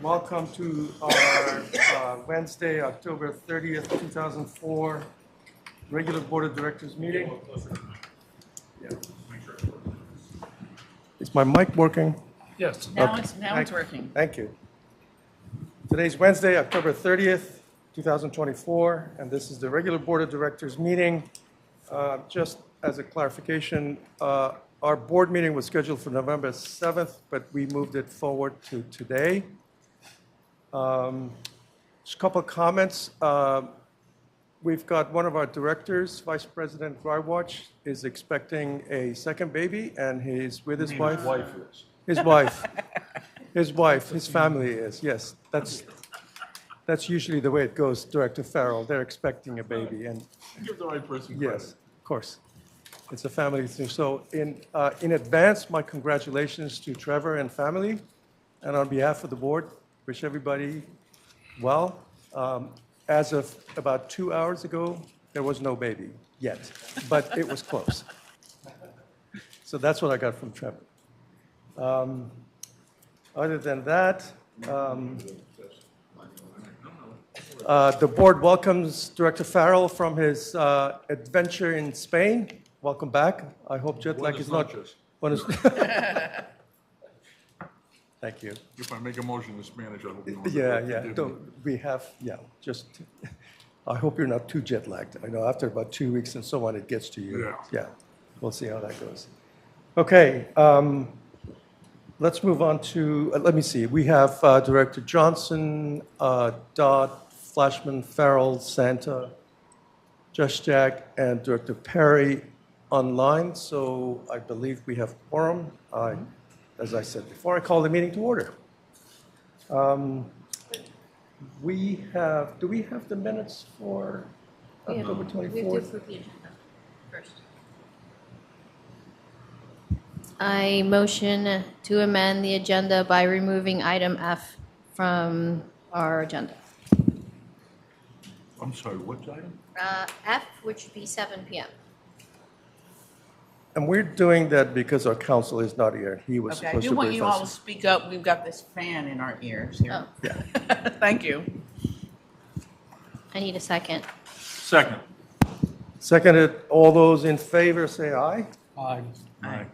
Welcome to our Wednesday, October 30th, 2004, regular Board of Directors meeting. Yeah. Is my mic working? Yes. Now it's working. Thank you. Today's Wednesday, October 30th, 2024, and this is the regular Board of Directors meeting. Just as a clarification, our board meeting was scheduled for November 7th, but we moved it forward to today. Just a couple of comments. We've got one of our directors, Vice President Rywatch, is expecting a second baby, and he's with his wife. His wife. His family is, yes. That's usually the way it goes, Director Farrell. They're expecting a baby. And Give the right person yes, credit. of course. It's a family thing. So in advance, my congratulations to Trevor and family. And on behalf of the board, wish everybody well. As of about 2 hours ago, there was no baby yet, but it was close. So that's what I got from Trevor. Other than that, the board welcomes Director Farrell from his adventure in Spain. Welcome back. I hope jet lag is not... Thank you. If I make a motion in Spanish, I hope you don't. I hope you're not too jet lagged. I know after about 2 weeks and so on, it gets to you. Yeah. We'll see how that goes. Okay, let's move on to, let me see. We have Director Johnson, Dodd, Flashman, Farrell, Santa, Just Jack, and Director Perry online. So I believe we have quorum. As I said before, I call the meeting to order. Do we have the minutes for October 24th? We have to approve the agenda first. I motion to amend the agenda by removing item F from our agenda. I'm sorry, what item? F, which would be 7 p.m. And we're doing that because our counsel is not here. He was Okay, I supposed do to want brief you all to us. speak up. We've got this fan in our ears here. Oh, Yeah. Thank you. I need a second. Second. Seconded, all those in favor say aye. Aye.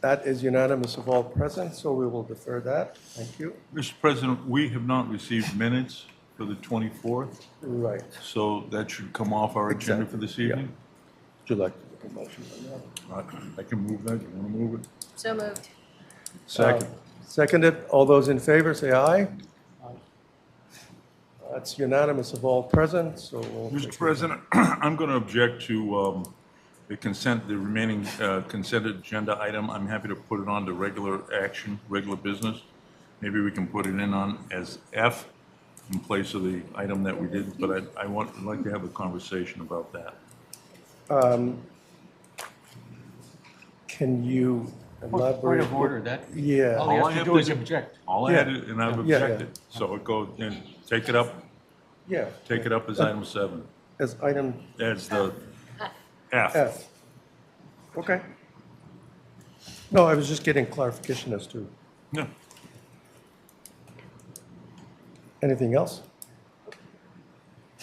That is unanimous of all present, so we will defer that. Thank you. Mr. President, we have not received minutes for the 24th, Right. so that should come off our agenda for this evening. Would you like to make a motion on that? I can move that. You want to move it? So moved. Seconded, all those in favor say aye. That's unanimous of all present, so we'll... Mr. President, I'm going to object to the remaining consent agenda item. I'm happy to put it on to regular action, regular business. Maybe we can put it in on as F in place of the item that we did, but I'd like to have a conversation about that. Can you elaborate? Point of order, that, Yeah. all you have to do is object. All I had, and I've Yeah. objected, so it goes, and take it up as item 7, As item as the F. F. Okay. No, I was just getting clarification as to Yeah. anything else.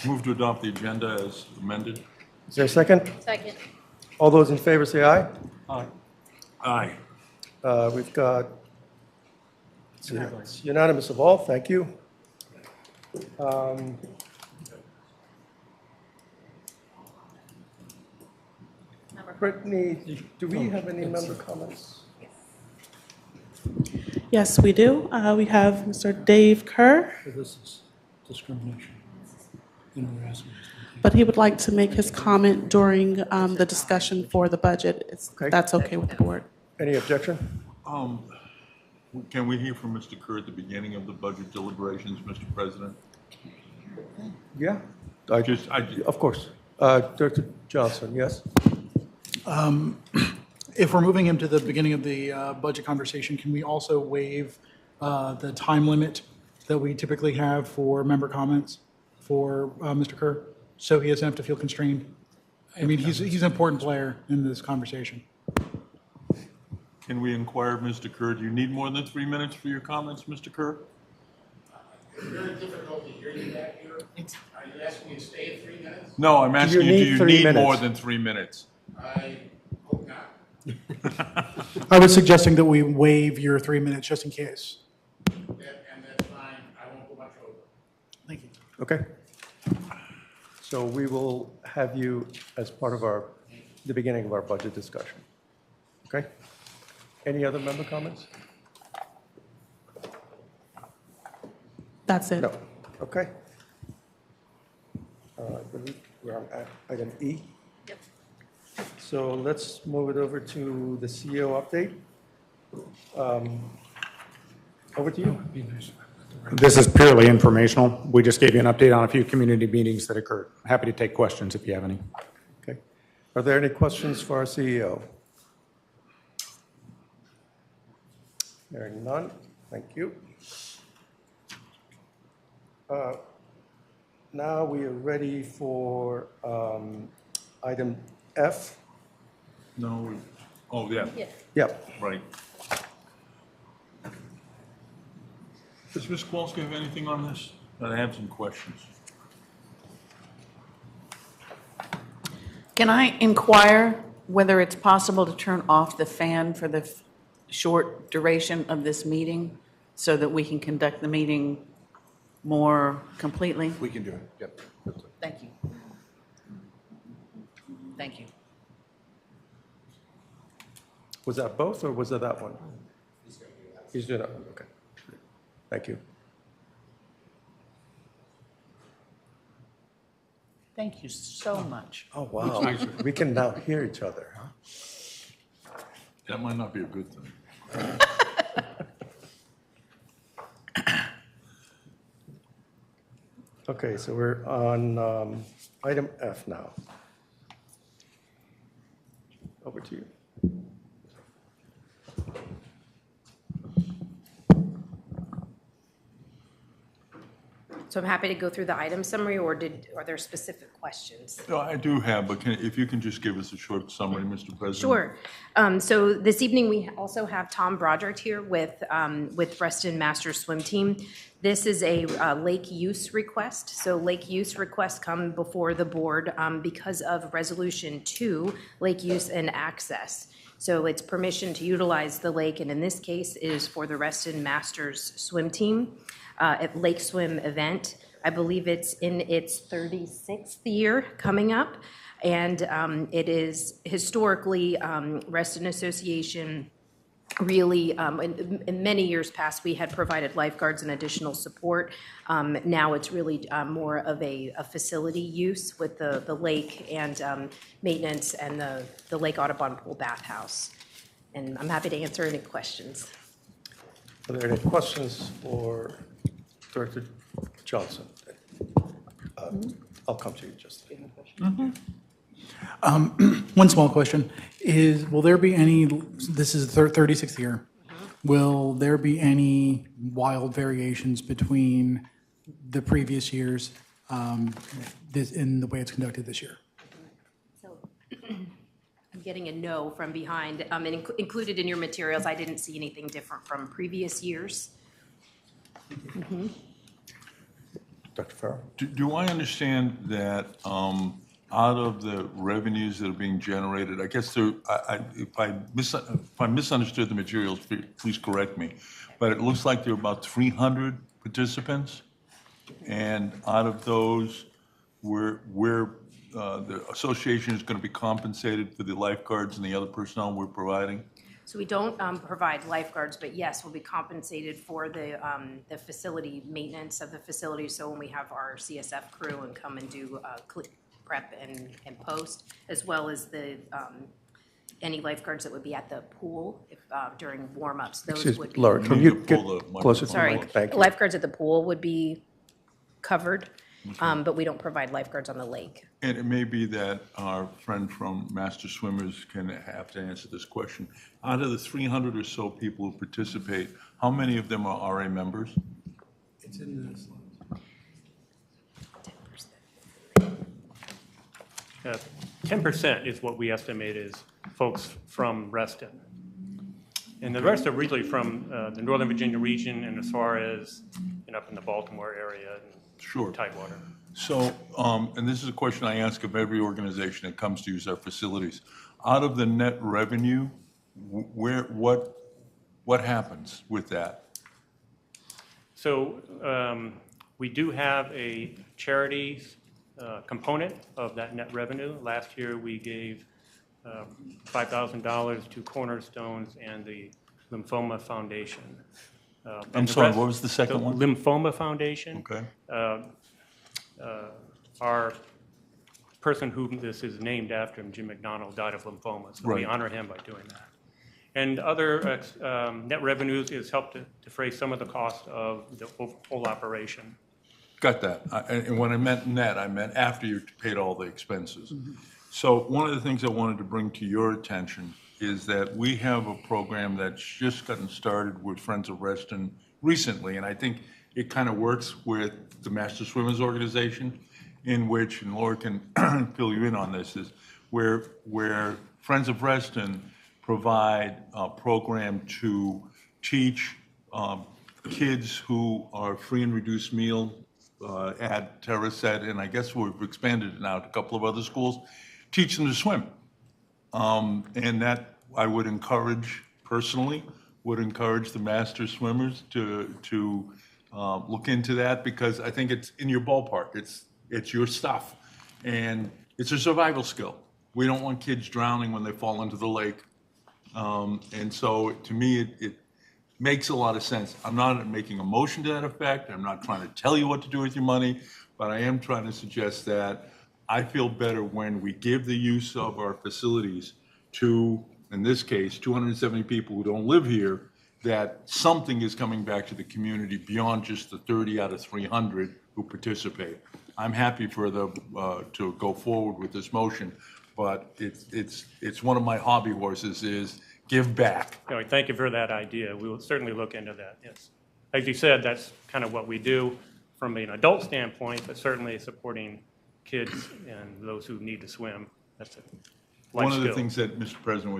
Move to adopt the agenda as amended. Is there a second? Second. All those in favor say aye. Aye. Aye. We've got, it's unanimous of all, thank you. Brittany, do we have any member comments? Yes, we do. We have Mr. Dave Kerr, This is discrimination. Harassment. but he would like to make his comment during the discussion for the budget. Okay. That's okay with the board. Any objection? Can we hear from Mr. Kerr at the beginning of the budget deliberations, Mr. President? Yeah. Of course. Director Johnson, yes? If we're moving him to the beginning of the budget conversation, can we also waive the time limit that we typically have for member comments for Mr. Kerr, so he doesn't have to feel constrained? I mean, he's an important player in this conversation. Can we inquire of Mr. Kerr, do you need more than 3 minutes for your comments, Mr. Kerr? Very difficult to hear you back here. Are you asking me to stay at 3 minutes? No, I'm asking you, do need you 3 need minutes? more than 3 minutes? I hope not. I was suggesting that we waive your 3 minutes just in case. And that's fine. I won't go much over. Thank you. Okay. So we will have you as part of the beginning of our budget discussion. Okay? Any other member comments? That's it. No. Okay. I believe we're on item E. Yep. So let's move it over to the CEO update. Over to you. This is purely informational. We just gave you an update on a few community meetings that occurred. Happy to take questions if you have any. Okay. Are there any questions for our CEO? Hearing none. Thank you. Now we are ready for item F. No, oh, yeah, Yeah. Yep. right. Does Ms. Kowalski have anything on this? I have some questions. Can I inquire whether it's possible to turn off the fan for the short duration of this meeting so that we can conduct the meeting more completely? We can do it. Yep. Thank you. Thank you. Was that both, or was it that one? He's doing that one, okay. Thank you. Thank you so much. Oh, wow. We can now hear each other, huh? That might not be a good thing. Okay, so we're on item F now. Over to you. So I'm happy to go through the item summary, or are there specific questions? No, I do have, but if you can just give us a short summary, Mr. President? Sure. So this evening, we also have Tom Broderick here with Reston Masters Swim Team. This is a lake use request. So lake use requests come before the board because of Resolution 2, Lake Use and Access. So it's permission to utilize the lake, and in this case, it is for the Reston Masters Swim Team at Lake Swim event. I believe it's in its 36th year coming up, and it is historically Reston Association. Really, in many years past, we had provided lifeguards and additional support. Now it's really more of a facility use with the lake and maintenance and the Lake Audubon Pool Bathhouse. And I'm happy to answer any questions. Are there any questions for Director Johnson? I'll come to you just. One small question is, will there be any, this is the 36th year, will there be any wild variations between the previous years in the way it's conducted this year? So I'm getting a no from behind. And included in your materials, I didn't see anything different from previous years. Dr. Farrell? Do I understand that out of the revenues that are being generated, I guess if I misunderstood the materials, please correct me, but it looks like there are about 300 participants, and out of those, the association is going to be compensated for the lifeguards and the other personnel we're providing? So we don't provide lifeguards, but yes, we'll be compensated for the facility maintenance of the facility. So when we have our CSF crew and come and do prep and post, as well as the any lifeguards that would be at the pool during warm-ups. Those Excuse me, would Laura, can you get pull the closer to the sorry, mic? Thank you. lifeguards at the pool would be covered, but we don't provide lifeguards on the lake. And it may be that our friend from Master Swimmers can have to answer this question. Out of the 300 or so people who participate, how many of them are RA members? It's in the slides. 10% is what we estimate is folks from Reston. And the rest are really from the Northern Virginia region, and as far as, up in the Baltimore area and Sure. Tidewater. So, and this is a question I ask of every organization that comes to use our facilities. Out of the net revenue, what happens with that? So we do have a charities component of that net revenue. Last year, we gave $5,000 to Cornerstones and the Lymphoma Foundation. I'm sorry, what was the second one? Lymphoma Foundation. Okay. Our person whom this is named after him, Jim McDonald, died of lymphoma, so we Right. honor him by doing that. And other net revenues is help to defray some of the cost of the whole operation. Got that. And when I meant net, I meant after you paid all the expenses. So one of the things I wanted to bring to your attention is that we have a program that's just gotten started with Friends of Reston recently, and I think it kind of works with the Master Swimmers Organization, in which, and Laura can fill you in on this, is where Friends of Reston provide a program to teach kids who are free and reduced meal at Terracet, and I guess we've expanded it now to a couple of other schools, teach them to swim. And that I would encourage, personally, would encourage the master swimmers to look into that, because I think it's in your ballpark. It's your stuff. And it's a survival skill. We don't want kids drowning when they fall into the lake. And so to me, it makes a lot of sense. I'm not making a motion to that effect. I'm not trying to tell you what to do with your money, but I am trying to suggest that I feel better when we give the use of our facilities to, in this case, 270 people who don't live here, that something is coming back to the community beyond just the 30 out of 300 who participate. I'm happy for to go forward with this motion, but it's one of my hobby horses is give back. Anyway, thank you for that idea. We will certainly look into that, yes. As you said, that's kind of what we do from an adult standpoint, but certainly supporting kids and those who need to swim. That's a life One of the skill. things that, Mr. President,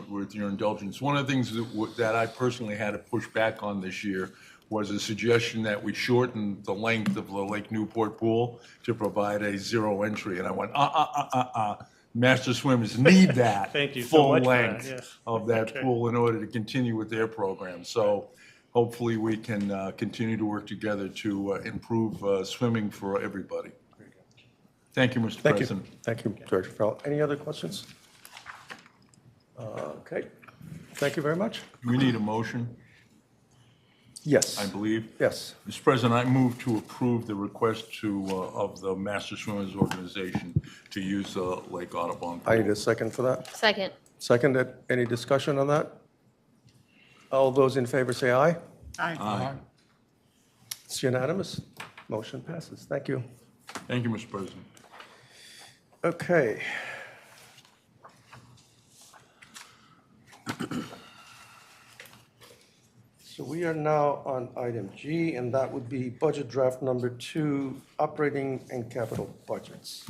with your indulgence, one of the things that I personally had to push back on this year was a suggestion that we shorten the length of the Lake Newport pool to provide a zero entry. And I went, Master swimmers need that Thank you so full much for that, length yes. of that Okay. pool in order to continue with their program. So hopefully we can continue to work together to improve swimming for everybody. Thank you, Mr. Thank you. President. Thank you, Director Farrell. Any other questions? Okay. Thank you very much. We need a motion, Yes. I believe. Yes. Mr. President, I move to approve the request of the Master Swimmers Organization to use Lake Audubon. I need a second for that. Second. Second, any discussion on that? All those in favor say aye. Aye. It's unanimous. Motion passes. Thank you. Thank you, Mr. President. Okay. So we are now on item G, and that would be budget draft number 2, operating and capital budgets.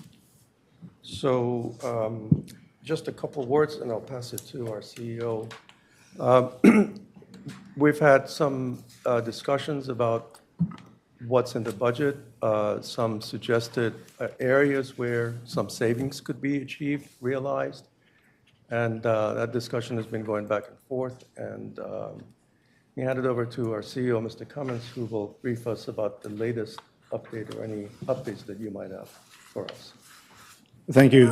So just a couple of words, and I'll pass it to our CEO. We've had some discussions about what's in the budget, some suggested areas where some savings could be achieved, realized, and that discussion has been going back and forth, and we hand it over to our CEO, Mr. Cummins, who will brief us about the latest update or any updates that you might have for us. Thank you,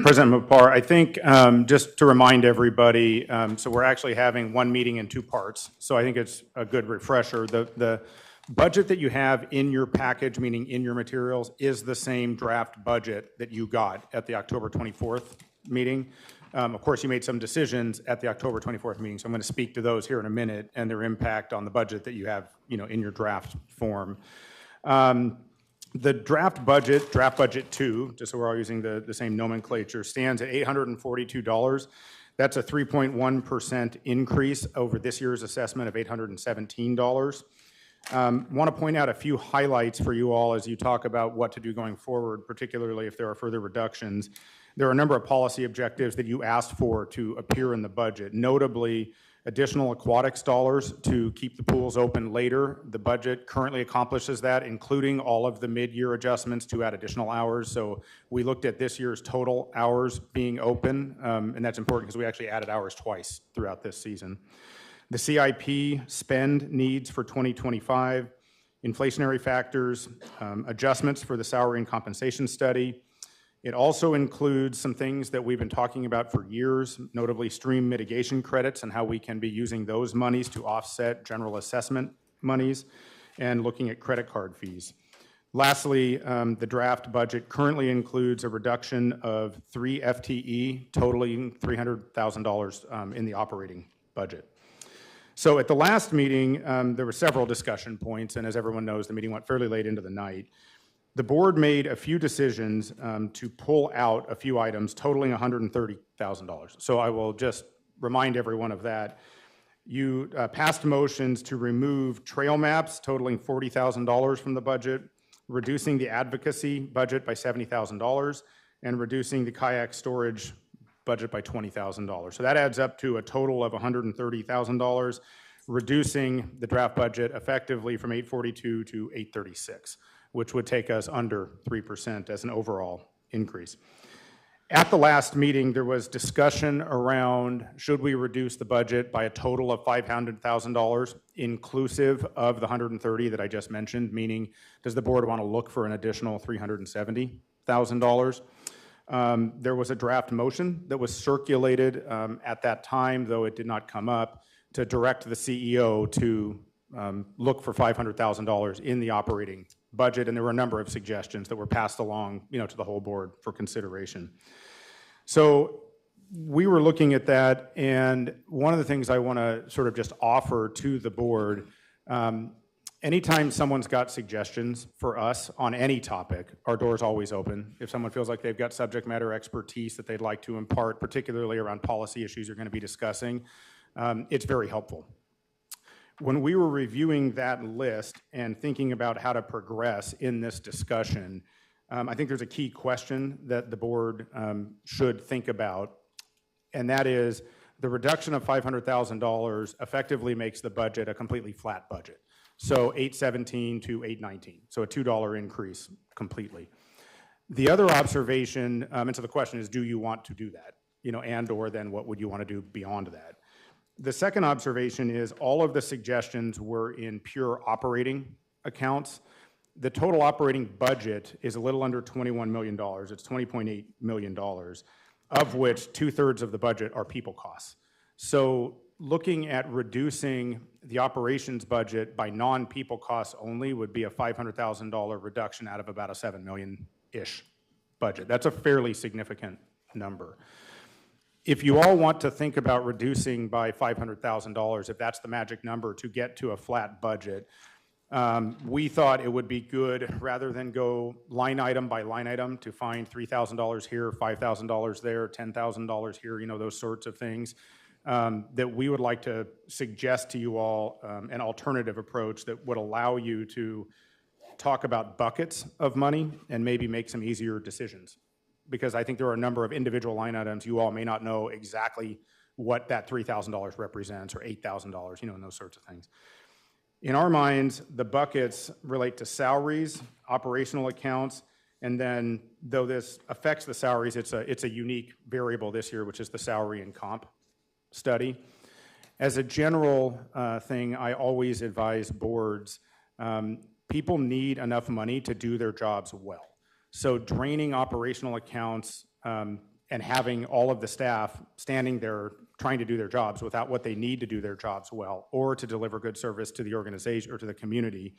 President Mopar. I think just to remind everybody, so we're actually having one meeting in 2 parts, so I think it's a good refresher. The budget that you have in your package, meaning in your materials, is the same draft budget that you got at the October 24th meeting. Of course, you made some decisions at the October 24th meeting, so I'm going to speak to those here in a minute and their impact on the budget that you have, in your draft form. The draft budget 2, just so we're all using the same nomenclature, stands at $842. That's a 3.1% increase over this year's assessment of $817. Want to point out a few highlights for you all as you talk about what to do going forward, particularly if there are further reductions. There are a number of policy objectives that you asked for to appear in the budget. Notably, additional aquatics dollars to keep the pools open later. The budget currently accomplishes that, including all of the mid-year adjustments to add additional hours. So we looked at this year's total hours being open, and that's important because we actually added hours twice throughout this season. The CIP spend needs for 2025, inflationary factors, adjustments for the salary and compensation study. It also includes some things that we've been talking about for years, notably stream mitigation credits and how we can be using those monies to offset general assessment monies, and looking at credit card fees. Lastly, the draft budget currently includes a reduction of 3 FTE, totaling $300,000 in the operating budget. So at the last meeting, there were several discussion points, and as everyone knows, the meeting went fairly late into the night. The board made a few decisions to pull out a few items totaling $130,000. So I will just remind everyone of that. You passed motions to remove trail maps totaling $40,000 from the budget, reducing the advocacy budget by $70,000, and reducing the kayak storage budget by $20,000. So that adds up to a total of $130,000, reducing the draft budget effectively from 842 to 836, which would take us under 3% as an overall increase. At the last meeting, there was discussion around should we reduce the budget by a total of $500,000, inclusive of the $130,000 that I just mentioned, meaning does the board want to look for an additional $370,000? There was a draft motion that was circulated at that time, though it did not come up, to direct the CEO to look for $500,000 in the operating budget, and there were a number of suggestions that were passed along, to the whole board for consideration. So we were looking at that, and one of the things I want to sort of just offer to the board, anytime someone's got suggestions for us on any topic, our door's always open. If someone feels like they've got subject matter expertise that they'd like to impart, particularly around policy issues you're going to be discussing, it's very helpful. When we were reviewing that list and thinking about how to progress in this discussion, I think there's a key question that the board should think about, and that is the reduction of $500,000 effectively makes the budget a completely flat budget. So 817 to 819, so a $2 increase completely. The other observation, and so the question is, do you want to do that? And or then what would you want to do beyond that? The second observation is all of the suggestions were in pure operating accounts. The total operating budget is a little under $21 million. It's $20.8 million, of which 2/3 of the budget are people costs. So looking at reducing the operations budget by non-people costs only would be a $500,000 reduction out of about a $7 million-ish budget. That's a fairly significant number. If you all want to think about reducing by $500,000, if that's the magic number to get to a flat budget, we thought it would be good, rather than go line item by line item, to find $3,000 here, $5,000 there, $10,000 here, those sorts of things, that we would like to suggest to you all an alternative approach that would allow you to talk about buckets of money and maybe make some easier decisions. Because I think there are a number of individual line items you all may not know exactly what that $3,000 represents, or $8,000, and those sorts of things. In our minds, the buckets relate to salaries, operational accounts, and then, though this affects the salaries, it's a unique variable this year, which is the salary and comp study. As a general thing, I always advise boards, people need enough money to do their jobs well. So draining operational accounts and having all of the staff standing there trying to do their jobs without what they need to do their jobs well, or to deliver good service to the organization or to the community,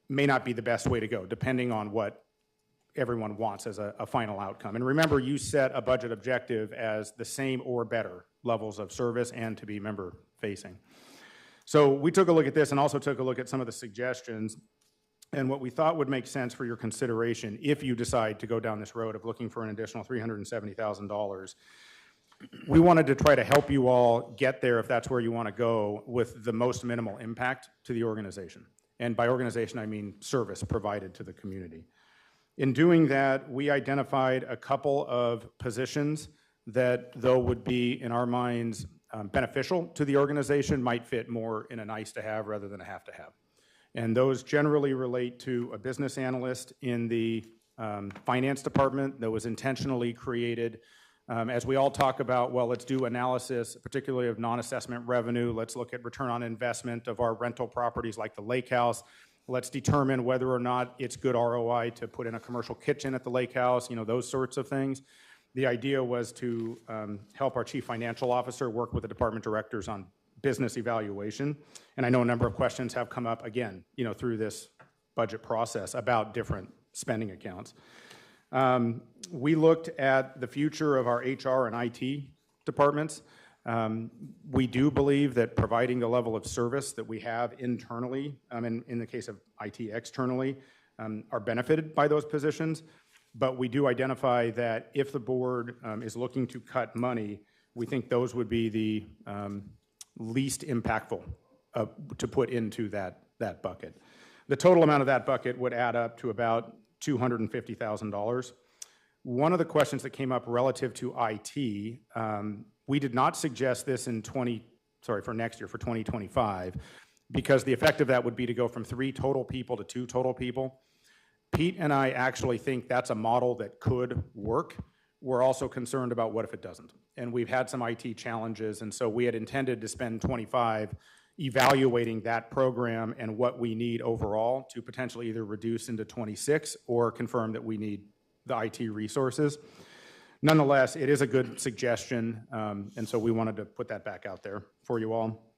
may not be the best way to go, depending on what everyone wants as a final outcome. And remember, you set a budget objective as the same or better levels of service and to be member facing. So we took a look at this and also took a look at some of the suggestions. And what we thought would make sense for your consideration, if you decide to go down this road of looking for an additional $370,000, we wanted to try to help you all get there, if that's where you want to go, with the most minimal impact to the organization. And by organization, I mean service provided to the community. In doing that, we identified a couple of positions that, though would be, in our minds, beneficial to the organization might fit more in a nice to have rather than a have to have. And those generally relate to a business analyst in the finance department that was intentionally created. As we all talk about, well, let's do analysis, particularly of non-assessment revenue. Let's look at return on investment of our rental properties like the lake house. Let's determine whether or not it's good ROI to put in a commercial kitchen at the lake house, those sorts of things. The idea was to help our chief financial officer work with the department directors on business evaluation. And I know a number of questions have come up again, through this budget process about different spending accounts. We looked at the future of our HR and IT departments. We do believe that providing the level of service that we have internally, and in the case of IT externally, are benefited by those positions. But we do identify that if the board is looking to cut money, we think those would be the least impactful to put into that bucket. The total amount of that bucket would add up to about $250,000. One of the questions that came up relative to IT, we did not suggest this for next year, for 2025, because the effect of that would be to go from 3 total people to 2 total people. Pete and I actually think that's a model that could work. We're also concerned about what if it doesn't. And we've had some IT challenges, and so we had intended to spend 25 evaluating that program and what we need overall to potentially either reduce into 26 or confirm that we need the IT resources. Nonetheless, it is a good suggestion, and so we wanted to put that back out there for you all.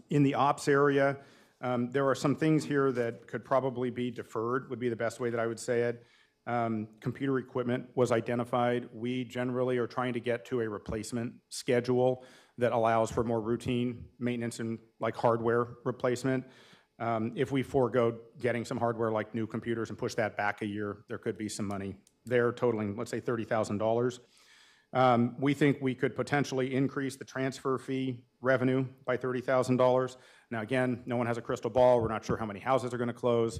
In the ops area, there are some things here that could probably be deferred, would be the best way that I would say it. Computer equipment was identified. We generally are trying to get to a replacement schedule that allows for more routine maintenance and like hardware replacement. If we forego getting some hardware like new computers and push that back a year, there could be some money there totaling, let's say, $30,000. We think we could potentially increase the transfer fee revenue by $30,000. Now, again, no one has a crystal ball. We're not sure how many houses are going to close.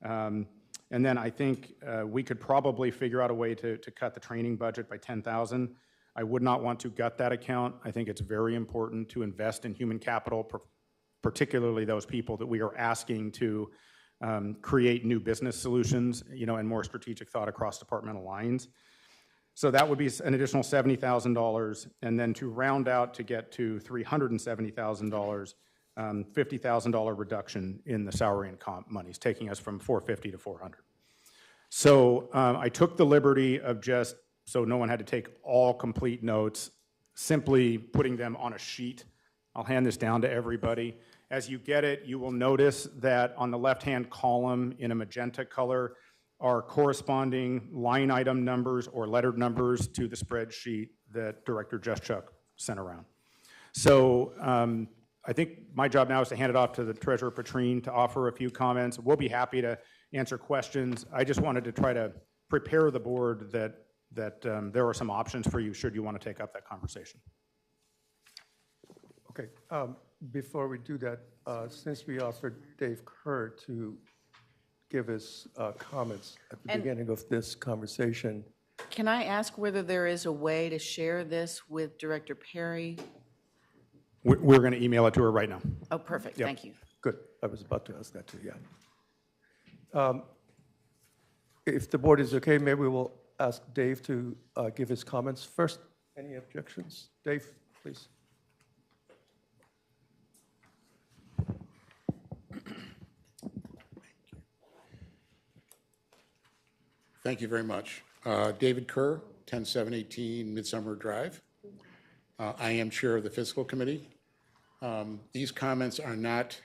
And then I think we could probably figure out a way to cut the training budget by $10,000. I would not want to gut that account. I think it's very important to invest in human capital, particularly those people that we are asking to create new business solutions, and more strategic thought across departmental lines. So that would be an additional $70,000. And then to round out to get to $370,000, $50,000 reduction in the salary and comp monies, taking us from $450 to $400. So I took the liberty of just, so no one had to take all complete notes, simply putting them on a sheet. I'll hand this down to everybody. As you get it, you will notice that on the left-hand column in a magenta color are corresponding line item numbers or lettered numbers to the spreadsheet that Director Juszczyk sent around. So I think my job now is to hand it off to the Treasurer Petrine to offer a few comments. We'll be happy to answer questions. I just wanted to try to prepare the board that there are some options for you should you want to take up that conversation. Okay, before we do that, since we offered Dave Kerr to give his comments at the beginning of this conversation. Can I ask whether there is a way to share this with Director Perry? We're going to email it to her right now. Oh, perfect. Yep. Thank you. Good, I was about to ask that too, yeah. If the board is okay, maybe we'll ask Dave to give his comments first. Any objections? Dave, please. Thank you very much. David Kerr, 10718 Midsummer Drive. I am chair of the fiscal committee. These comments are not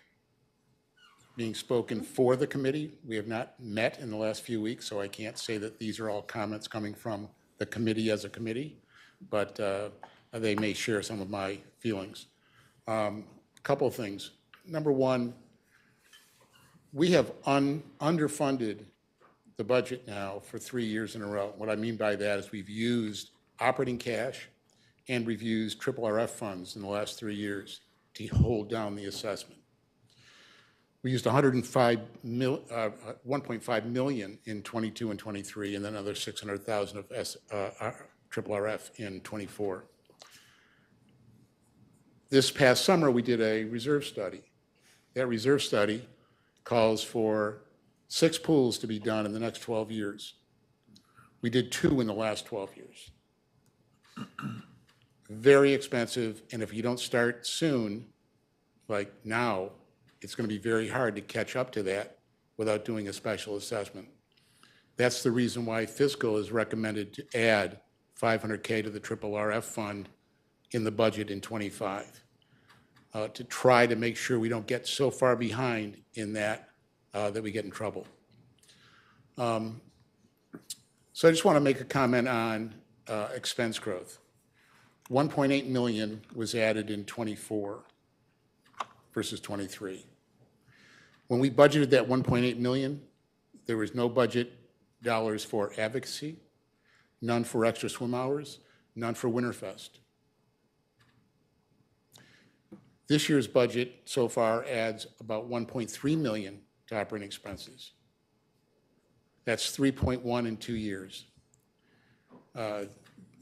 being spoken for the committee. We have not met in the last few weeks, so I can't say that these are all comments coming from the committee as a committee, but they may share some of my feelings. Couple of things. Number one, we have underfunded the budget now for 3 years in a row. What I mean by that is we've used operating cash and we've used RRF funds in the last 3 years to hold down the assessment. We used $1.5 million in 22 and 23, and then another $600,000 of RRF in 24. This past summer, we did a reserve study. That reserve study calls for 6 pools to be done in the next 12 years. We did 2 in the last 12 years. Very expensive, and if you don't start soon, like now, it's going to be very hard to catch up to that without doing a special assessment. That's the reason why fiscal is recommended to add $500K to the RRF fund in the budget in '25, to try to make sure we don't get so far behind in that that we get in trouble. So I just want to make a comment on expense growth. 1.8 million was added in '24 versus '23. When we budgeted that 1.8 million, there was no budget dollars for advocacy, none for extra swim hours, none for Winterfest. This year's budget so far adds about 1.3 million to operating expenses. That's 3.1 in 2 years.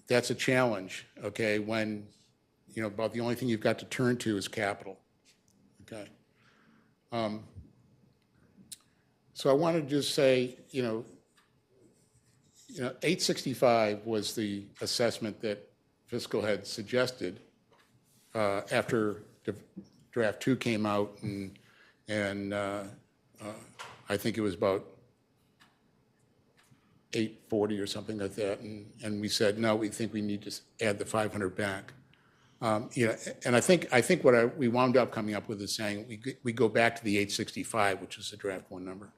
That's a challenge, okay, when, you know, about the only thing you've got to turn to is capital, okay? So I wanted to just say, you know, 865 was the assessment that fiscal had suggested after draft 2 came out, and I think it was about 840 or something like that, and we said no, we think we need to add the 500 back. You know, and I think what we wound up coming up with is saying we go back to the 865, which is the draft 1 number.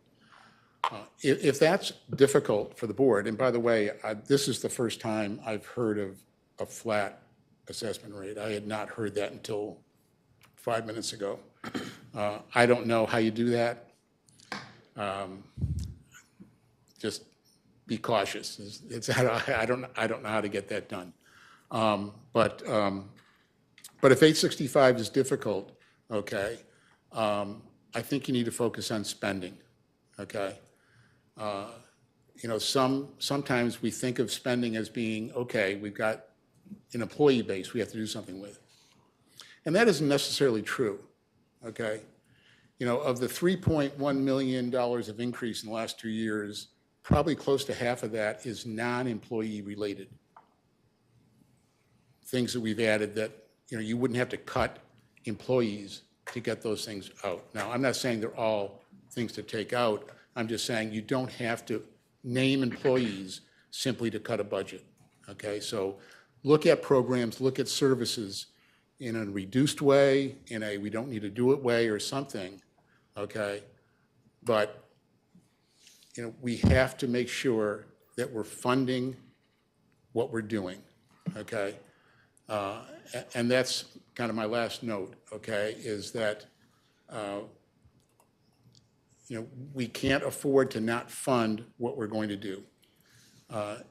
If that's difficult for the board, and by the way, this is the first time I've heard of a flat assessment rate. I had not heard that until 5 minutes ago. I don't know how you do that. Just be cautious. I don't know how to get that done. But if 865 is difficult, okay, I think you need to focus on spending, okay? You know, sometimes we think of spending as being, okay, we've got an employee base we have to do something with. And that isn't necessarily true, okay? You know, of the $3.1 million of increase in the last 2 years, probably close to half of that is non-employee related. Things that we've added that, you know, you wouldn't have to cut employees to get those things out. Now, I'm not saying they're all things to take out. I'm just saying you don't have to name employees simply to cut a budget, okay? So look at programs, look at services in a reduced way, in a we don't need to do it way or something, okay? But, you know, we have to make sure that we're funding what we're doing, okay? And that's kind of my last note, okay, is that, you know, we can't afford to not fund what we're going to do.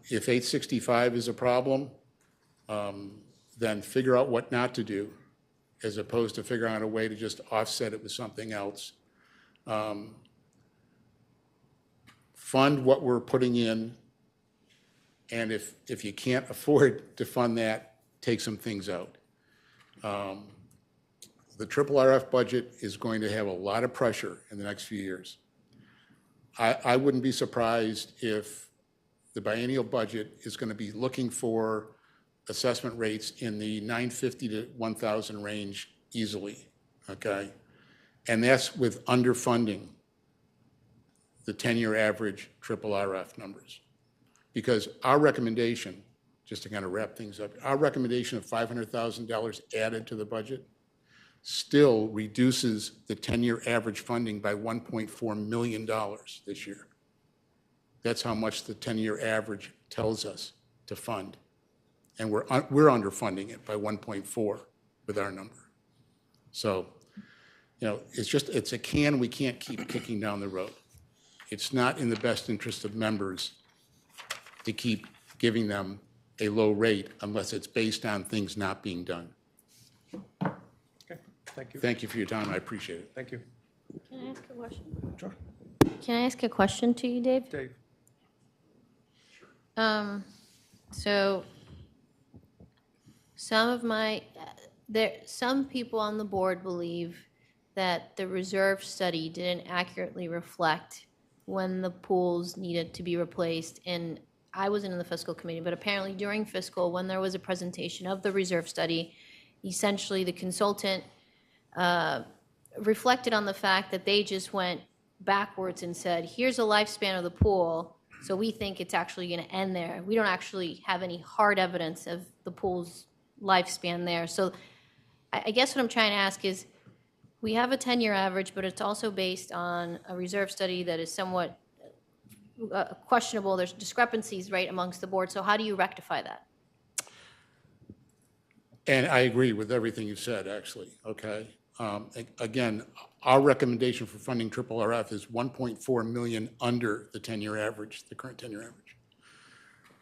If 865 is a problem, then figure out what not to do, as opposed to figuring out a way to just offset it with something else. Fund what we're putting in, and if you can't afford to fund that, take some things out. The RRF budget is going to have a lot of pressure in the next few years. I wouldn't be surprised if the biennial budget is going to be looking for assessment rates in the 950 to 1,000 range easily, okay? And that's with underfunding the 10-year average RRF numbers. Because our recommendation, just to kind of wrap things up, our recommendation of $500,000 added to the budget still reduces the 10-year average funding by $1.4 million this year. That's how much the 10-year average tells us to fund. And we're underfunding it by 1.4 with our number. So, you know, it's a can we can't keep kicking down the road. It's not in the best interest of members to keep giving them a low rate unless it's based on things not being done. Okay, thank you. Thank you for your time. I appreciate it. Thank you. Can I ask a question? Sure. Can I ask a question to you, Dave? Dave? So some of my, Some people on the board believe that the reserve study didn't accurately reflect when the pools needed to be replaced. And I wasn't in the fiscal committee, but apparently during fiscal, when there was a presentation of the reserve study, essentially the consultant reflected on the fact that they just went backwards and said, here's a lifespan of the pool, so we think it's actually going to end there. We don't actually have any hard evidence of the pool's lifespan there. So I guess what I'm trying to ask is, we have a 10-year average, but it's also based on a reserve study that is somewhat questionable. There's discrepancies right amongst the board. So how do you rectify that? And I agree with everything you said, actually, okay? Again, our recommendation for funding triple RF is 1.4 million under the 10-year average, the current 10-year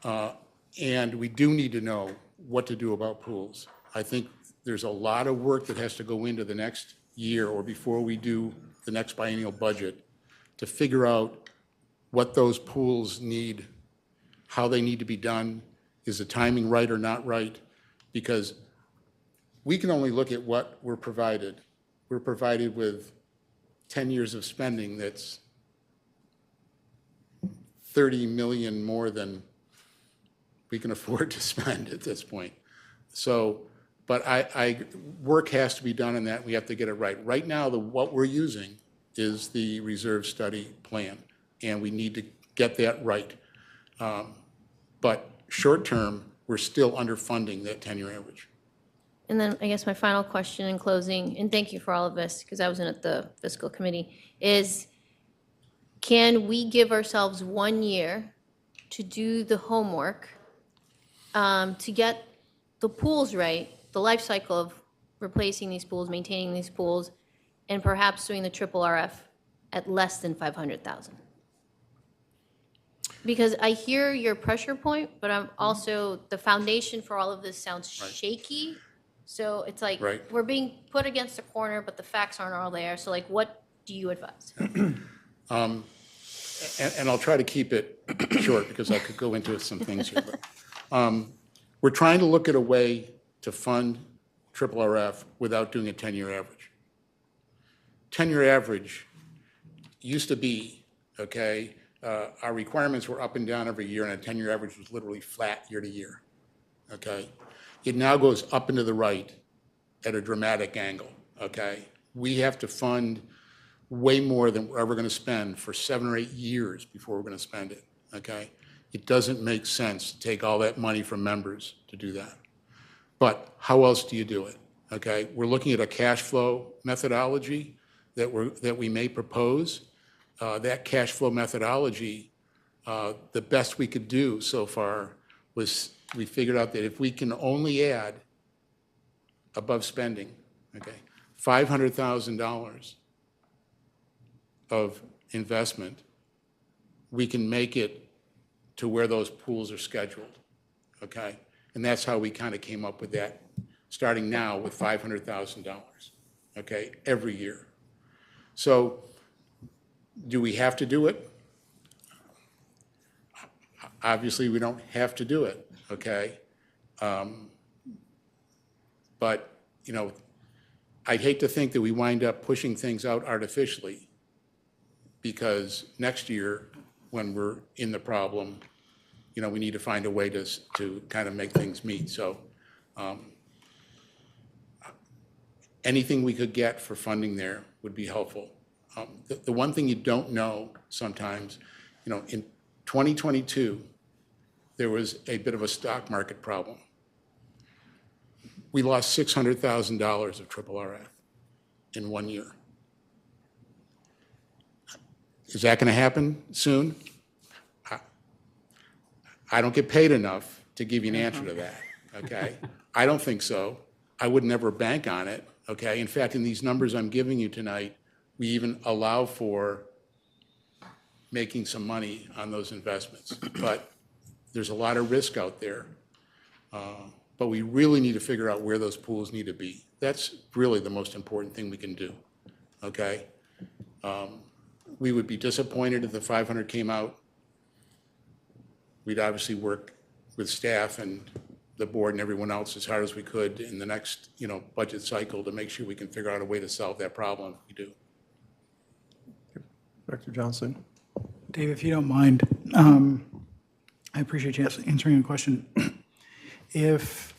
average. And we do need to know what to do about pools. I think there's a lot of work that has to go into the next year or before we do the next biennial budget to figure out what those pools need, how they need to be done, is the timing right or not right? Because we can only look at what we're provided. We're provided with 10 years of spending that's 30 million more than we can afford to spend at this point. So, but work has to be done in that. We have to get it right. Right now, what we're using is the reserve study plan, and we need to get that right. But short term, we're still underfunding that 10-year average. And then I guess my final question in closing, and thank you for all of this, because I wasn't at the fiscal committee, is can we give ourselves 1 year to do the homework to get the pools right, the life cycle of replacing these pools, maintaining these pools, and perhaps doing the triple RF at less than 500,000? Because I hear your pressure point, but I'm also, the foundation for all of this sounds shaky. So it's like, we're being put against a corner, but the facts aren't all there. So like, what do you advise? And I'll try to keep it short because I could go into some things here. But, we're trying to look at a way to fund triple RF without doing a 10-year average. 10-year average used to be, okay, our requirements were up and down every year, and a 10-year average was literally flat year to year, okay? It now goes up and to the right at a dramatic angle, okay? We have to fund way more than we're ever going to spend for 7 or 8 years before we're going to spend it, okay? It doesn't make sense to take all that money from members to do that. But how else do you do it, okay? We're looking at a cash flow methodology that we may propose. That cash flow methodology, the best we could do so far was we figured out that if we can only add above spending, okay, $500,000 of investment, we can make it to where those pools are scheduled, okay? And that's how we kind of came up with that, starting now with $500,000, okay, every year. So do we have to do it? Obviously, we don't have to do it, okay? But, you know, I'd hate to think that we wind up pushing things out artificially because next year, when we're in the problem, you know, we need to find a way to kind of make things meet. So anything we could get for funding there would be helpful. The one thing you don't know sometimes, you know, in 2022, there was a bit of a stock market problem. We lost $600,000 of triple RF in 1 year. Is that going to happen soon? I don't get paid enough to give you an answer to that, okay? I don't think so. I would never bank on it, okay? In fact, in these numbers I'm giving you tonight, we even allow for making some money on those investments. But there's a lot of risk out there. But we really need to figure out where those pools need to be. That's really the most important thing we can do, okay? We would be disappointed if the 500 came out. We'd obviously work with staff and the board and everyone else as hard as we could in the next, budget cycle to make sure we can figure out a way to solve that problem if we do. Director Johnson? Dave, if you don't mind, I appreciate you answering the question. If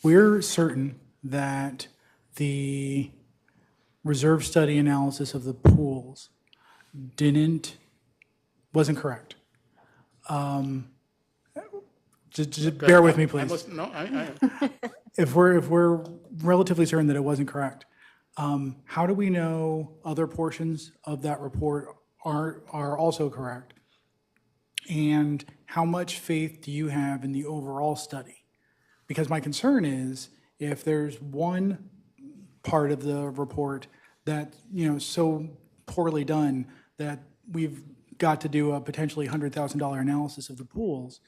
we're certain that the reserve study analysis of the pools wasn't correct, just bear with me, please. If we're relatively certain that it wasn't correct, how do we know other portions of that report are also correct? And how much faith do you have in the overall study? Because my concern is if there's one part of the report that, so poorly done that we've got to do a potentially $100,000 analysis of the pools,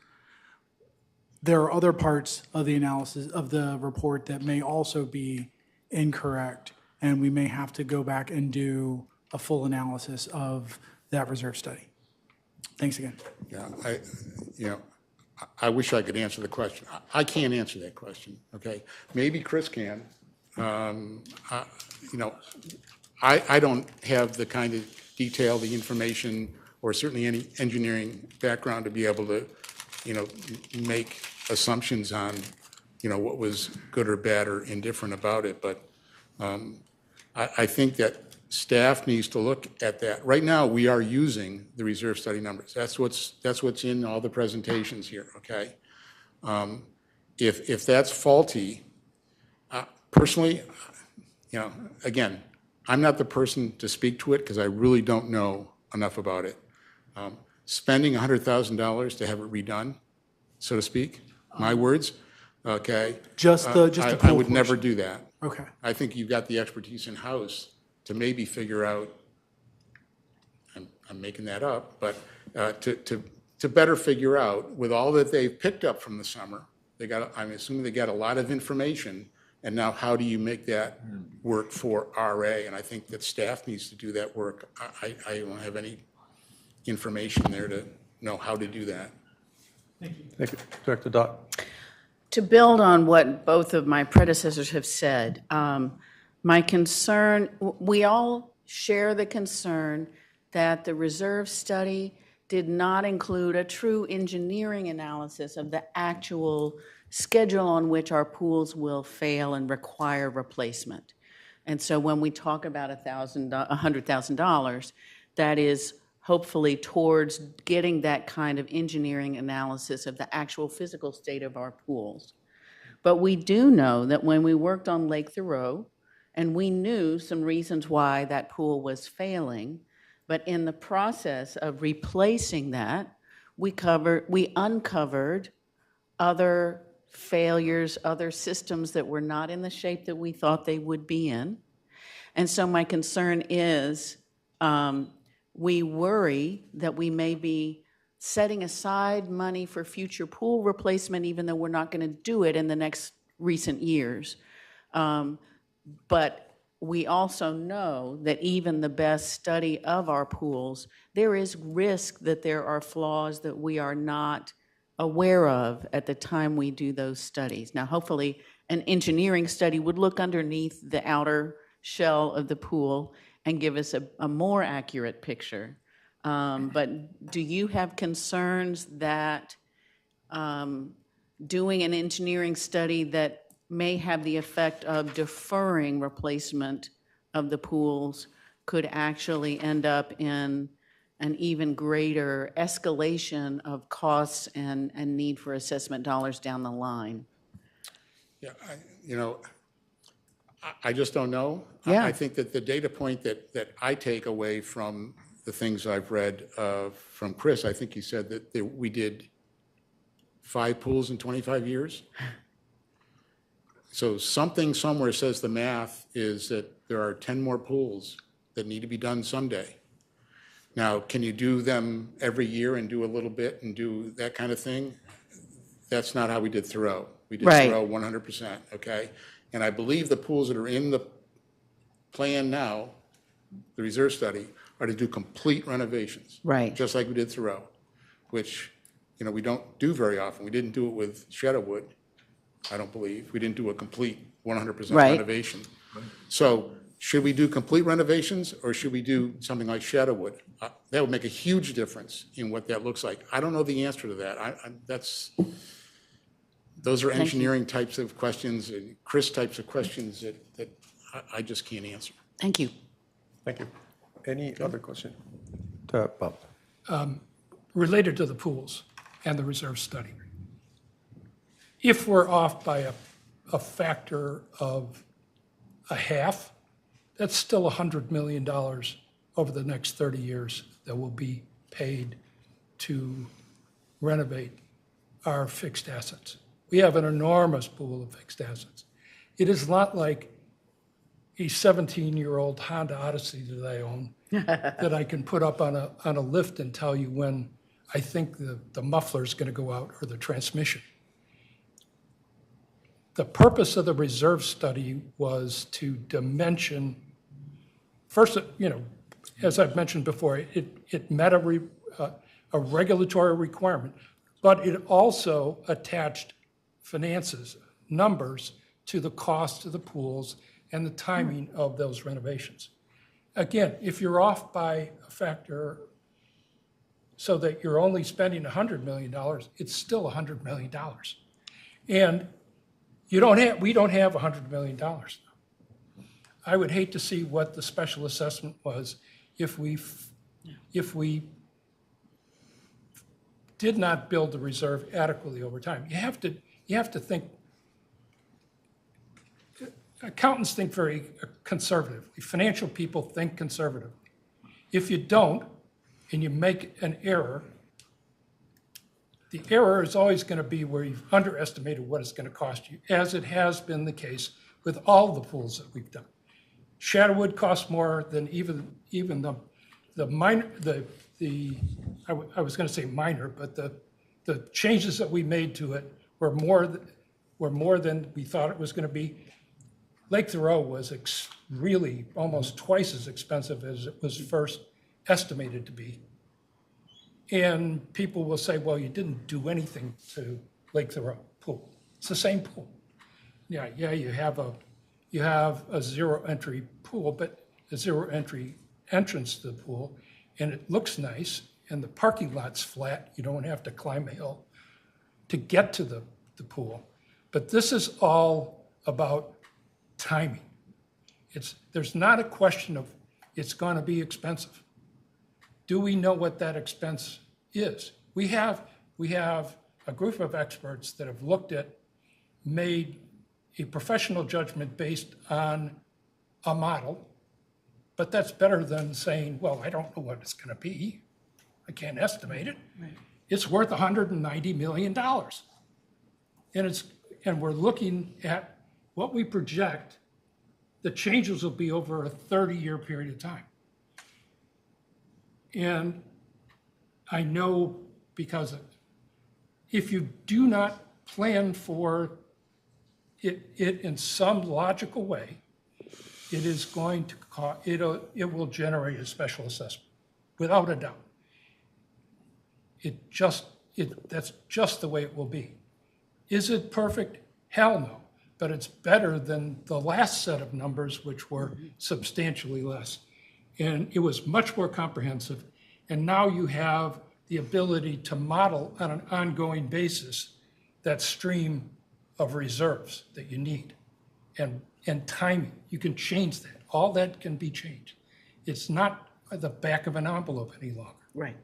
there are other parts of the analysis of the report that may also be incorrect, and we may have to go back and do a full analysis of that reserve study. Thanks again. Yeah, I wish I could answer the question. I can't answer that question, okay? Maybe Chris can. I don't have the kind of detail, the information, or certainly any engineering background to be able to, make assumptions on, what was good or bad or indifferent about it. But I think that staff needs to look at that. Right now, we are using the reserve study numbers. That's what's in all the presentations here, okay? If that's faulty, personally, again, I'm not the person to speak to it because I really don't know enough about it. Spending $100,000 to have it redone, so to speak, my words, okay? Just the I pool would never portion. do that. Okay. I think you've got the expertise in-house to maybe figure out, I'm making that up, but to better figure out with all that they've picked up from the summer, I'm assuming they got a lot of information, and now how do you make that work for RA? And I think that staff needs to do that work. I don't have any information there to know how to do that. Thank you. Director Dott? To build on what both of my predecessors have said, my concern, we all share the concern that the reserve study did not include a true engineering analysis of the actual schedule on which our pools will fail and require replacement. And so when we talk about $100,000, that is hopefully towards getting that kind of engineering analysis of the actual physical state of our pools. But we do know that when we worked on Lake Thoreau, and we knew some reasons why that pool was failing, but in the process of replacing that, we uncovered other failures, other systems that were not in the shape that we thought they would be in. And so my concern is we worry that we may be setting aside money for future pool replacement, even though we're not going to do it in the next recent years. But we also know that even the best study of our pools, there is risk that there are flaws that we are not aware of at the time we do those studies. Now, hopefully, an engineering study would look underneath the outer shell of the pool and give us a more accurate picture. But do you have concerns that doing an engineering study that may have the effect of deferring replacement of the pools could actually end up in an even greater escalation of costs and need for assessment dollars down the line? Yeah, I just don't know. Yeah. I think that the data point that I take away from the things I've read from Chris, I think he said that we did 5 pools in 25 years. So something somewhere says the math is that there are 10 more pools that need to be done someday. Now, can you do them every year and do a little bit and do that kind of thing? That's not how we did Thoreau. We did Right. Thoreau 100%, okay? And I believe the pools that are in the plan now, the reserve study, are to do complete renovations. Right. Just like we did Thoreau, which, we don't do very often. We didn't do it with Shadowwood. I don't believe. We didn't do a complete 100% Right. renovation. So should we do complete renovations, or should we do something like Shadowwood? That would make a huge difference in what that looks like. I don't know the answer to that. Those are you. engineering types of questions and Chris types of questions that I just can't answer. Thank you. Thank you. Any other question? Bob? Related to the pools and the reserve study. If we're off by a factor of a half, that's still $100 million over the next 30 years that will be paid to renovate our fixed assets. We have an enormous pool of fixed assets. It is not like a 17-year-old Honda Odyssey that I own that I can put up on a lift and tell you when I think the muffler is going to go out or the transmission. The purpose of the reserve study was to dimension, first, as I've mentioned before, it met a regulatory requirement, but it also attached finances, numbers to the cost of the pools and the timing of those renovations. Again, if you're off by a factor so that you're only spending $100 million, it's still $100 million. And we don't have $100 million. I would hate to see what the special assessment was if we did not build the reserve adequately over time. You have to think, accountants think very conservatively. Financial people think conservatively. If you don't, and you make an error, the error is always going to be where you've underestimated what it's going to cost you, as it has been the case with all the pools that we've done. Shadowwood costs more than even the minor, I was going to say minor, but the changes that we made to it were more than we thought it was going to be. Lake Thoreau was really almost twice as expensive as it was first estimated to be. And people will say, well, you didn't do anything to Lake Thoreau pool. It's the same pool. Yeah, you have a zero entry pool, but a zero entry entrance to the pool, and it looks nice, and the parking lot's flat. You don't have to climb a hill to get to the pool. But this is all about timing. There's not a question of it's going to be expensive. Do we know what that expense is? We have a group of experts that have made a professional judgment based on a model, but that's better than saying, well, I don't know what it's going to be. I can't estimate it. Right. It's worth $190 million. And we're looking at what we project the changes will be over a 30-year period of time. And I know because if you do not plan for it in some logical way, it is going to it will generate a special assessment, without a doubt. That's just the way it will be. Is it perfect? Hell no. But it's better than the last set of numbers, which were substantially less. And it was much more comprehensive. And now you have the ability to model on an ongoing basis that stream of reserves that you need. And timing, you can change that. All that can be changed. It's not at the back of an envelope any longer. Right.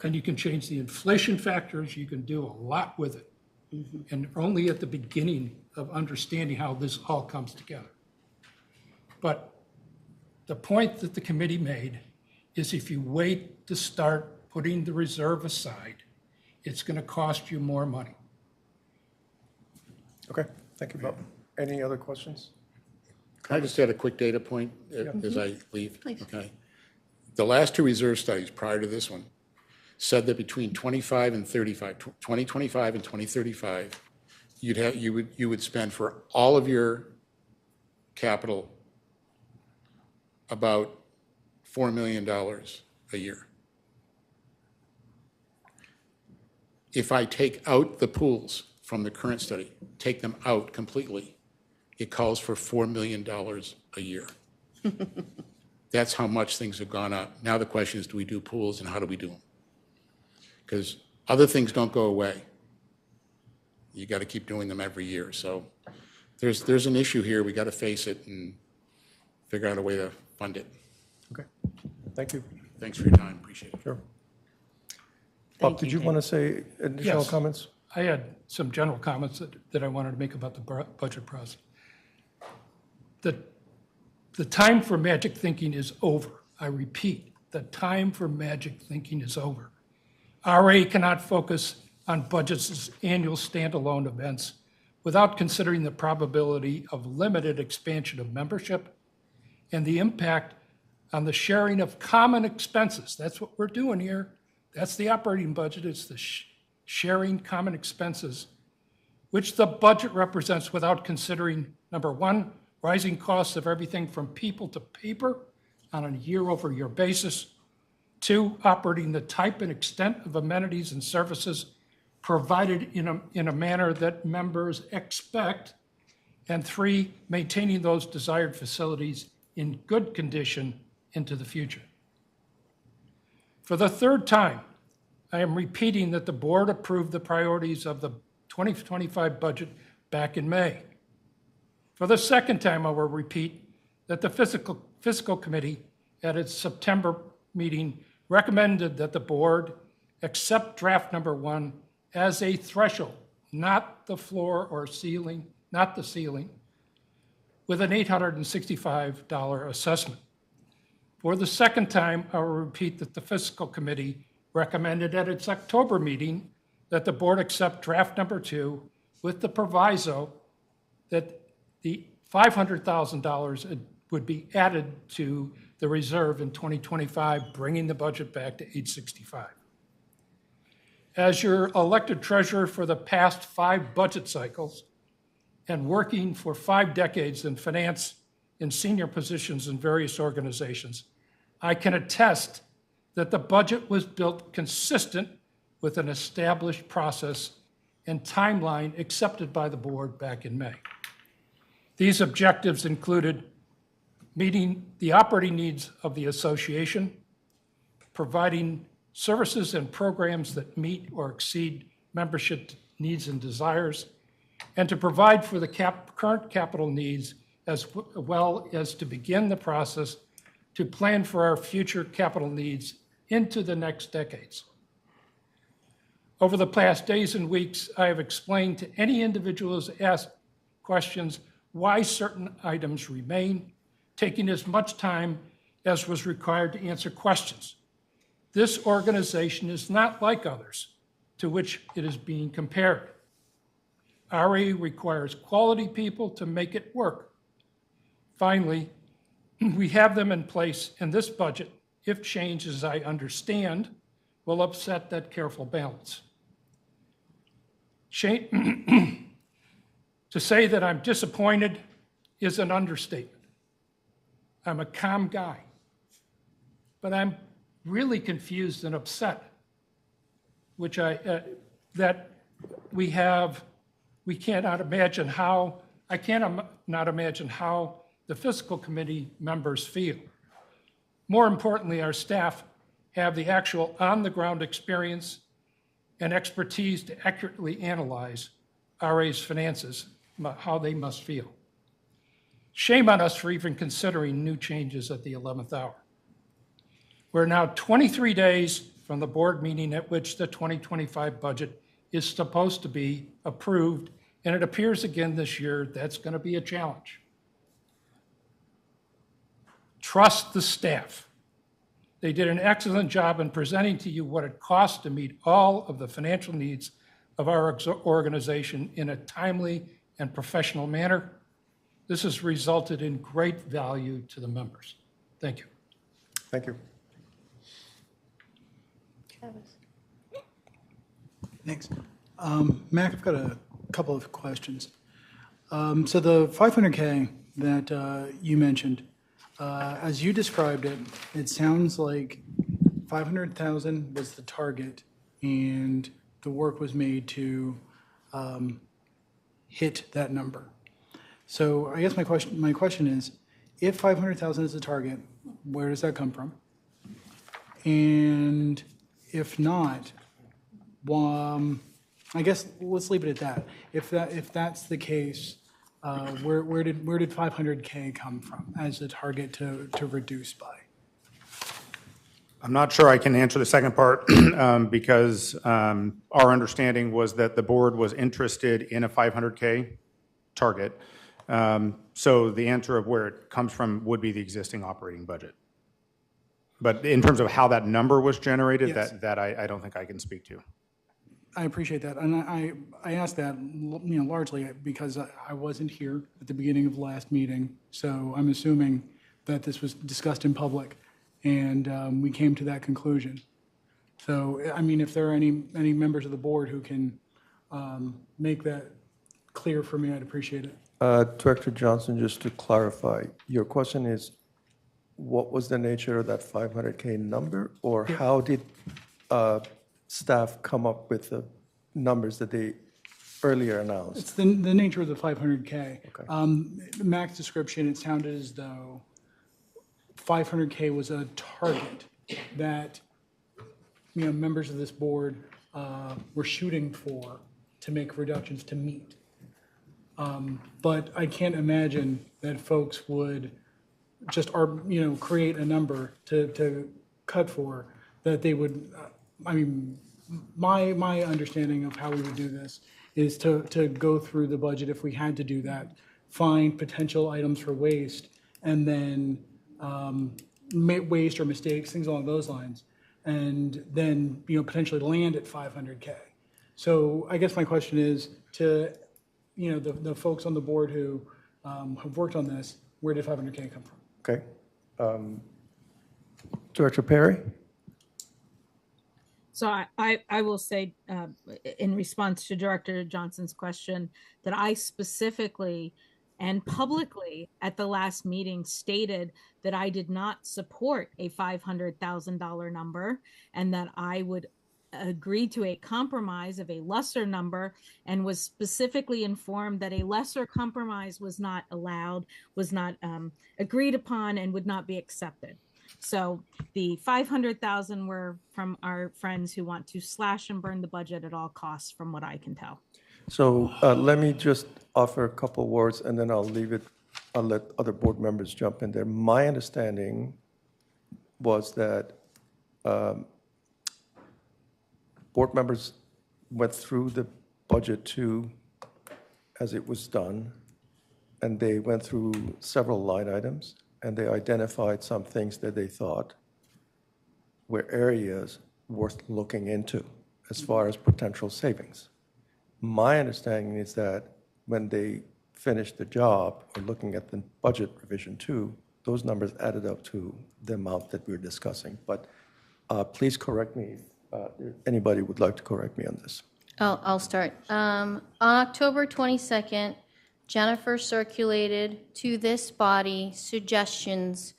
And you can change the inflation factors. You can do a lot with it. Mm-hmm. And only at the beginning of understanding how this all comes together. But the point that the committee made is if you wait to start putting the reserve aside, it's going to cost you more money. Okay, thank you, Bob. Any other questions? Can I just add a quick data point as I leave? Please. Okay. The last two reserve studies prior to this one said that between 2025 and 2035, you would spend for all of your capital about $4 million a year. If I take out the pools from the current study, take them out completely, it calls for $4 million a year. That's how much things have gone up. Now the question is, do we do pools and how do we do them? Because other things don't go away. You got to keep doing them every year. So there's an issue here. We got to face it and figure out a way to fund it. Okay, thank you. Thanks for your time. Appreciate it. Sure. Bob, did you want to say additional Yes. comments? I had some general comments that I wanted to make about the budget process. The time for magic thinking is over. I repeat, the time for magic thinking is over. RA cannot focus on budgets as annual standalone events without considering the probability of limited expansion of membership and the impact on the sharing of common expenses. That's what we're doing here. That's the operating budget. It's the sharing common expenses, which the budget represents without considering, number one, rising costs of everything from people to paper on a year-over-year basis. Two, operating the type and extent of amenities and services provided in a manner that members expect. And three, maintaining those desired facilities in good condition into the future. For the third time, I am repeating that the board approved the priorities of the 2025 budget back in May. For the second time, I will repeat that the fiscal committee at its September meeting recommended that the board accept draft number 1 as a threshold, not the floor or ceiling, not the ceiling, with an $865 assessment. For the second time, I will repeat that the fiscal committee recommended at its October meeting that the board accept draft number 2 with the proviso that the $500,000 would be added to the reserve in 2025, bringing the budget back to $865. As your elected treasurer for the past 5 budget cycles and working for 5 decades in finance in senior positions in various organizations, I can attest that the budget was built consistent with an established process and timeline accepted by the board back in May. These objectives included meeting the operating needs of the association, providing services and programs that meet or exceed membership needs and desires, and to provide for the current capital needs as well as to begin the process to plan for our future capital needs into the next decades. Over the past days and weeks, I have explained to any individual who's asked questions why certain items remain, taking as much time as was required to answer questions. This organization is not like others to which it is being compared. RA requires quality people to make it work. Finally, we have them in place, and this budget, if changed as I understand, will upset that careful balance. To say that I'm disappointed is an understatement. I'm a calm guy, but I'm really confused and upset, that we cannot imagine how, I cannot imagine how the fiscal committee members feel. More importantly, our staff have the actual on-the-ground experience and expertise to accurately analyze RA's finances, how they must feel. Shame on us for even considering new changes at the 11th hour. We're now 23 days from the board meeting at which the 2025 budget is supposed to be approved, and it appears again this year that's going to be a challenge. Trust the staff. They did an excellent job in presenting to you what it costs to meet all of the financial needs of our organization in a timely and professional manner. This has resulted in great value to the members. Thank you. Thank you. Thanks. Mac, I've got a couple of questions. So the 500K that you mentioned, as you described it, it sounds like 500,000 was the target and the work was made to hit that number. So I guess my question is, if 500,000 is the target, where does that come from? And if not, I guess let's leave it at that. If that's the case, where did 500K come from as the target to reduce by? I'm not sure I can answer the second part because our understanding was that the board was interested in a 500K target. So the answer of where it comes from would be the existing operating budget. But in terms of how that number was generated, Yes. that I don't think I can speak to. I appreciate that, and I asked that, largely because I wasn't here at the beginning of the last meeting, so I'm assuming that this was discussed in public, and we came to that conclusion. So, I mean, if there are any members of the board who can make that clear for me, I'd appreciate it. Director Johnson, just to clarify, your question is, what was the nature of that 500K number, or how did staff come up with the numbers that they earlier announced? It's the nature of the 500K. Okay. Mac's description, it sounded as though 500K was a target that, members of this board were shooting for to make reductions to meet. But I can't imagine that folks would just, create a number to cut for, that they would, my understanding of how we would do this is to go through the budget if we had to do that, find potential items for waste, and then waste or mistakes, things along those lines, and then, potentially land at 500K. So I guess my question is to, the folks on the board who have worked on this, where did 500K come from? Okay. Director Perry? So I will say, in response to Director Johnson's question, that I specifically and publicly at the last meeting stated that I did not support a $500,000 number, and that I would agree to a compromise of a lesser number, and was specifically informed that a lesser compromise was not allowed, was not agreed upon, and would not be accepted. So the 500,000 were from our friends who want to slash and burn the budget at all costs, from what I can tell. So let me just offer a couple words, and then I'll let other board members jump in there. My understanding was that board members went through the budget too, as it was done, and they went through several line items, and they identified some things that they thought were areas worth looking into as far as potential savings. My understanding is that when they finished the job, or looking at the budget revision too, those numbers added up to the amount that we're discussing. But please correct me if anybody would like to correct me on this. I'll start. On October 22nd, Jennifer circulated to this body suggestions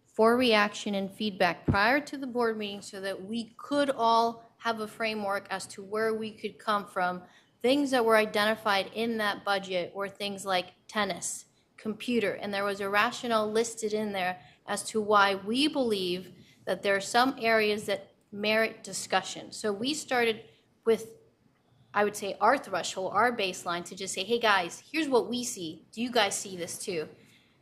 for reaction and feedback prior to the board meeting so that we could all have a framework as to where we could come from. Things that were identified in that budget were things like tennis, computer, and there was a rationale listed in there as to why we believe that there are some areas that merit discussion. So we started with, I would say, our threshold, our baseline, to just say, hey guys, here's what we see. Do you guys see this too?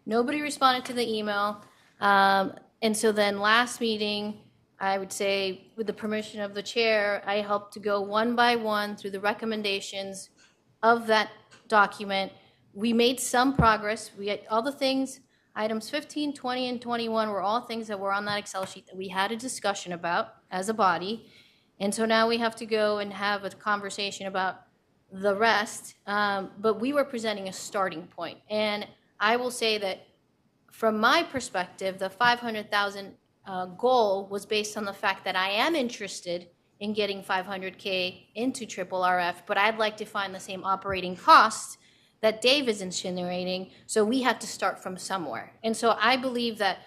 Nobody responded to the email. And so then last meeting, I would say, with the permission of the chair, I helped to go one by one through the recommendations of that document. We made some progress. We had all the things, items 15, 20, and 21 were all things that were on that Excel sheet that we had a discussion about as a body. And so now we have to go and have a conversation about the rest. But we were presenting a starting point. And I will say that from my perspective, the 500,000 goal was based on the fact that I am interested in getting 500K into triple RF, but I'd like to find the same operating costs that Dave is insinuating, so we had to start from somewhere. And so I believe that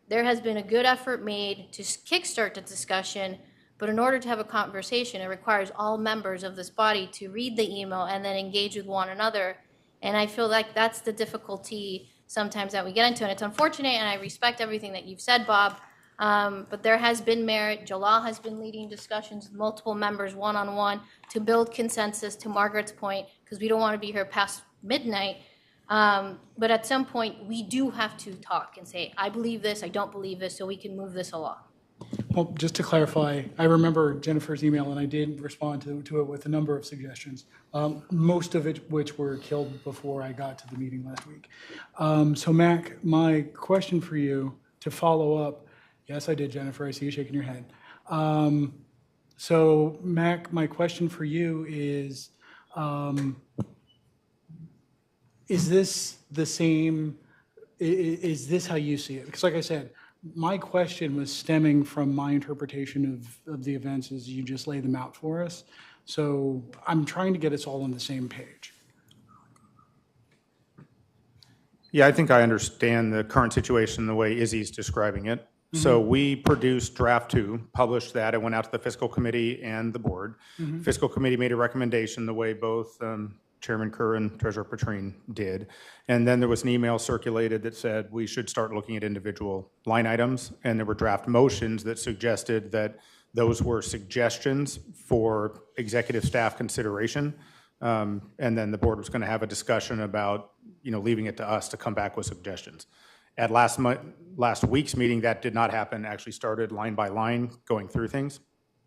there has been a good effort made to kickstart the discussion, But in order to have a conversation, it requires all members of this body to read the email and then engage with one another. And I feel like that's the difficulty sometimes that we get into. And it's unfortunate, and I respect everything that you've said, Bob. But there has been merit. Jalal has been leading discussions with multiple members one-on-one to build consensus, to Margaret's point, because we don't want to be here past midnight. But at some point, we do have to talk and say, I believe this, I don't believe this, so we can move this along. Well, just to clarify, I remember Jennifer's email, and I did respond to it with a number of suggestions, most of it which were killed before I got to the meeting last week. So Mac, my question for you to follow up, yes, I did, Jennifer, I see you shaking your head. So Mac, my question for you is this the same, is this how you see it? Because like I said, my question was stemming from my interpretation of the events as you just laid them out for us. So I'm trying to get us all on the same page. Yeah, I think I understand the current situation the way Izzy's describing it. So we produced draft 2, published that, it went out to the fiscal committee and the board. Fiscal committee made a recommendation the way both Chairman Kerr and Treasurer Petrine did. And then there was an email circulated that said we should start looking at individual line items. And there were draft motions that suggested that those were suggestions for executive staff consideration. And then the board was going to have a discussion about, leaving it to us to come back with suggestions. At last week's meeting, that did not happen. Actually started line by line going through things.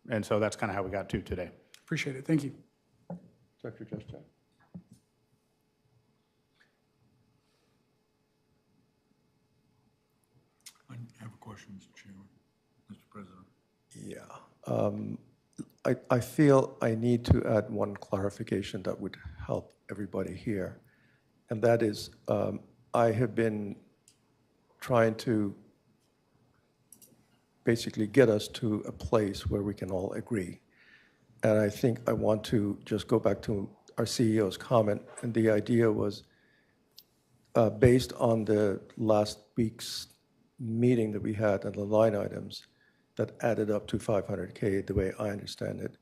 And so that's kind of how we got to today. Appreciate it. Thank you. Dr. Justice. I have a question, Mr. Chairman, Mr. President. Yeah. I feel I need to add one clarification that would help everybody here. And that is, I have been trying to basically get us to a place where we can all agree. And I think I want to just go back to our CEO's comment. And the idea was, based on the last week's meeting that we had and the line items that added up to 500K, the way I understand it,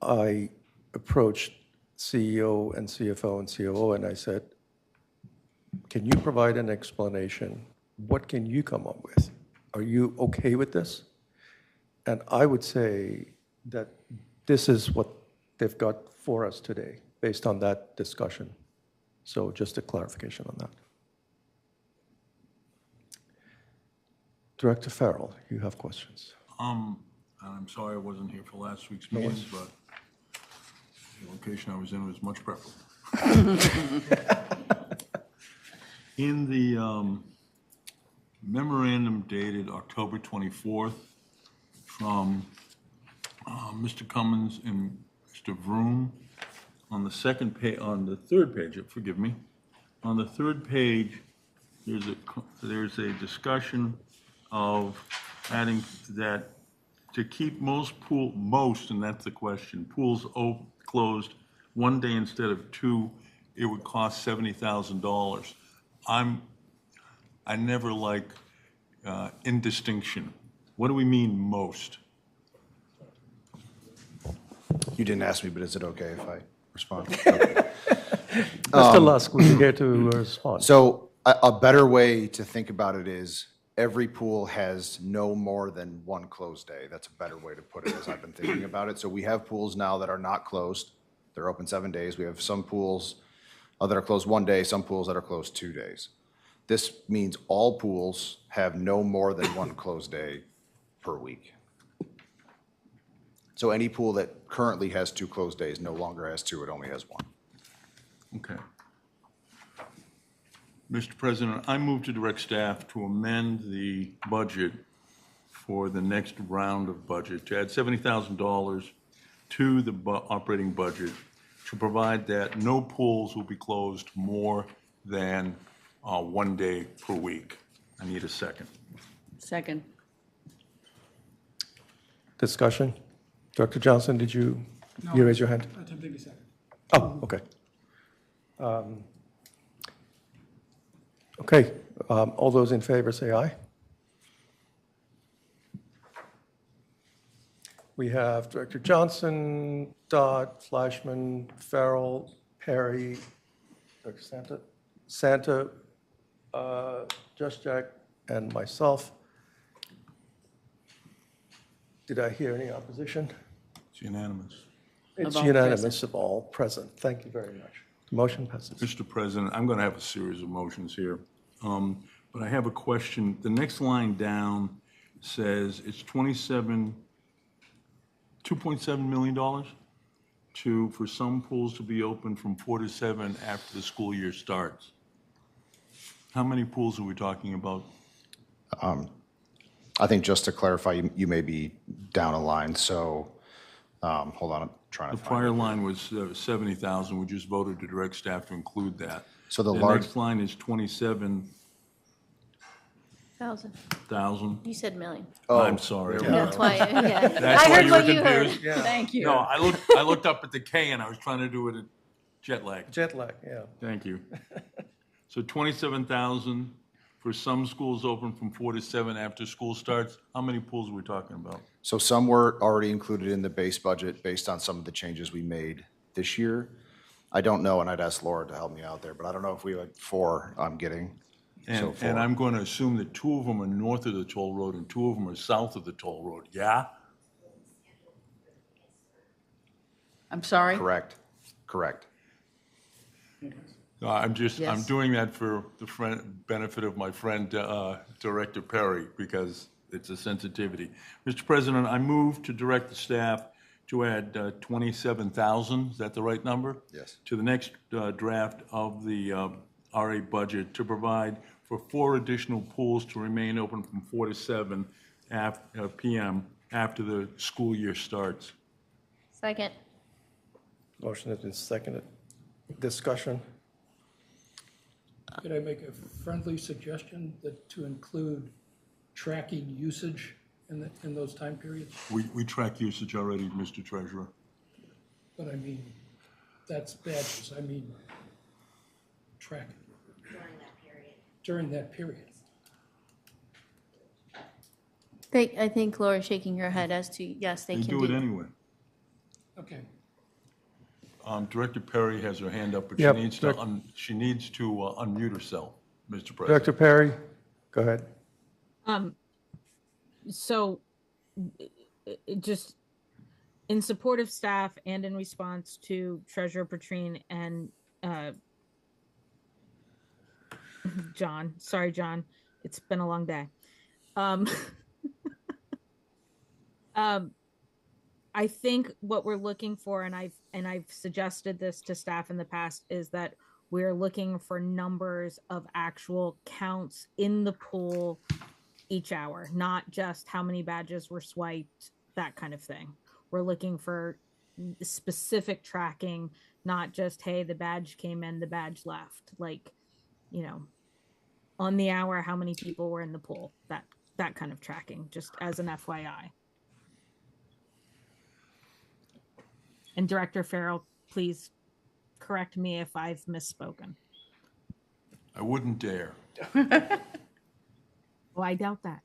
I approached CEO and CFO and COO and I said, can you provide an explanation? What can you come up with? Are you okay with this? And I would say that this is what they've got for us today, based on that discussion. So just a clarification on that. Director Farrell, you have questions. I'm sorry I wasn't here for last week's meetings, but the location I was in was much preferable. In the memorandum dated October 24th from Mr. Cummins and Mr. Vroom, on the second page, on the third page, forgive me, on the third page, there's a discussion of adding that to keep most, and that's the question, pools closed one day instead of 2, it would cost $70,000. I never like indistinction. What do we mean most? You didn't ask me, but is it okay if I respond? Mr. Lusk, would you care to respond? So a better way to think about it is every pool has no more than one closed day. That's a better way to put it as I've been thinking about it. So we have pools now that are not closed. They're open 7 days. We have some pools that are closed 1 day, some pools that are closed 2 days. This means all pools have no more than one closed day per week. So any pool that currently has 2 closed days no longer has 2, it only has 1. Okay. Mr. President, I move to direct staff to amend the budget for the next round of budget, to add $70,000 to the operating budget to provide that no pools will be closed more than 1 day per week. I need a second. Second. Discussion? Dr. Johnson, did you raise your hand? Attempting to second. Oh, okay. Okay, all those in favor say aye. We have Director Johnson, Dodd, Flashman, Farrell, Perry, Dr. Santa, Just Jack, and myself. Did I hear any opposition? It's unanimous. It's all unanimous of all present. Thank you very much. The motion passes. Mr. President, I'm going to have a series of motions here, but I have a question. The next line down says it's $2.7 million for some pools to be open from 4 to 7 after the school year starts. How many pools are we talking about? I think just to clarify, you may be down a line, so, hold on, I'm trying to The find prior it. line was 70,000. We just voted to direct staff to include that. So the large- next line is 27,000. You said million. I'm sorry. That's why, yeah. That's I why heard you what were you heard. confused? Thank you. No, I looked up at the K and I was trying to do it at jet lag. Jet lag, yeah. Thank you. So 27,000 for some schools open from 4 to 7 after school starts. How many pools are we talking about? So some were already included in the base budget based on some of the changes we made this year. I don't know, and I'd ask Laura to help me out there, but I don't know if we like 4 I'm getting. So And 4. I'm going to assume that 2 of them are north of the toll road and 2 of them are south of the toll road, yeah? I'm sorry? Correct. No, I'm Yes. doing that for the benefit of my friend, Director Perry, because it's a sensitivity. Mr. President, I move to direct the staff to add 27,000, is that the right number? Yes. To the next draft of the RA budget to provide for 4 additional pools to remain open from 4 to 7 p.m. after the school year starts. Second. Motion has been seconded. Discussion? Could I make a friendly suggestion that to include tracking usage in those time periods? We track usage already, Mr. Treasurer. But I mean, that's badges, I mean, tracking. During that period. I think Laura's shaking her head as to, yes, they They can do it anyway. Okay. Director Perry has her hand up, but Yep, she needs to unmute herself, Mr. President. Director Perry, go ahead. So just in support of staff and in response to Treasurer Petrine and John, sorry, John, it's been a long day. I think what we're looking for, and I've suggested this to staff in the past, is that we're looking for numbers of actual counts in the pool each hour, not just how many badges were swiped, that kind of thing. We're looking for specific tracking, not just, hey, the badge came in, the badge left. Like, on the hour, how many people were in the pool, that kind of tracking, just as an FYI. And Director Farrell, please correct me if I've misspoken. I wouldn't dare. Well, I doubt that.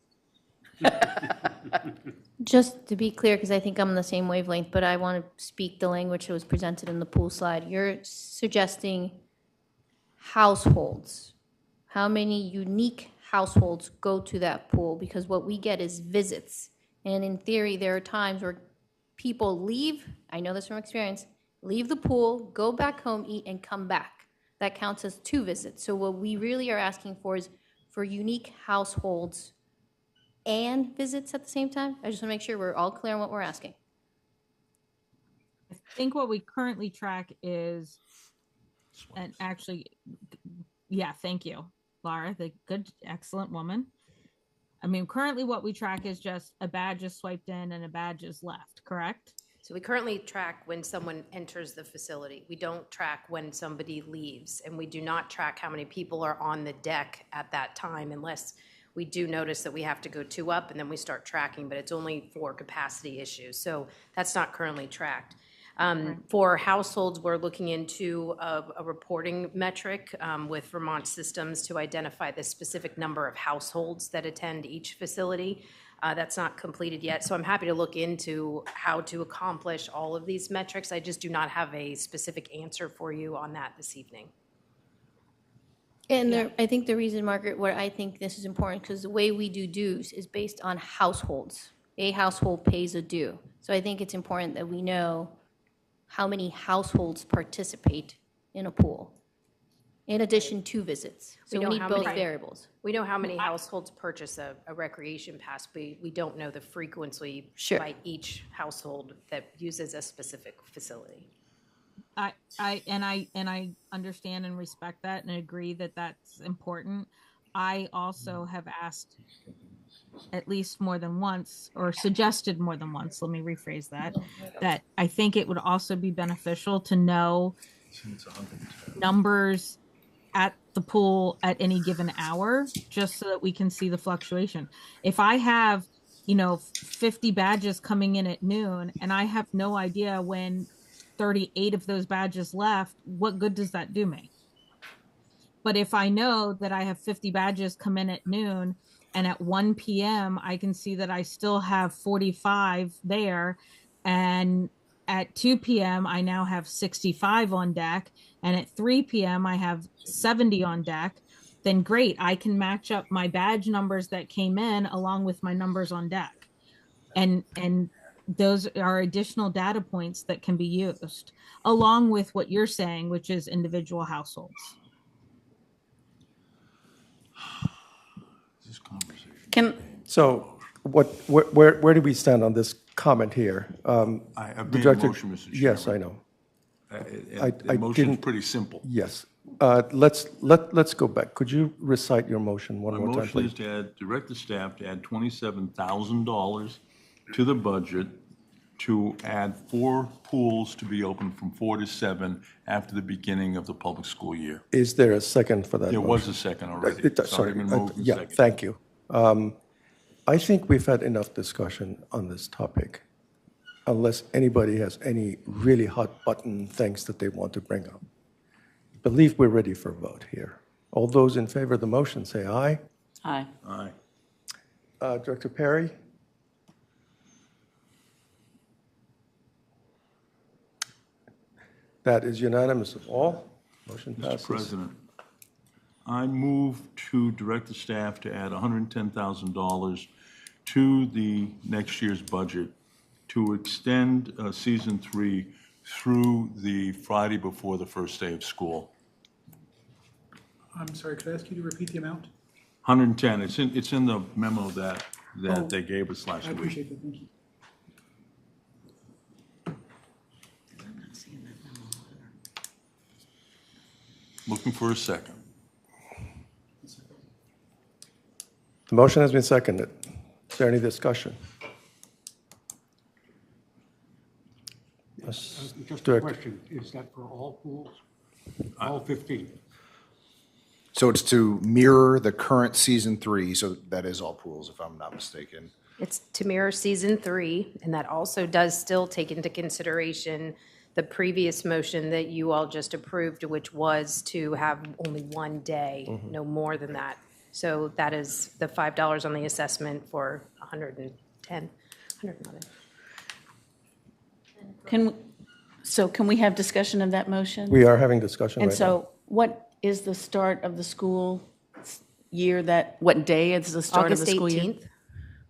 Just to be clear, because I think I'm on the same wavelength, but I want to speak the language that was presented in the pool slide. You're suggesting households. How many unique households go to that pool? Because what we get is visits. And in theory, there are times where people leave, I know this from experience, leave the pool, go back home, eat, and come back. That counts as 2 visits. So what we really are asking for is for unique households and visits at the same time. I just want to make sure we're all clear on what we're asking. I think what we currently track is, and actually, yeah, thank you, Laura, the good, excellent woman. I mean, currently what we track is just a badge is swiped in and a badge is left, correct? So we currently track when someone enters the facility. We don't track when somebody leaves, and we do not track how many people are on the deck at that time unless we do notice that we have to go 2 up and then we start tracking, but it's only for capacity issues. So that's not currently tracked. For households, we're looking into a reporting metric with Vermont Systems to identify the specific number of households that attend each facility. That's not completed yet, so I'm happy to look into how to accomplish all of these metrics. I just do not have a specific answer for you on that this evening. And I think the reason, Margaret, where I think this is important, because the way we do dues is based on households. A household pays a due. So I think it's important that we know how many households participate in a pool, in addition to visits. So we know need how both many- variables. We know how many households purchase a recreation pass. We don't know the frequency Sure. by each household that uses a specific facility. I understand and respect that and agree that that's important. I also have asked at least more than once, or suggested more than once, let me rephrase that, that I think it would also be beneficial to know numbers at the pool at any given hour, just so that we can see the fluctuation. If I have, 50 badges coming in at noon and I have no idea when 38 of those badges left, what good does that do me? But if I know that I have 50 badges come in at noon and at 1 p.m. I can see that I still have 45 there, and at 2 p.m. I now have 65 on deck, and at 3 p.m. I have 70 on deck, then great, I can match up my badge numbers that came in along with my numbers on deck. And those are additional data points that can be used, along with what you're saying, which is individual households. So where do we stand on this comment here? I've The made a director- motion, Mr. Chairman. Yes, I know. The motion's pretty simple. Yes. Let's go back. Could you recite your motion one My more time, motion is please? to direct the staff to add $27,000 to the budget to add 4 pools to be open from 4 to 7 after the beginning of the public school year. Is there a second for that There was motion? a second already. Sorry, It's already been moved and yeah, seconded. thank you. I think we've had enough discussion on this topic, unless anybody has any really hot button things that they want to bring up. Believe we're ready for a vote here. All those in favor of the motion, say aye. Aye. Aye. Director Perry? That is unanimous of all. Motion passes. Mr. President, I move to direct the staff to add $110,000 to the next year's budget to extend Season 3 through the Friday before the first day of school. I'm sorry, could I ask you to repeat the amount? 110, it's in the memo that they gave us last I week. appreciate that, thank you. Looking for a second. The motion has been seconded. Is there any discussion? Yes, Just a Director. question, is that for all pools? All 15? So it's to mirror the current season 3, so that is all pools, if I'm not mistaken. It's to mirror Season 3, and that also does still take into consideration the previous motion that you all just approved, which was to have only one day, no more than that. So that is the $5 on the assessment for 110, 111. Can we have discussion of that motion? We are having discussion right And now. so what is the start of the school year what day is the start of the August school year? 18th.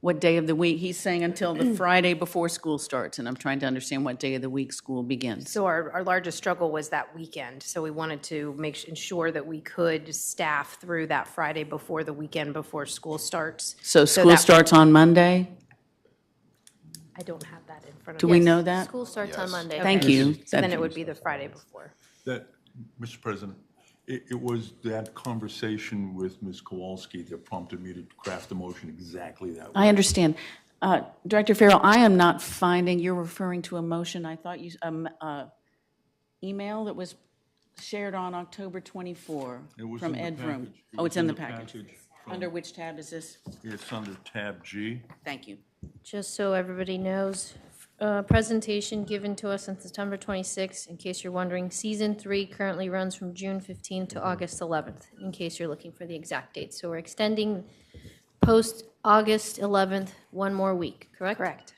What day of the week? He's saying until the Friday before school starts, and I'm trying to understand what day of the week school begins. So our largest struggle was that weekend. So we wanted to ensure that we could staff through that Friday before the weekend before school starts. So school that- starts on Monday? I don't have that in front of Do me. we Yes. know that? School starts on Monday. Thank Okay. you. So then it would be the Friday before. Mr. President, it was that conversation with Ms. Kowalski that prompted me to craft the motion exactly that way. I understand. Director Farrell, I am not finding, you're referring to a motion, I thought you, email that was shared on October 24 It was from in the Ed Vroom. package. It Oh, was it's in the package. from- Under which tab is this? It's under tab G. Thank you. Just so everybody knows, presentation given to us on September 26th, in case you're wondering. Season 3 currently runs from June 15th to August 11th, in case you're looking for the exact date. So we're extending post August 11th, one more week, correct? Correct.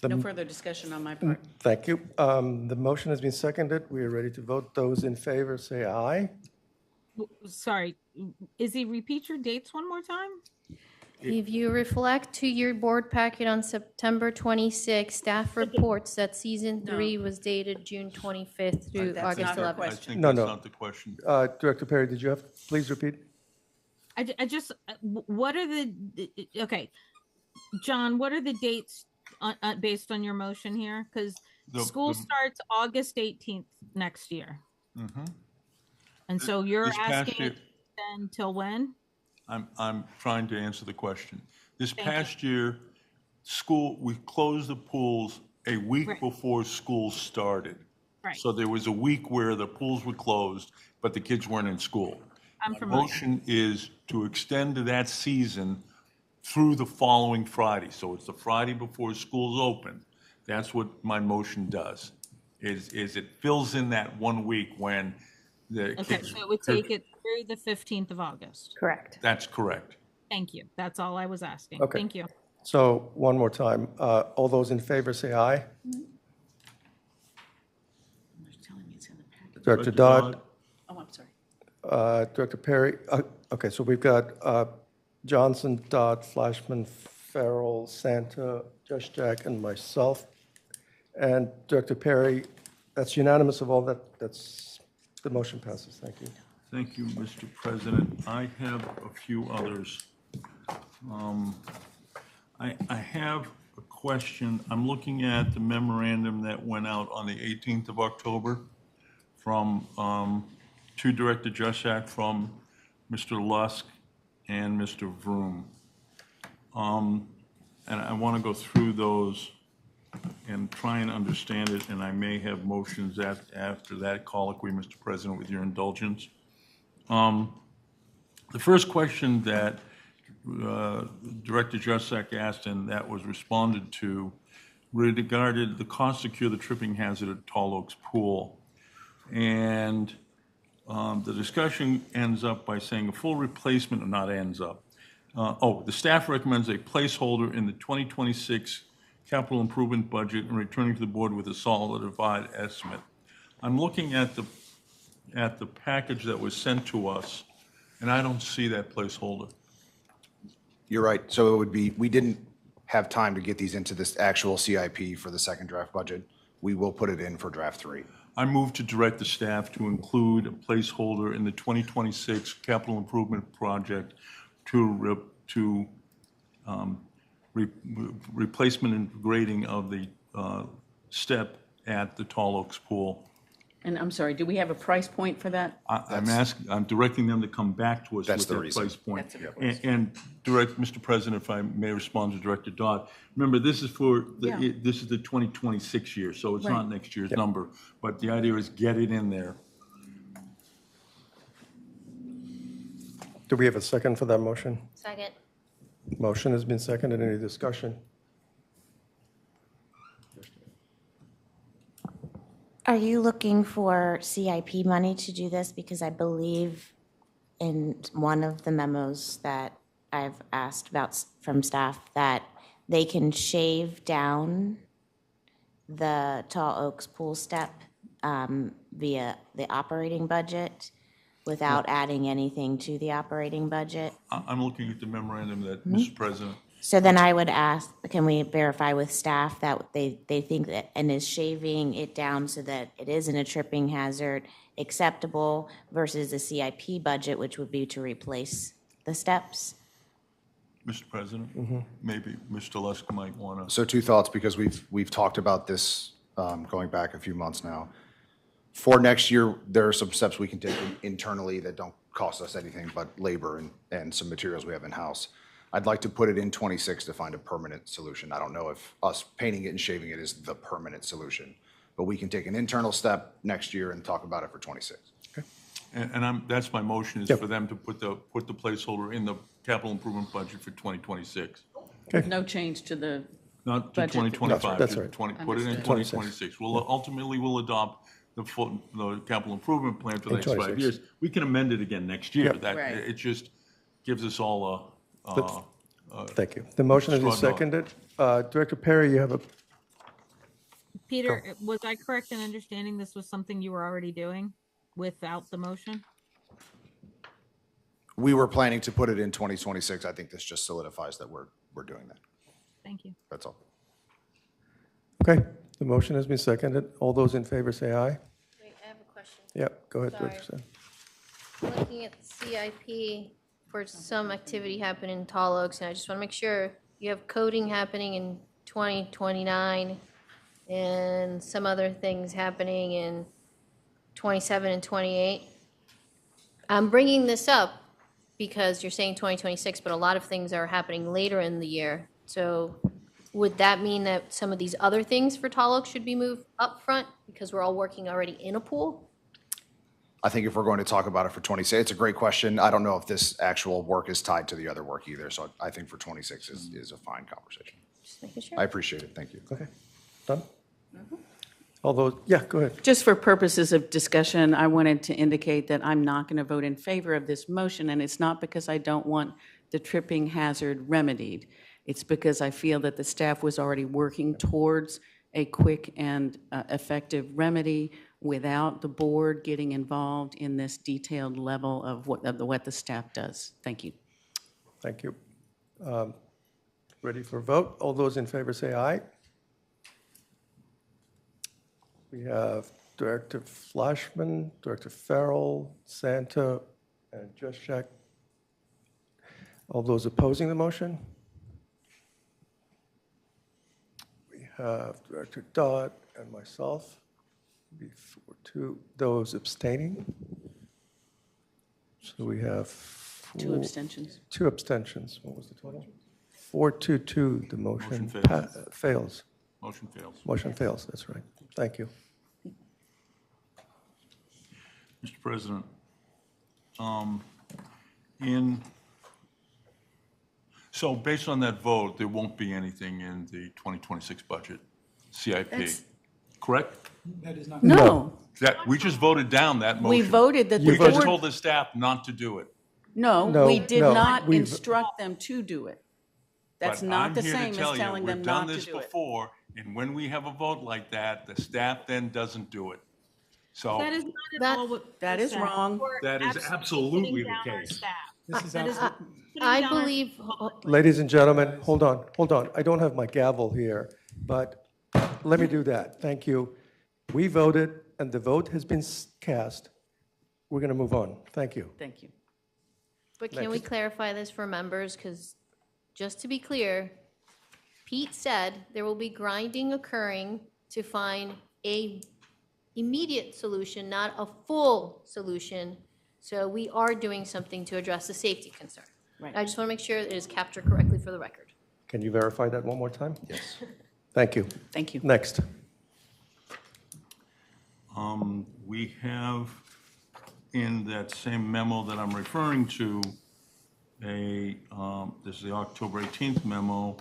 No further discussion on my part. Thank you. The motion has been seconded. We are ready to vote. Those in favor say aye. Sorry, Izzy, repeat your dates one more time? If you reflect to your board packet on September 26th, staff reports that season 3 was dated June 25th through That's August not her 11th. I think No, that's no. not the question. Director Perry, did you have, please repeat? I just, what are okay, John, what are the dates based on your motion here? Because school starts August 18th next year. And so you're This past asking year- until when? I'm trying to answer the question. This Thank you. past year, we closed the pools a week Right. before school started. Right. So there was a week where the pools were closed, but the kids weren't in school. I'm My familiar. motion is to extend that season through the following Friday. So it's the Friday before school's open. That's what my motion does, is it fills in that 1 week when the Okay, kids. so it would take it through the 15th of August. Correct. That's correct. Thank you. That's all I was asking. Okay. Thank you. So one more time. All those in favor say aye. Director Dodd, Oh, I'm sorry. Director Perry. Okay, so we've got Johnson, Dodd, Flashman, Farrell, Santa, Josh Jack, and myself. And Director Perry, that's unanimous of all that. The motion passes. Thank you. Thank you, Mr. President. I have a few others. I have a question. I'm looking at the memorandum that went out on the 18th of October from, to Director Juszak from Mr. Lusk and Mr. Vroom. And I want to go through those and try and understand it, and I may have motions after that colloquy, Mr. President, with your indulgence. The first question that Director Juszak asked, and that was responded to, regarded the cost to cure the tripping hazard at Tall Oaks Pool. And the discussion ends up by saying a full replacement, or not ends up. The staff recommends a placeholder in the 2026 capital improvement budget and returning to the board with a solidified estimate. I'm looking at the package that was sent to us, and I don't see that placeholder. You're right. So it would be, we didn't have time to get these into this actual CIP for the second draft budget. We will put it in for draft 3. I move to direct the staff to include a placeholder in the 2026 capital improvement project to replacement and grading of the step at the Tall Oaks Pool. And I'm sorry, do we have a price point for that? I'm directing them to come back to us That's with the that reason. price point. That's the reason. And direct, Mr. President, if I may respond to Director Dodd, remember, this is for, Yeah. this is the 2026 year, so it's not Right. next year's number. But the idea is get it in there. Do we have a second for that motion? Second. Motion has been seconded. Any discussion? Are you looking for CIP money to do this? Because I believe in one of the memos that I've asked about from staff that they can shave down the Tall Oaks pool step via the operating budget without adding anything to the operating budget. I'm looking at the memorandum that, Mr. President, So then I would ask, can we verify with staff that they think that, and is shaving it down so that it isn't a tripping hazard acceptable versus the CIP budget, which would be to replace the steps? Mr. President, maybe Mr. Lusk might want to. So 2 thoughts, because we've talked about this going back a few months now. For next year, there are some steps we can take internally that don't cost us anything but labor and some materials we have in-house. I'd like to put it in 26 to find a permanent solution. I don't know if us painting it and shaving it is the permanent solution, but we can take an internal step next year and talk about it for 26. And that's my motion, is Yep. for them to put the placeholder in the capital improvement budget for 2026. With no change to the, Not to Budget. 2025. That's to right. 20 Put it in Understood. 2026. We'll ultimately, we'll adopt the capital improvement plan for the In next 5 26. years, we can amend it again next year. Yep. That, Right. it just gives us all Thank you. The motion has been Straw dog. seconded. Director Perry, you have a, Peter, was I correct in understanding this was something you were already doing without the motion? We were planning to put it in 2026. I think this just solidifies that we're doing that. Thank you. That's all. okay, the motion has been seconded. All those in favor say aye. Wait, I have a question. Yep, go ahead, Sorry. Director Sen. Looking at the CIP for some activity happening in Tall Oaks, and I just want to make sure you have coding happening in 2029 and some other things happening in 27 and 28. I'm bringing this up because you're saying 2026, but a lot of things are happening later in the year. So would that mean that some of these other things for Tall Oaks should be moved up front because we're all working already in a pool? I think if we're going to talk about it for 26, it's a great question. I don't know if this actual work is tied to the other work either, so I think for 26 is a fine conversation. Just making sure. I appreciate it. Thank you. Okay, done? All those, yeah, go ahead. Just for purposes of discussion, I wanted to indicate that I'm not going to vote in favor of this motion, and it's not because I don't want the tripping hazard remedied. It's because I feel that the staff was already working towards a quick and effective remedy without the board getting involved in this detailed level of what the staff does. Thank you. Thank you. Ready for a vote? All those in favor say aye. We have Director Flashman, Director Farrell, Santa, and Juszczyk. All those opposing the motion? We have Director Dodd and myself. Before two, those abstaining. So we have Two abstentions. Two abstentions. What was the total? 4-2-2. The motion Motion fails. motion fails. Motion fails, that's right. Thank you. Mr. President, so based on that vote, there won't be anything in the 2026 budget, CIP, That's- correct? That is not. No, We just voted down that motion. we voted that the We just board, told the staff not to do it. No, we did no, not we've- instruct them to do it. That's But not the I'm here to same as tell you, telling them we've done not to this do it. before, and when we have a vote like that, the staff then doesn't do it. So That is not That- at all what. that is said. wrong. We're that is absolutely putting down the our case. staff. This is That is absolutely. putting I down our- believe, Ladies and gentlemen, hold on. I don't have my gavel here, but let me do that. Thank you. We voted, and the vote has been cast. We're going to move on. Thank you. Thank you. but can we clarify this for members? Because just to be clear, Pete said there will be grinding occurring to find a immediate solution, not a full solution. So we are doing something to address the safety concern. Right. I just want to make sure it is captured correctly for the record. Can you verify that one more time? Yes. Thank you. Thank you. Next. We have in that same memo that I'm referring to, this is the October 18th memo,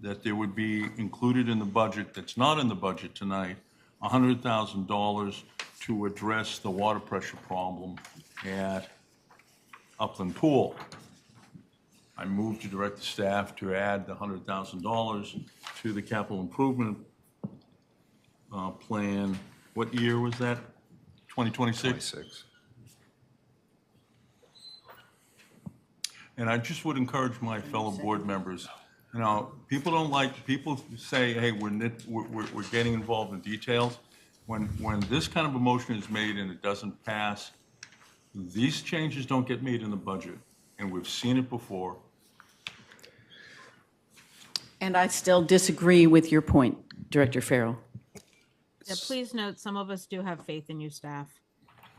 that there would be included in the budget, that's not in the budget tonight, $100,000 to address the water pressure problem at Upland Pool. I move to direct the staff to add the $100,000 to the capital improvement plan. What year was that? 2026? 26. And I just would encourage my fellow board members, you know, people say, hey, we're getting involved in details. When this kind of a motion is made and it doesn't pass, these changes don't get made in the budget, and we've seen it before. And I still disagree with your point, Director Farrell. Yeah, please note, some of us do have faith in you, staff.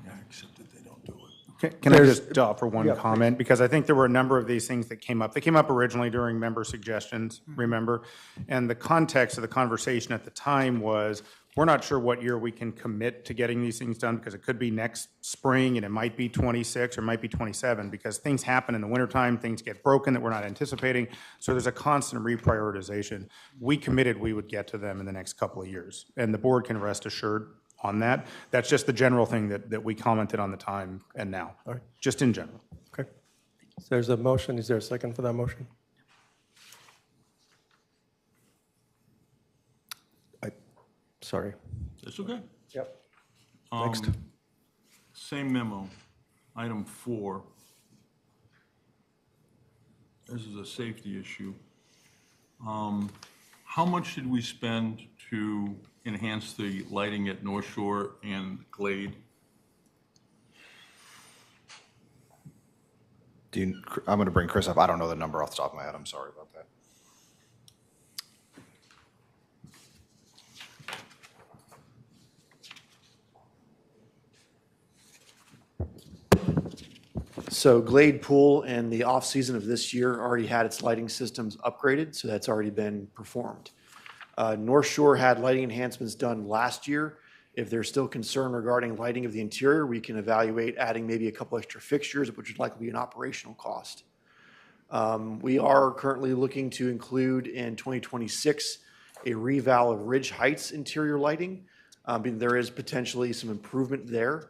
Yeah, except that they don't do it. Can I There's- just offer one Yeah, comment? Because I think there were a number of these things that came up. They came up originally during member suggestions, remember? And the context of the conversation at the time was, we're not sure what year we can commit to getting these things done, because it could be next spring, and it might be 26, or it might be 27, because things happen in the wintertime, things get broken that we're not anticipating, so there's a constant reprioritization. We committed we would get to them in the next couple of years, and the board can rest assured on that. That's just the general thing that we commented on the time and now, All right. just in general. Okay. So there's a motion. Is there a second for that motion? Sorry. That's okay. Yep. Next. Same memo, item 4. This is a safety issue. How much did we spend to enhance the lighting at North Shore and Glade? I'm going to bring Chris up. I don't know the number off the top of my head. I'm sorry about that. So Glade Pool in the off-season of this year already had its lighting systems upgraded, so that's already been performed. North Shore had lighting enhancements done last year. If there's still concern regarding lighting of the interior, we can evaluate adding maybe a couple extra fixtures, which would likely be an operational cost. We are currently looking to include in 2026 a reval of Ridge Heights interior lighting. There is potentially some improvement there.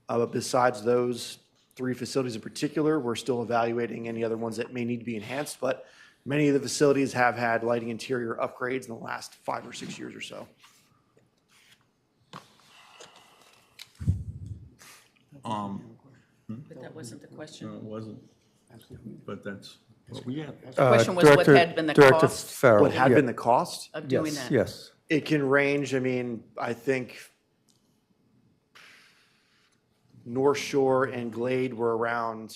But besides those 3 facilities in particular, we're still evaluating any other ones that may need to be enhanced, but many of the facilities have had lighting interior upgrades in the last 5 or 6 years or so. But that wasn't the question. No, it wasn't. But that's what we had. The question was what had been the Director cost Farrell. What had been the cost? of doing Yes, that? yes. It can range, I think North Shore and Glade were around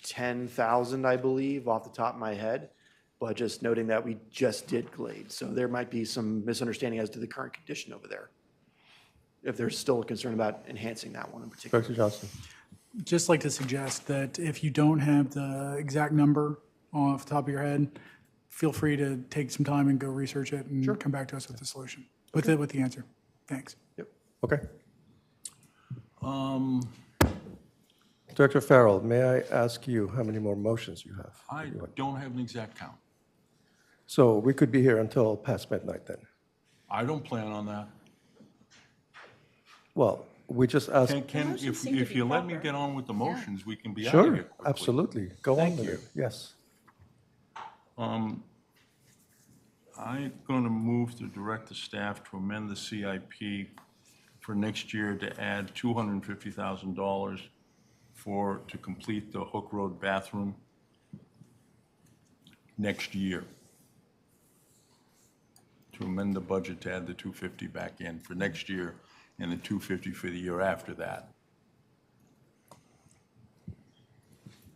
10,000, I believe, off the top of my head. But just noting that we just did Glade. So there might be some misunderstanding as to the current condition over there, if there's still a concern about enhancing that one in particular. Director Johnson. Just like to suggest that if you don't have the exact number off the top of your head, feel free to take some time and go research it and come back to us with the solution, with the answer. Thanks. Okay. Director Farrell, may I ask you how many more motions you have? I don't have an exact count. So we could be here until past midnight then? I don't plan on that. Well, we just asked. If you let me get on with the motions, we can be out of here Sure, quickly. absolutely. Go on with it. Yes. I'm going to move to direct the staff to amend the CIP for next year to add $250,000 to complete the Hook Road bathroom next year. To amend the budget to add the 250 back in for next year and the 250 for the year after that.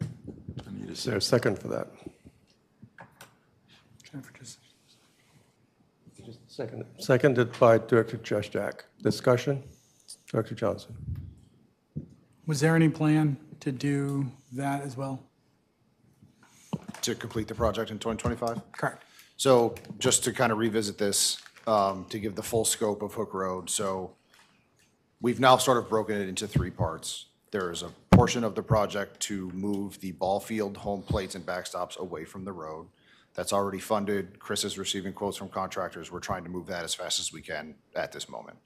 I need a Is there a second for that? Seconded by Director Juszczyk. Discussion? Director Johnson. Was there any plan to do that as well? To complete the project in 2025? Correct. So just to kind of revisit this, to give the full scope of Hook Road, so we've now sort of broken it into 3 parts. There is a portion of the project to move the ball field, home plates, and backstops away from the road. That's already funded. Chris is receiving quotes from contractors. We're trying to move that as fast as we can at this moment.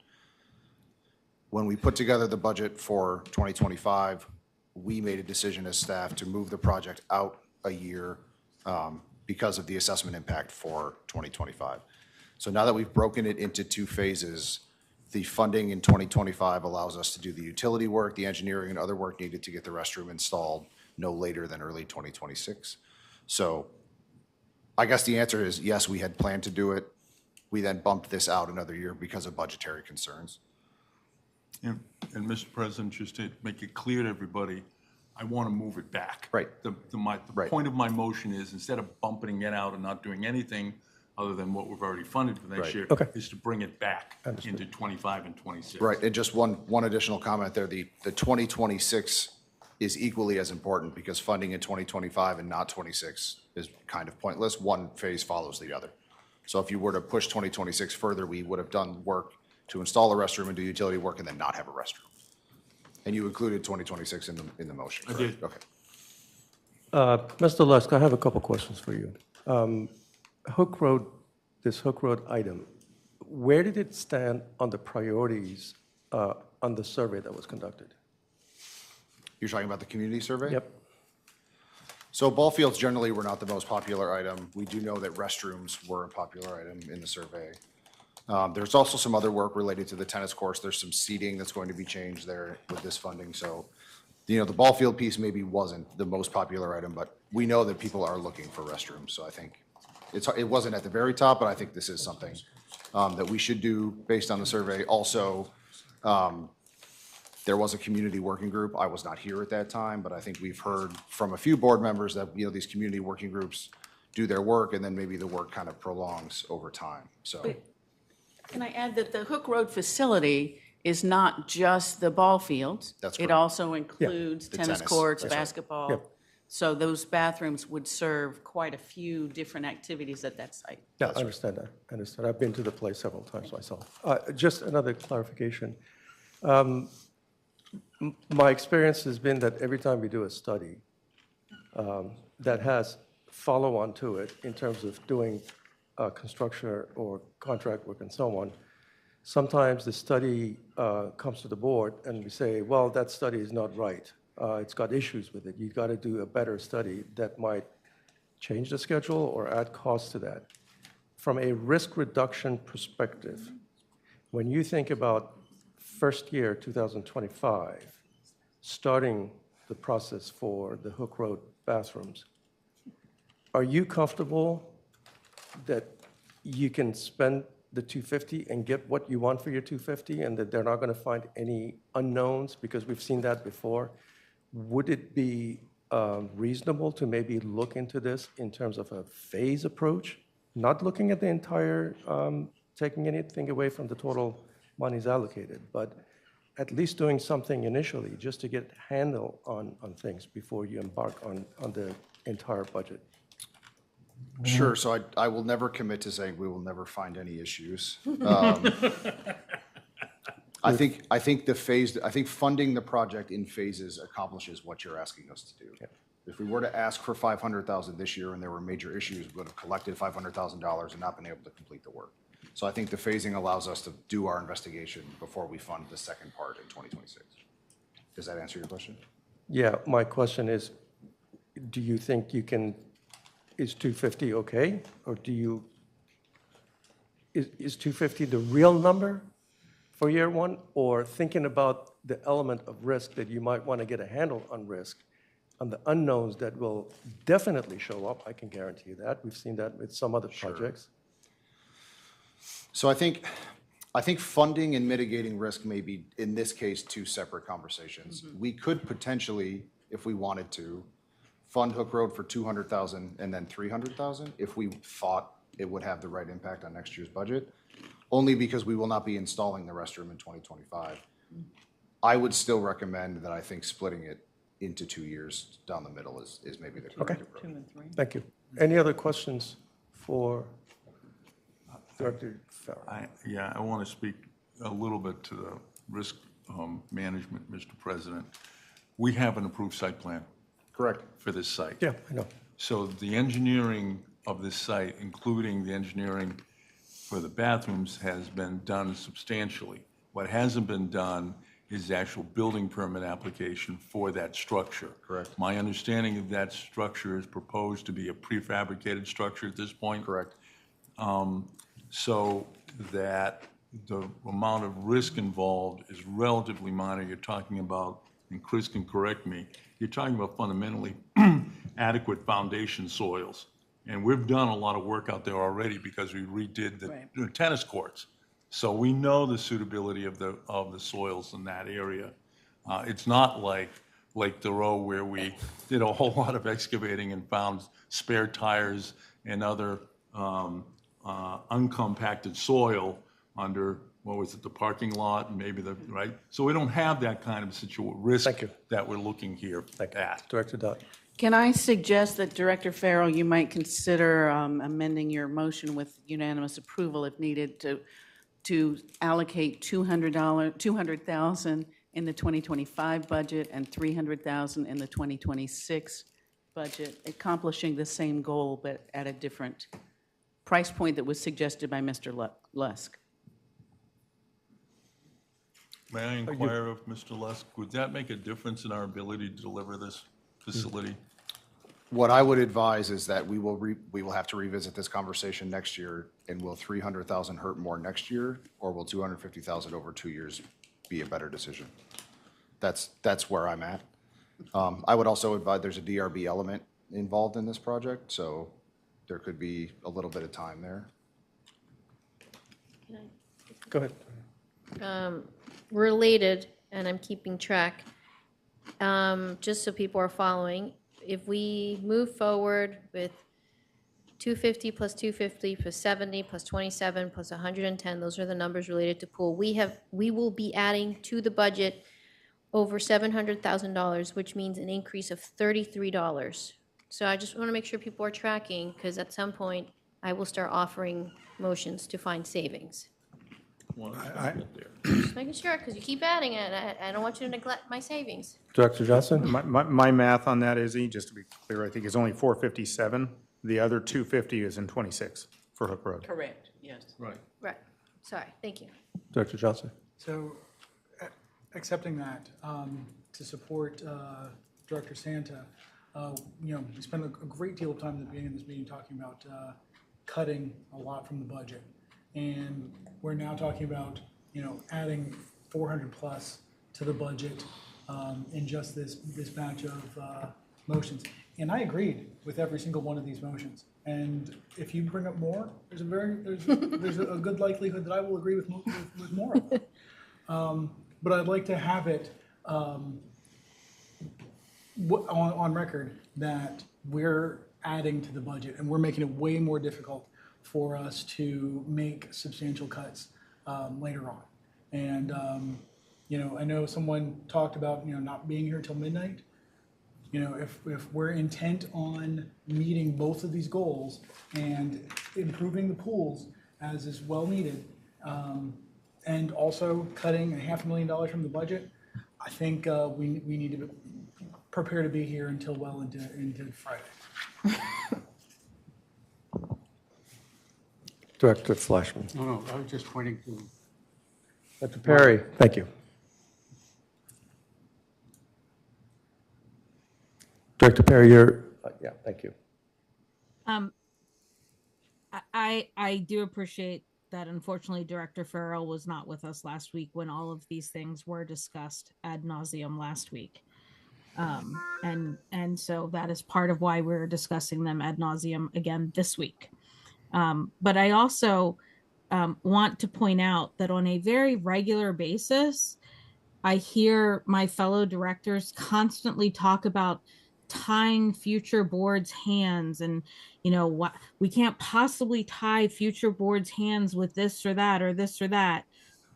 When we put together the budget for 2025, we made a decision as staff to move the project out a year because of the assessment impact for 2025. So now that we've broken it into 2 phases, the funding in 2025 allows us to do the utility work, the engineering, and other work needed to get the restroom installed no later than early 2026. So I guess the answer is yes, we had planned to do it. We then bumped this out another year because of budgetary concerns. And Mr. President, just to make it clear to everybody, I want to move it back. Right. The point of my motion is, instead of bumping it out and not doing anything other than what we've already funded for next Right. year, Okay. is to bring it back into 25 and 26. Right, and just one additional comment there, the 2026 is equally as important because funding in 2025 and not 26 is kind of pointless. One phase follows the other. So if you were to push 2026 further, we would have done work to install a restroom and do utility work and then not have a restroom. And you included 2026 in the motion, I correct? did. Okay. Mr. Lusk, I have a couple questions for you. Hook Road, this Hook Road item, where did it stand on the priorities on the survey that was conducted? You're talking about the community survey? Yep. So ball fields generally were not the most popular item. We do know that restrooms were a popular item in the survey. There's also some other work related to the tennis courts. There's some seating that's going to be changed there with this funding. So, the ball field piece maybe wasn't the most popular item, but we know that people are looking for restrooms. So I think it wasn't at the very top, but I think this is something that we should do based on the survey. Also, there was a community working group. I was not here at that time, but I think we've heard from a few board members that, these community working groups do their work, and then maybe the work kind of prolongs over time, so. Can I add that the Hook Road facility is not just the ball fields? That's It correct. also includes The tennis tennis, courts, that's right. basketball. Yep. So those bathrooms would serve quite a few different activities at that site. Yeah, I understand that. I understand. I've been to the place several times myself. Just another clarification. My experience has been that every time we do a study that has follow-on to it in terms of doing construction or contract work and so on, sometimes the study comes to the board and we say, well, that study is not right. It's got issues with it. You've got to do a better study that might change the schedule or add cost to that. From a risk reduction perspective, when you think about first year 2025, starting the process for the Hook Road bathrooms, are you comfortable that you can spend the 250 and get what you want for your 250 and that they're not going to find any unknowns, because we've seen that before? Would it be reasonable to maybe look into this in terms of a phase approach, not looking at the entire, taking anything away from the total monies allocated, but at least doing something initially just to get a handle on things before you embark on the entire budget? Sure, so I will never commit to saying we will never find any issues. I think funding the project in phases accomplishes what you're asking us to do. If we were to ask for $500,000 this year and there were major issues, we would have collected $500,000 and not been able to complete the work. So I think the phasing allows us to do our investigation before we fund the second part in 2026. Does that answer your question? Yeah, my question is, do you think you can, is 250 okay? Or is 250 the real number for year one? Or thinking about the element of risk that you might want to get a handle on risk, on the unknowns that will definitely show up, I can guarantee you that. We've seen that with some other projects. So I think funding and mitigating risk may be, in this case, two separate conversations. We could potentially, if we wanted to, fund Hook Road for $200,000 and then $300,000 if we thought it would have the right impact on next year's budget, only because we will not be installing the restroom in 2025. I would still recommend that I think splitting it into 2 years down the middle is maybe the correct approach. 2 and 3. Thank you. Any other questions for Director Farrell? I want to speak a little bit to the risk management, Mr. President. We have an approved site plan. Correct. For this site. Yeah, I know. So the engineering of this site, including the engineering for the bathrooms, has been done substantially. What hasn't been done is the actual building permit application for that structure. Correct. My understanding of that structure is proposed to be a prefabricated structure at this point. Correct. So that the amount of risk involved is relatively minor. You're talking about, and Chris can correct me, you're talking about fundamentally adequate foundation soils. And we've done a lot of work out there already because we redid the tennis courts. So we know the suitability of the soils in that area. It's not like Lake Thoreau where we did a whole lot of excavating and found spare tires and other uncompacted soil under, what was it, the parking lot, maybe right? So we don't have that kind of risk that we're looking here at. Director Dodd. Can I suggest that, Director Farrell, you might consider amending your motion with unanimous approval if needed to allocate $200,000 in the 2025 budget and $300,000 in the 2026 budget, accomplishing the same goal but at a different price point that was suggested by Mr. Lusk? May I inquire of Mr. Lusk, would that make a difference in our ability to deliver this facility? What I would advise is that we will have to revisit this conversation next year, and will 300,000 hurt more next year, or will 250,000 over 2 years be a better decision? That's where I'm at. I would also advise there's a DRB element involved in this project, so there could be a little bit of time there. Go ahead. Related, and I'm keeping track, just so people are following, if we move forward with 250 plus 250 plus 70 plus 27 plus 110, those are the numbers related to pool. We will be adding to the budget over $700,000, which means an increase of $33. So I just want to make sure people are tracking, because at some point, I will start offering motions to find savings. Just making sure, because you keep adding it, I don't want you to neglect my savings. Director Johnson? My math on that, Izzy, just to be clear, I think is only 457. The other 250 is in 26 for Hook Road. Correct, yes. Right. Right, sorry, thank you. Director Johnson? So, accepting that, to support Director Santa, we spent a great deal of time at the beginning of this meeting talking about cutting a lot from the budget. And we're now talking about, adding 400 plus to the budget in just this batch of motions. And I agreed with every single one of these motions. And if you bring up more, there's a good likelihood that I will agree with more of them. But I'd like to have it on record that we're adding to the budget, and we're making it way more difficult for us to make substantial cuts later on. And, I know someone talked about, not being here till midnight. If we're intent on meeting both of these goals and improving the pools as is well needed, and also cutting $500,000 from the budget, I think we need to prepare to be here until well into Friday. Director Flashman? No, I was just pointing to. Director Perry, thank you. Director Perry, yeah, thank you. I do appreciate that. Unfortunately, Director Farrell was not with us last week when all of these things were discussed ad nauseum last week. And so that is part of why we're discussing them ad nauseum again this week. But I also want to point out that on a very regular basis, I hear my fellow directors constantly talk about tying future boards' hands, and what we can't possibly tie future boards' hands with this or that or this or that.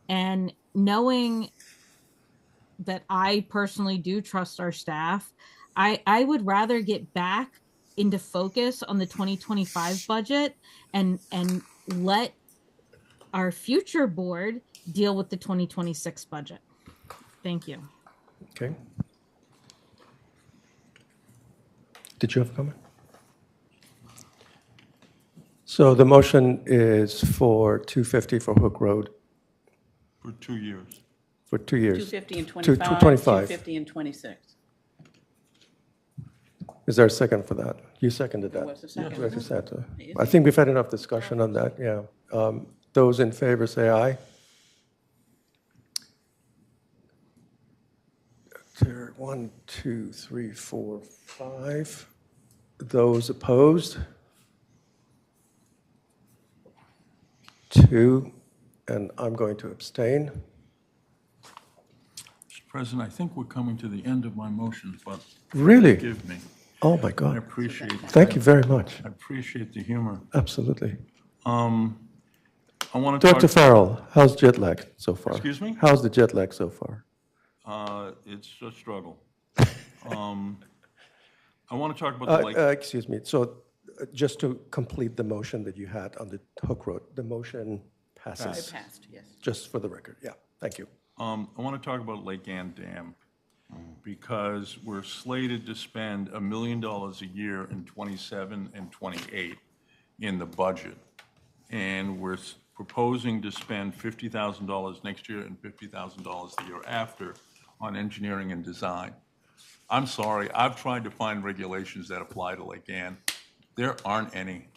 And knowing that I personally do trust our staff, I would rather get back into focus on the 2025 budget and let our future board deal with the 2026 budget. Thank you. Okay. Did you have a comment? So the motion is for 250 for Hook Road For 2 years. for 2 years. 250 and 2 25, 25. 250 and 26. Is there a second for that? You seconded that. There was a second. Director Santa. Is I think we've had enough discussion on that, yeah. Those in favor say aye. There, 1, 2, 3, 4, 5. Those opposed? 2, and I'm going to abstain. Mr. President, I think we're coming to the end of my motions, but. Really? Forgive me. Oh, my I God. appreciate. Thank you very much. I appreciate the humor. Absolutely. I want to talk. Dr. Farrell, how's jet lag so far? Excuse me? How's the jet lag so far? It's a struggle. I want to talk about the lake. Excuse me, so just to complete the motion that you had on the Hook Road, the motion passes. It passed, yes. Just for the record, yeah, thank you. I want to talk about Lake Ann Dam, because we're slated to spend $1 million a year in '27 and '28 in the budget. And we're proposing to spend $50,000 next year and $50,000 the year after on engineering and design. I'm sorry, I've tried to find regulations that apply to Lake Ann. There aren't any.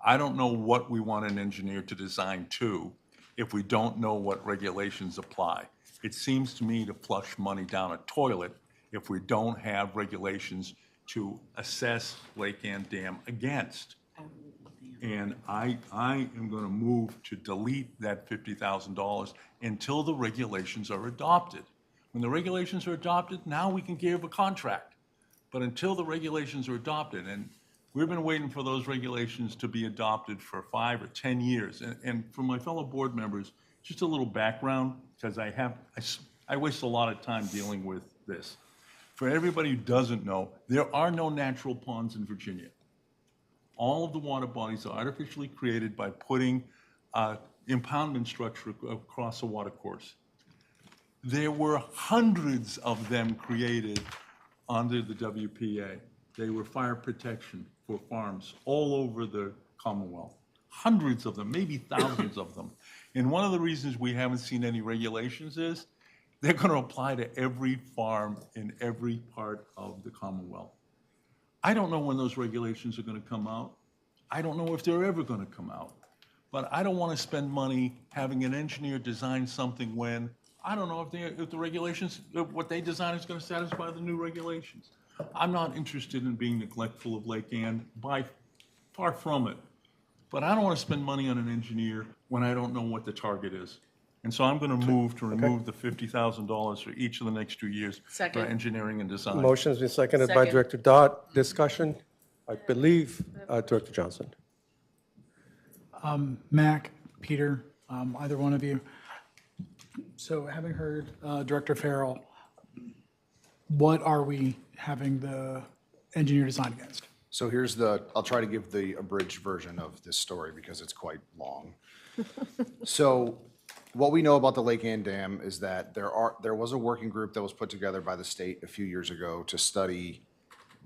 I don't know what we want an engineer to design to if we don't know what regulations apply. It seems to me to flush money down a toilet if we don't have regulations to assess Lake Ann Dam against. And I am going to move to delete that $50,000 until the regulations are adopted. When the regulations are adopted, now we can give a contract. But until the regulations are adopted, and we've been waiting for those regulations to be adopted for 5 or 10 years. And for my fellow board members, just a little background, because I waste a lot of time dealing with this. For everybody who doesn't know, there are no natural ponds in Virginia. All of the water bodies are artificially created by putting impoundment structure across a water course. There were hundreds of them created under the WPA. They were fire protection for farms all over the Commonwealth. Hundreds of them, maybe thousands of them. And one of the reasons we haven't seen any regulations is they're going to apply to every farm in every part of the Commonwealth. I don't know when those regulations are going to come out. I don't know if they're ever going to come out. But I don't want to spend money having an engineer design something when I don't know if the regulations, what they design is going to satisfy the new regulations. I'm not interested in being neglectful of Lake Ann, far from it. But I don't want to spend money on an engineer when I don't know what the target is. And so I'm going to move to remove the $50,000 for each of the next 2 years for Second. engineering and design. Motion has been seconded by Second. Director Dodd. Discussion? I believe Director Johnson. Mac, Peter, either one of you. So having heard Director Farrell, what are we having the engineer design against? So I'll try to give the abridged version of this story because it's quite long. So what we know about the Lake Ann Dam is that there was a working group that was put together by the state a few years ago to study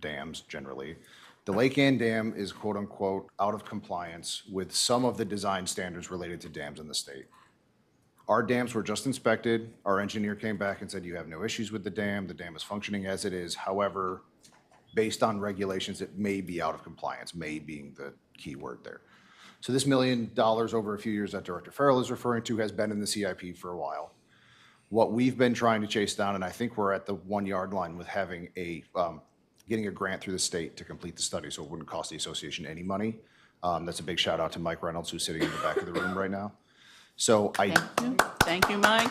dams generally. The Lake Ann Dam is quote unquote out of compliance with some of the design standards related to dams in the state. Our dams were just inspected. Our engineer came back and said, you have no issues with the dam is functioning as it is. However, based on regulations, it may be out of compliance, may being the key word there. So this $1 million over a few years that Director Farrell is referring to has been in the CIP for a while. What we've been trying to chase down, and I think we're at the 1 yard line with having getting a grant through the state to complete the study, so it wouldn't cost the association any money. That's a big shout out to Mike Reynolds, who's sitting in the back of the room right now. So Thank you, Mike.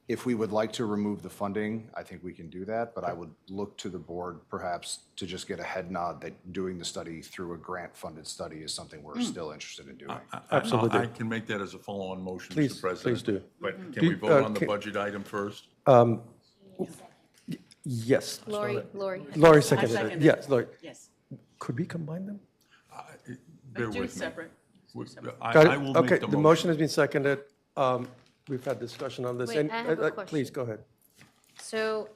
if we would like to remove the funding, I think we can do that, but I would look to the board perhaps to just get a head nod that doing the study through a grant-funded study is something we're still interested in doing. Absolutely. I can make that as a follow-on motion, Please, Mr. President. please do. But can we vote on the budget item first? Yes. Lori. Laurie seconded it. seconded Yes, Laurie. Yes. Could we combine them? Bear Do it with me. separate. I Got it? I will Okay, make the motion has been seconded. We've had discussion on this. Wait, And, I have a question. Please, go ahead. So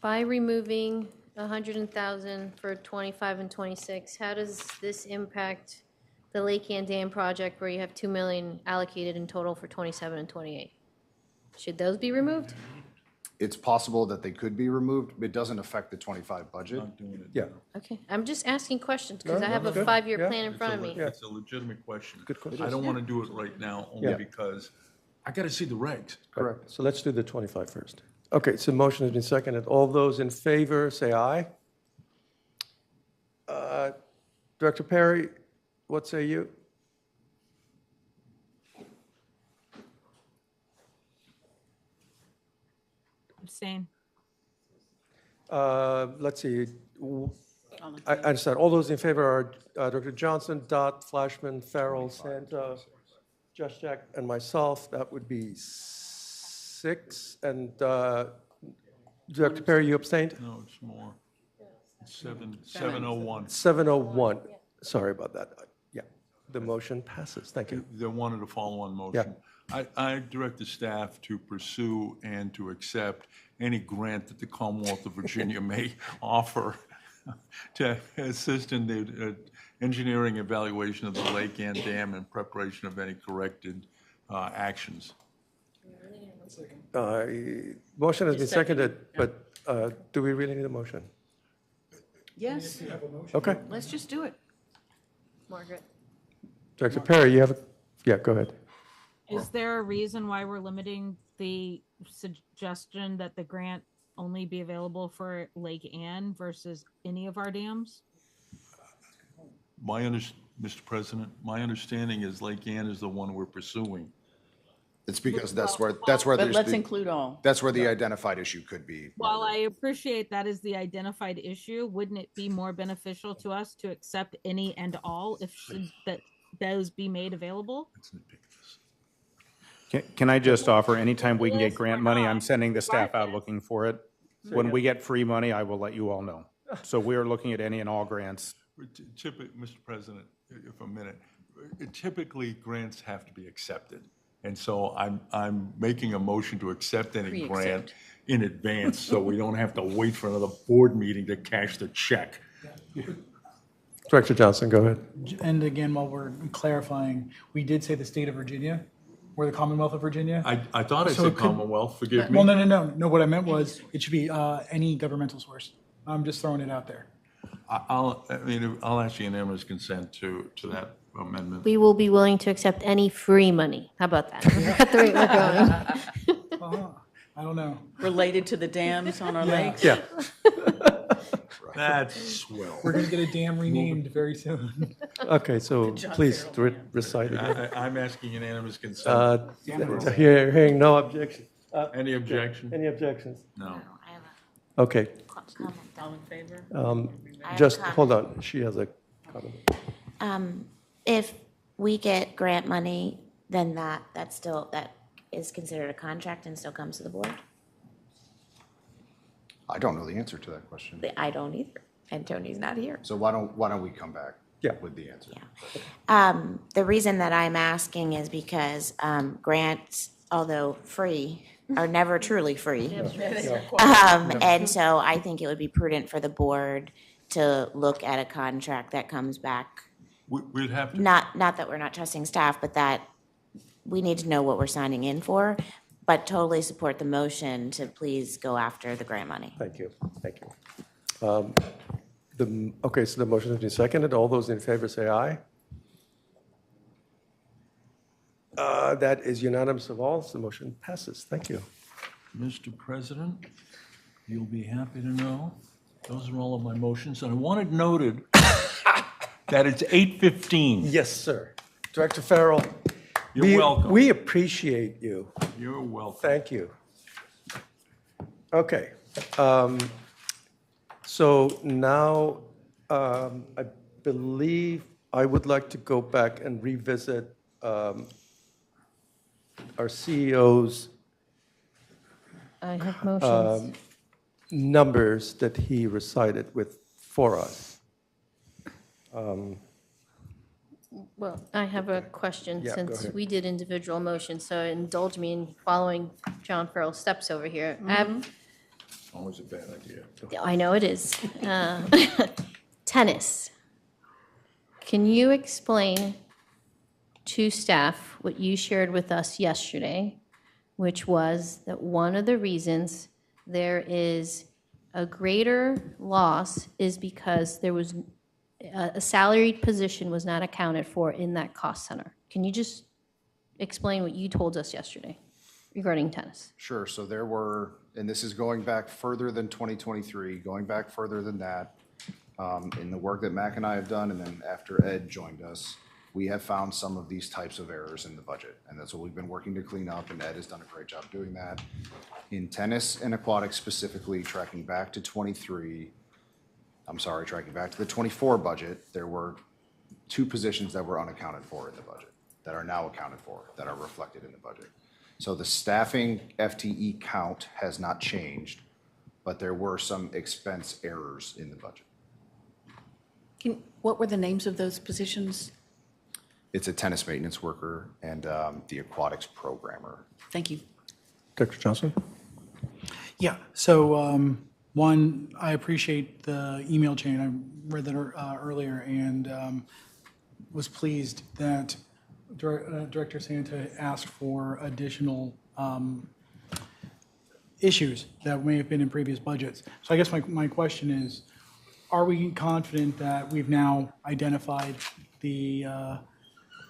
by removing 100,000 for 25 and 26, how does this impact the Lake Ann Dam project where you have 2 million allocated in total for 27 and 28? Should those be removed? It's possible that they could be removed, but it doesn't affect the 25 budget. Yeah. Okay, I'm just asking questions because I have a good. 5-year Yeah. plan in front of me. It's a legitimate question. Good question. I don't want to do it right now, only Yeah. because I got to see the regs. Correct. So let's do the 25 first. Okay, so motion has been seconded. All those in favor, say aye. Director Perry, what say you? Abstain. Let's see. I understand. All those in favor are Dr. Johnson, Dot, Flashman, Farrell, Santa, Juszczyk, and myself. That would be 6. And Dr. Perry, you abstained? No, it's more. It's 701. 701. Sorry about that. Yeah, the motion passes. Thank you. They wanted a follow-on motion. I direct the staff to pursue and to accept any grant that the Commonwealth of Virginia may offer to assist in the engineering evaluation of the Lake Ann Dam and preparation of any corrected actions. Motion has been seconded, but do we really need a motion? Yes, Okay. let's just do it. Margaret? Director Perry, you have, yeah, go ahead. Is there a reason why we're limiting the suggestion that the grant only be available for Lake Ann versus any of our dams? Mr. President, my understanding is Lake Ann is the one we're pursuing. It's because that's where But there's let's the, include all. that's where the identified issue could be. While I appreciate that is the identified issue, wouldn't it be more beneficial to us to accept any and all if that those be made available? Can I just offer, anytime we can get grant money, I'm sending the staff out looking for it. When we get free money, I will let you all know. So we are looking at any and all grants. Mr. President, if a minute, typically grants have to be accepted. And so I'm making a motion to accept any grant in advance so we don't have to wait for another board meeting to cash the check. Director Johnson, go ahead. And again, while we're clarifying, we did say the state of Virginia, or the Commonwealth of Virginia. I thought I So said it could- Commonwealth, forgive me. Well, no, what I meant was, it should be any governmental source. I'm just throwing it out there. I'll ask unanimous consent to that amendment. We will be willing to accept any free money. How about that? At the rate we're going. I don't know. Related to the dams on our lakes? Yeah. That's swell. We're gonna get a dam renamed very soon. Okay, so please recite it. I'm asking unanimous consent. Hearing no objection. Any objection? Any objections? No. Okay, All in favor? just, hold on, she has a comment. If we get grant money, then that is considered a contract and still comes to the board? I don't know the answer to that question. I don't either, and Tony's not here. So why don't we come back with the answer? The reason that I'm asking is because grants, although free, are never truly free. And so I think it would be prudent for the board to look at a contract that comes back. We'd have to. Not that we're not trusting staff, but that we need to know what we're signing in for, but totally support the motion to please go after the grant money. Thank you, thank you. Okay, so the motion has been seconded. All those in favor say aye. That is unanimous of all, so the motion passes. Thank you. Mr. President, you'll be happy to know, those are all of my motions. And I wanted noted that it's 8:15. Yes, sir. Director Farrell. You're welcome. We appreciate you. You're welcome. Thank you. Okay. So now, I believe I would like to go back and revisit our CEO's I have motions. numbers that he recited for us. Well, I have a question, Yeah, go since ahead. we did individual motions, so indulge me in following John Farrell's steps over here. I have Always a bad idea. I know it is. Tennis. Can you explain to staff what you shared with us yesterday, which was that one of the reasons there is a greater loss is because there was a salaried position was not accounted for in that cost center. Can you just explain what you told us yesterday regarding tennis? Sure, so there were, and this is going back further than 2023, going back further than that, in the work that Mac and I have done, and then after Ed joined us, we have found some of these types of errors in the budget, and that's what we've been working to clean up, and Ed has done a great job doing that. In tennis and aquatics specifically, tracking back to tracking back to the 24 budget, there were 2 positions that were unaccounted for in the budget, that are now accounted for, that are reflected in the budget. So the staffing FTE count has not changed, but there were some expense errors in the budget. What were the names of those positions? It's a tennis maintenance worker and the aquatics programmer. Thank you. Dr. Johnson? Yeah, so One, I appreciate the email chain. I read that earlier and was pleased that Director Santa asked for additional issues that may have been in previous budgets. So I guess my question is, are we confident that we've now identified the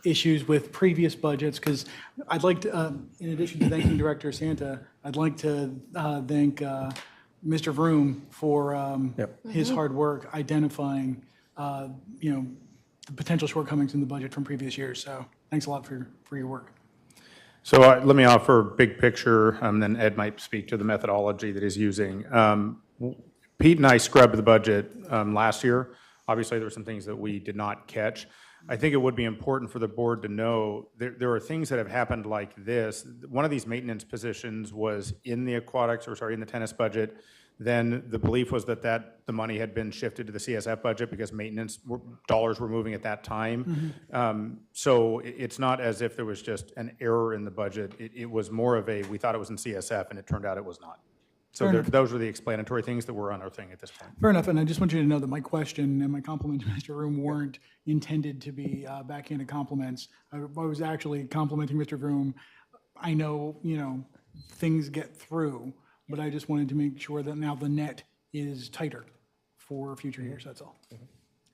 issues with previous budgets? Because I'd like to, in addition to thanking Director Santa, I'd like to thank Mr. Vroom for his hard work identifying, the potential shortcomings in the budget from previous years. So thanks a lot for your work. So let me offer big picture, then Ed might speak to the methodology that he's using. Pete and I scrubbed the budget last year. Obviously, there were some things that we did not catch. I think it would be important for the board to know there are things that have happened like this. One of these maintenance positions was in the in the tennis budget. Then the belief was that the money had been shifted to the CSF budget because maintenance dollars were moving at that time. So it's not as if there was just an error in the budget. It was more of we thought it was in CSF, and it turned out it was not. So those were the explanatory things that were on our thing at this point. Fair enough, and I just want you to know that my question and my compliment to Mr. Vroom weren't intended to be backhanded compliments. I was actually complimenting Mr. Vroom. I know, things get through, but I just wanted to make sure that now the net is tighter for future years, that's all.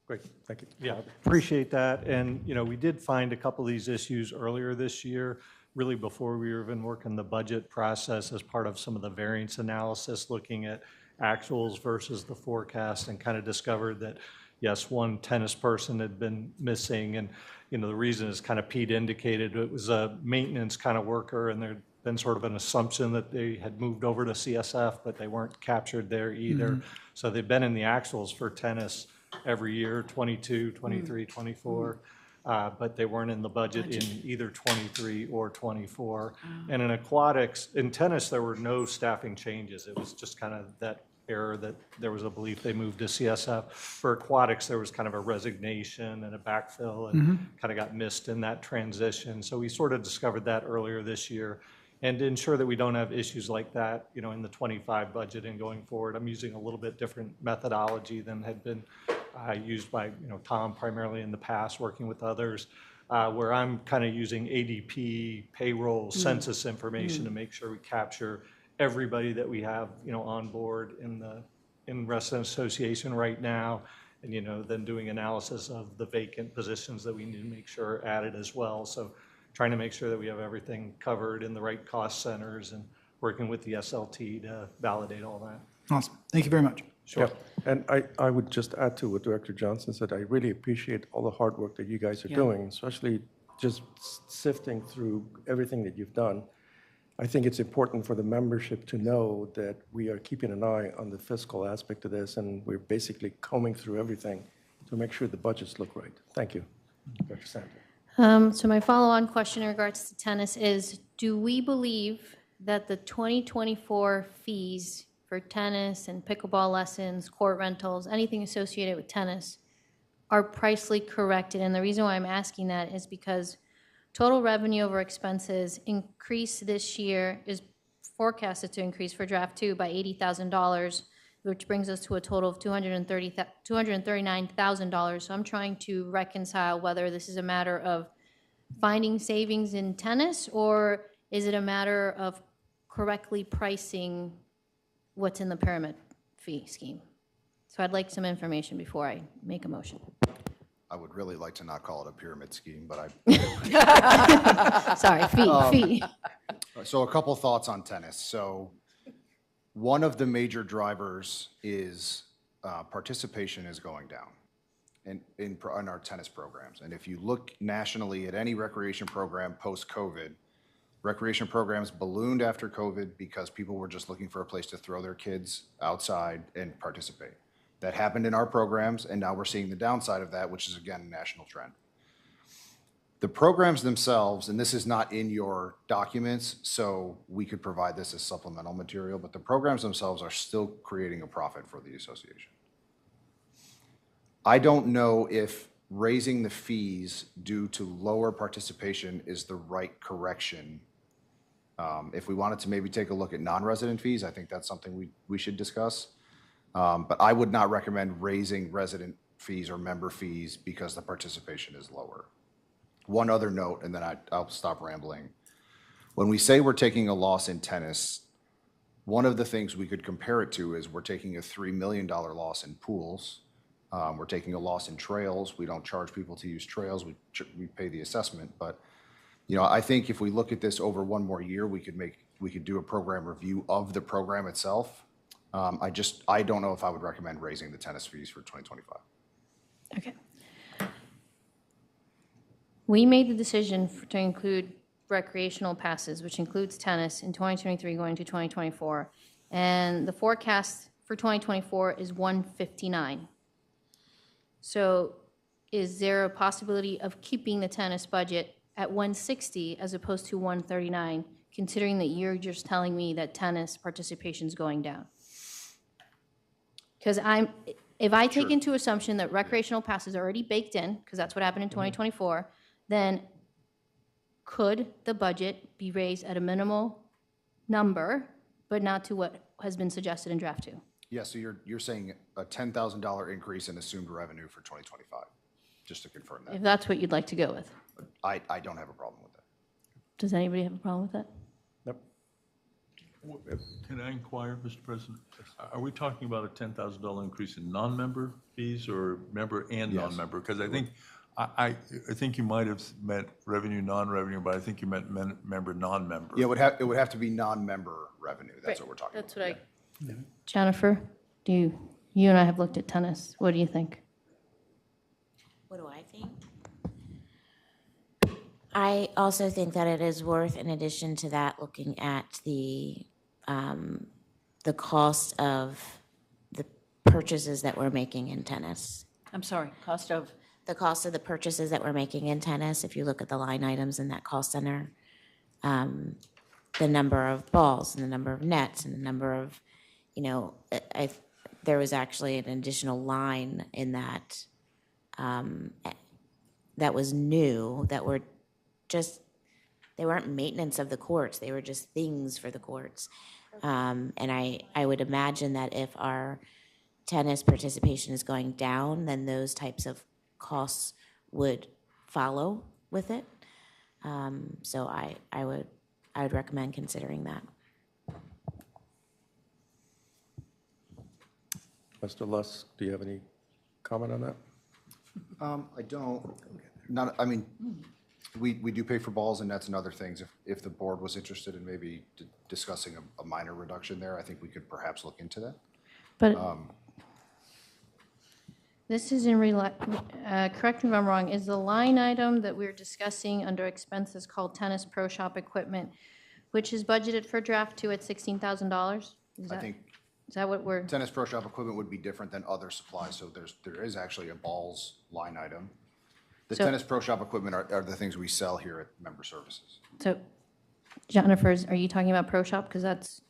Great, thank you. Yeah, appreciate that. And, we did find a couple of these issues earlier this year, really before we were even working the budget process as part of some of the variance analysis, looking at actuals versus the forecast, and kind of discovered that, yes, one tennis person had been missing. And, the reason is kind of Pete indicated, it was a maintenance kind of worker, and there'd been sort of an assumption that they had moved over to CSF, but they weren't captured there either. So they've been in the actuals for tennis every year, 22, 23, 24. But they weren't in the budget in either 23 or 24. And in aquatics, in tennis, there were no staffing changes. It was just kind of that error that there was a belief they moved to CSF. For aquatics, there was kind of a resignation and a backfill, and kind of got missed in that transition. So we sort of discovered that earlier this year. And to ensure that we don't have issues like that, in the 25 budget and going forward, I'm using a little bit different methodology than had been used by Tom primarily in the past, working with others, where I'm kind of using ADP, payroll, census information to make sure we capture everybody that we have on board in Resident Association right now, and then doing analysis of the vacant positions that we need to make sure are added as well. So trying to make sure that we have everything covered in the right cost centers, and working with the SLT to validate all that. Awesome, thank you very much. Sure. Yeah. And I would just add to what Director Johnson said. I really appreciate all the hard work that you guys are doing, especially just sifting through everything that you've done. I think it's important for the membership to know that we are keeping an eye on the fiscal aspect of this, and we're basically combing through everything to make sure the budgets look right. Thank you, Dr. Sandler. So my follow-on question in regards to tennis is, do we believe that the 2024 fees for tennis and pickleball lessons, court rentals, anything associated with tennis, are pricely corrected? And the reason why I'm asking that is because total revenue over expenses increase this year is forecasted to increase for draft 2 by $80,000, which brings us to a total of $239,000. So I'm trying to reconcile whether this is a matter of finding savings in tennis, or is it a matter of correctly pricing what's in the pyramid fee scheme? So I'd like some information before I make a motion. I would really like to not call it a pyramid scheme, but Sorry, fee. So a couple thoughts on tennis. So one of the major drivers is participation is going down in our tennis programs. And if you look nationally at any recreation program post-COVID, recreation programs ballooned after COVID because people were just looking for a place to throw their kids outside and participate. That happened in our programs, and now we're seeing the downside of that, which is, again, a national trend. The programs themselves, and this is not in your documents, so we could provide this as supplemental material, but the programs themselves are still creating a profit for the association. I don't know if raising the fees due to lower participation is the right correction. If we wanted to maybe take a look at non-resident fees, I think that's something we should discuss. But I would not recommend raising resident fees or member fees because the participation is lower. One other note, and then I'll stop rambling. When we say we're taking a loss in tennis, one of the things we could compare it to is we're taking a $3 million loss in pools. We're taking a loss in trails. We don't charge people to use trails. We pay the assessment. But, you know, I think if we look at this over one more year, we could do a program review of the program itself. I don't know if I would recommend raising the tennis fees for 2025. Okay. We made the decision to include recreational passes, which includes tennis, in 2023 going to 2024. And the forecast for 2024 is 159. So is there a possibility of keeping the tennis budget at 160 as opposed to 139, considering that you're just telling me that tennis participation is going down? Because if I take into assumption that recreational passes are already baked in, because that's what happened in 2024, then could the budget be raised at a minimal number, but not to what has been suggested in draft 2? Yeah, so you're saying a $10,000 increase in assumed revenue for 2025, just to confirm that. If that's what you'd like to go with. I don't have a problem with that. Does anybody have a problem with that? Can I inquire, Mr. President? Are we talking about a $10,000 increase in non-member fees or member and non-member? Because I think I think you might have meant revenue, non-revenue, but I think you meant member, non-member. Yeah, it would have to be non-member revenue. That's what we're talking about. That's what Jennifer, you and I have looked at tennis. What do you think? What do I think? I also think that it is worth, in addition to that, looking at the cost of the purchases that we're making in tennis. I'm sorry, cost of? The cost of the purchases that we're making in tennis. If you look at the line items in that cost center, the number of balls and the number of nets and the number of, there was actually an additional line in that that was new, that were just, they weren't maintenance of the courts, they were just things for the courts. And I would imagine that if our tennis participation is going down, then those types of costs would follow with it. So I would recommend considering that. Mr. Lusk, do you have any comment on that? I don't. I mean, we do pay for balls and nets and other things. If the board was interested in maybe discussing a minor reduction there, I think we could perhaps look into that. But this is correct me if I'm wrong, is the line item that we're discussing under expenses called tennis pro shop equipment, which is budgeted for draft 2 at $16,000? Is that what we're? Tennis pro shop equipment would be different than other supplies, so there is actually a balls line item. The tennis pro shop equipment are the things we sell here at Member Services. So, Jennifer, are you talking about pro shop? Because that's.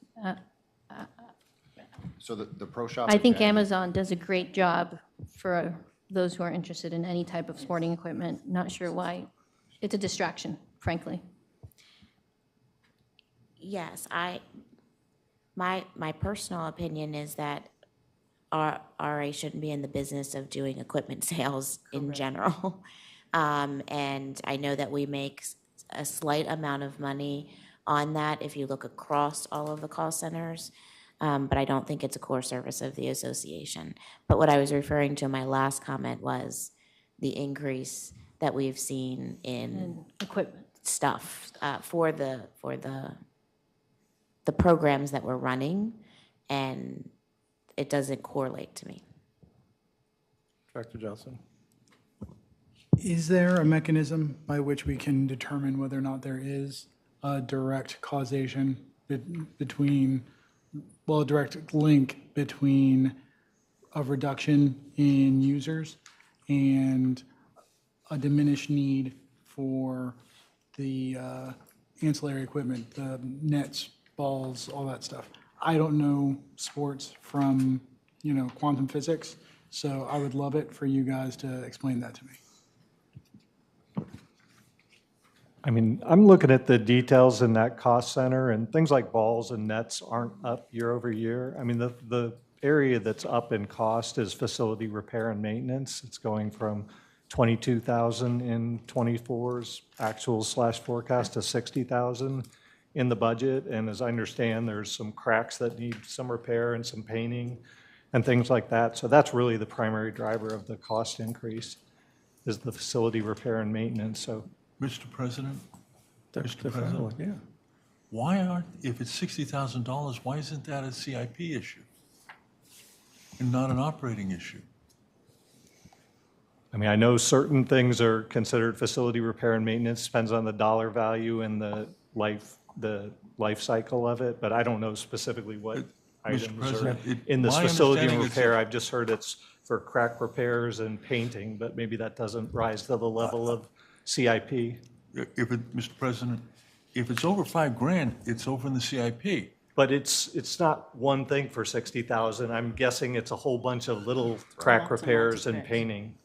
So the pro shop. I think Amazon does a great job for those who are interested in any type of sporting equipment. Not sure why. It's a distraction, frankly. Yes, my personal opinion is that RA shouldn't be in the business of doing equipment sales in general. And I know that we make a slight amount of money on that if you look across all of the cost centers. But I don't think it's a core service of the association. But what I was referring to in my last comment was the increase that we've seen in equipment stuff for the programs that we're running, and it doesn't correlate to me. Director Johnson. Is there a mechanism by which we can determine whether or not there is a direct causation between, well, a direct link between a reduction in users and a diminished need for the ancillary equipment, the nets, balls, all that stuff? I don't know sports from, quantum physics, so I would love it for you guys to explain that to me. I mean, I'm looking at the details in that cost center, and things like balls and nets aren't up year over year. I mean, the area that's up in cost is facility repair and maintenance. It's going from 22,000 in 24's actual/forecast to 60,000 in the budget. And as I understand, there's some cracks that need some repair and some painting and things like that. So that's really the primary driver of the cost increase, is the facility repair and maintenance. So, Mr. President? Mr. Definitely, President? yeah. Why aren't, if it's $60,000, why isn't that a CIP issue and not an operating issue? I mean, I know certain things are considered facility repair and maintenance, depends on the dollar value and the life cycle of it, but I don't know specifically what items are President, in this my facility and understanding is repair. that- I've just heard it's for crack repairs and painting, but maybe that doesn't rise to the level of CIP. Mr. President, if it's over $5,000, it's over in the CIP. But it's not one thing for 60,000. I'm guessing it's a whole bunch of little crack repairs and painting.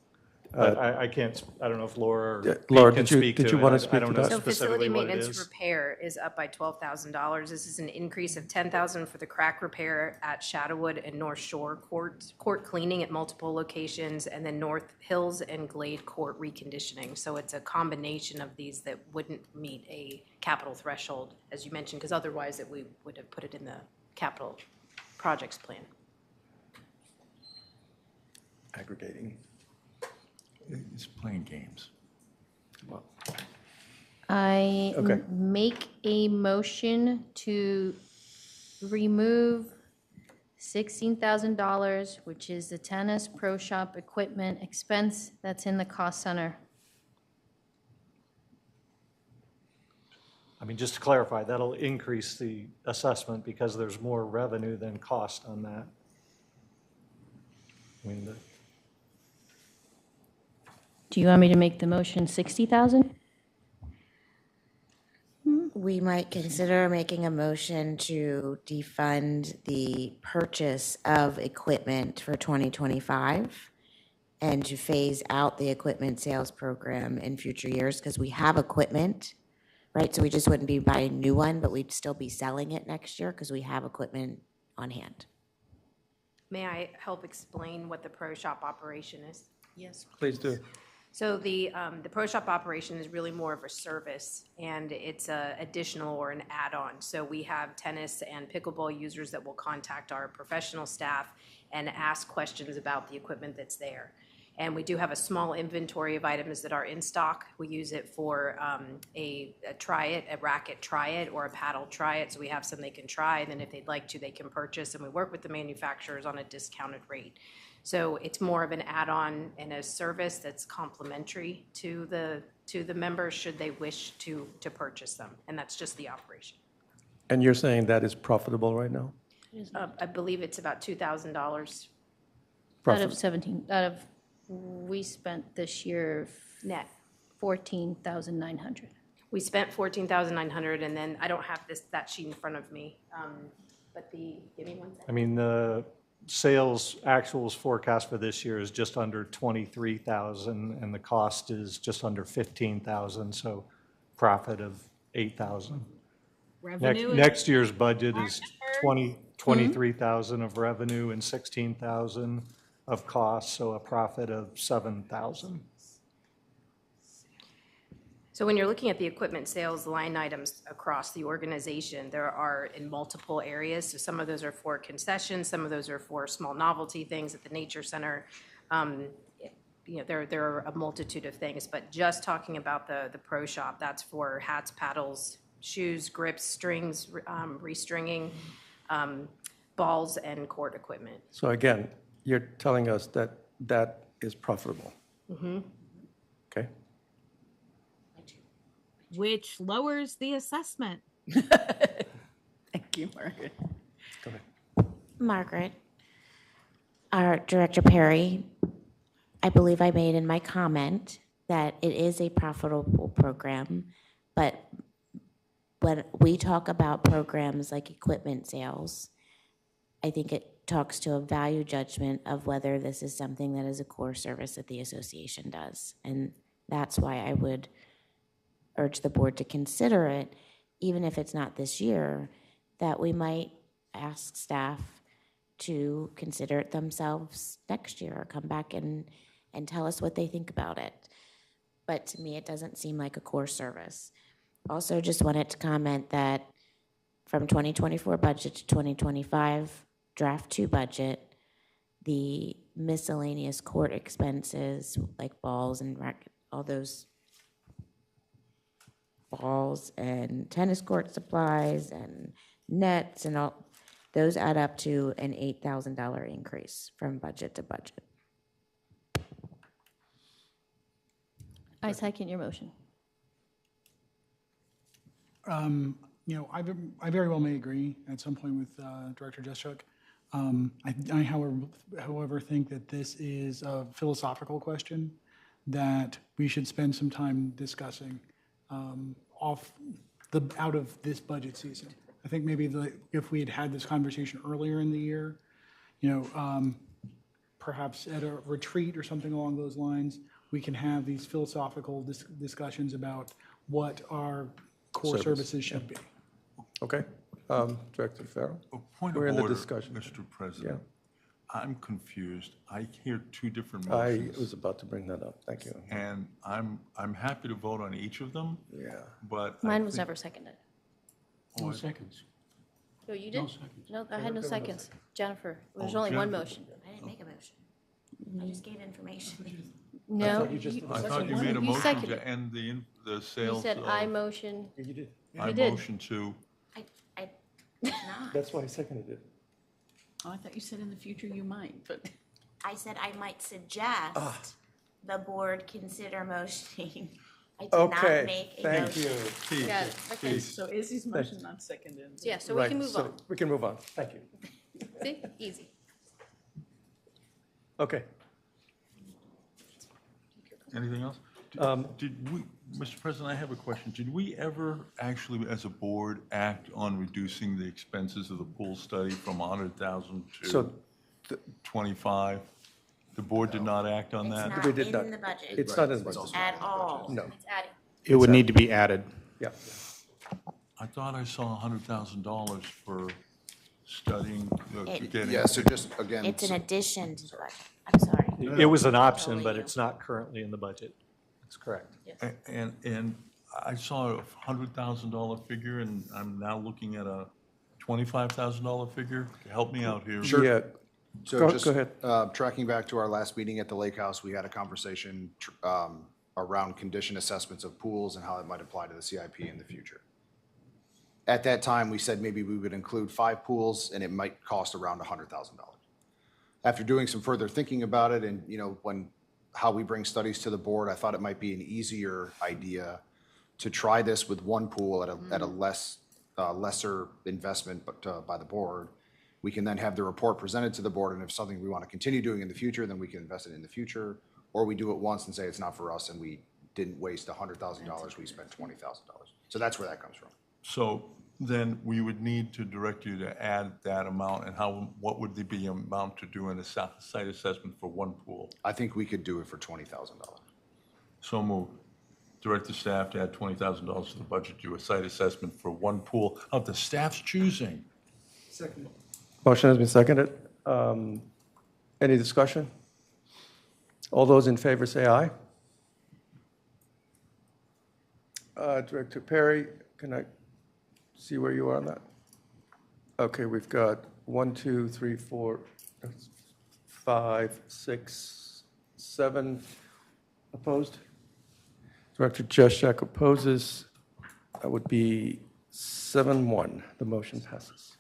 But I can't, I don't know if Laura or Laura, Pete can did you- speak to did you it. wanna I speak don't to know that? So facility specifically what it maintenance is. repair is up by $12,000. This is an increase of $10,000 for the crack repair at Shadowwood and North Shore court cleaning at multiple locations, and then North Hills and Glade court reconditioning. So it's a combination of these that wouldn't meet a capital threshold, as you mentioned, because otherwise we would have put it in the capital projects plan. Aggregating. It's playing games. I Okay. make a motion to remove $16,000, which is the tennis pro shop equipment expense that's in the cost center. I mean, just to clarify, that'll increase the assessment because there's more revenue than cost on that. I mean, Do you want me to make the motion 60,000? We might consider making a motion to defund the purchase of equipment for 2025 and to phase out the equipment sales program in future years, because we have equipment, right? So we just wouldn't be buying a new one, but we'd still be selling it next year because we have equipment on hand. May I help explain what the pro shop operation is? Yes. Please do. So the pro shop operation is really more of a service, and it's a additional or an add-on. So we have tennis and pickleball users that will contact our professional staff and ask questions about the equipment that's there. And we do have a small inventory of items that are in stock. We use it for a racket try it, or a paddle try it. So we have some they can try, and then if they'd like to, they can purchase. And we work with the manufacturers on a discounted rate. So it's more of an add-on and a service that's complementary to the members should they wish to purchase them. And that's just the operation. And you're saying that is profitable right now? I believe it's about $2,000. Out of 17, we spent this year net $14,900. We spent $14,900, and then I don't have that sheet in front of me. But give me 1 second. I mean, the sales actuals forecast for this year is just under 23,000, and the cost is just under 15,000, so profit of 8,000. Revenue is- Next year's budget is 23,000 of revenue and 16,000 of cost, so a profit of 7,000. So when you're looking at the equipment sales line items across the organization, there are in multiple areas. So some of those are for concessions, some of those are for small novelty things at the nature center. There are a multitude of things, but just talking about the pro shop, that's for hats, paddles, shoes, grips, strings, restringing, balls, and court equipment. So again, you're telling us that that is profitable? Mm-hmm. Okay. Which lowers the assessment. Thank you, Margaret. Go ahead. Margaret, our Director Perry, I believe I made in my comment that it is a profitable program, but when we talk about programs like equipment sales, I think it talks to a value judgment of whether this is something that is a core service that the association does. And that's why I would urge the board to consider it, even if it's not this year, that we might ask staff to consider it themselves next year or come back and tell us what they think about it. But to me, it doesn't seem like a core service. Also, just wanted to comment that from 2024 budget to 2025 draft 2 budget, the miscellaneous court expenses like balls and all those balls and tennis court supplies and nets and all, those add up to an $8,000 increase from budget to budget. I second your motion. I very well may agree at some point with Director Jeschuk. I however, think that this is a philosophical question that we should spend some time discussing out of this budget season. I think maybe if we had had this conversation earlier in the year, perhaps at a retreat or something along those lines, we can have these philosophical discussions about what our core services should be. Okay. Director Farrell? Point We're of in the order, discussion. Mr. President. I'm confused. I hear two different I motions. was about to bring that up. Thank you. And I'm happy to vote on each of them. Yeah. But Mine was never seconded. No seconds. No, you did? No seconds. No, I had no seconds. Jennifer, there's Oh, only one Jennifer. motion. I didn't make a motion. I just gave information. No. I thought you made a motion seconded. to end the You sales. said I motion. You did. I did. motion to. I did not. That's why I seconded it. Oh, I thought you said in the future you might, but. I said I might suggest the board consider motioning. I did Okay, not make a thank motion. you. Keith, Got it. Okay. Keith. So Izzy's motion not seconded. Yeah, so we Right, can move so on. We can move on. Thank you. See, easy. Okay. Anything else? Did we, Mr. President, I have a question. Did we ever actually, as a board, act on reducing the expenses of the pool study from 100,000 So to 25? The board did not act on It's that? not We did not. in the budget. It's not in the budget. At all. No. It's adding. It would need to be added. Yeah. I thought I saw $100,000 for studying, It- getting. Yeah, so just, again. It's an addition to the budget. I'm sorry. It was an option, but it's not currently in the budget. That's correct. And I saw a $100,000 figure, and I'm now looking at a $25,000 figure. Help me out here. Sure. Yeah. So Go just ahead. tracking back to our last meeting at the Lake House, we had a conversation around condition assessments of pools and how it might apply to the CIP in the future. At that time, we said maybe we would include 5 pools and it might cost around $100,000. After doing some further thinking about it and, how we bring studies to the board, I thought it might be an easier idea to try this with one pool at a lesser investment, but by the board. We can then have the report presented to the board, and if something we want to continue doing in the future, then we can invest it in the future. Or we do it once and say it's not for us, and we didn't waste $100,000, we spent $20,000. So that's where that comes from. So then we would need to direct you to add that amount, and what would the amount to do in a site assessment for one pool? I think we could do it for $20,000. So moved. Direct the staff to add $20,000 to the budget, do a site assessment for one pool of the staff's choosing. Second. Motion has been seconded. Any discussion? All those in favor say aye. Director Perry, can I see where you are on that? Okay, we've got 1, 2, 3, 4, 5, 6, 7 opposed. Director Jeschuk opposes. That would be 7-1. The motion passes.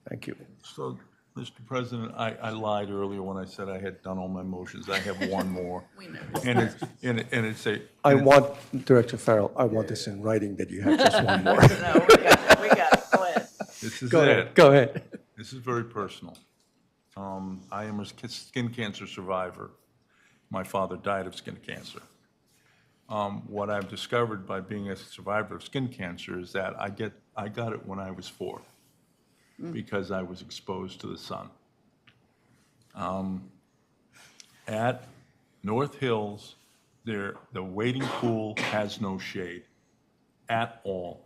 Thank you. So, Mr. President, I lied earlier when I said I had done all my motions. I have one more. We know. And it's a. I want, Director Farrell, I want this in writing that you have just one more. No, we got it. Go ahead. This is Go it. ahead, go ahead. This is very personal. I am a skin cancer survivor. My father died of skin cancer. What I've discovered by being a survivor of skin cancer is that I got it when I was 4 because I was exposed to the sun. At North Hills, the wading pool has no shade at all.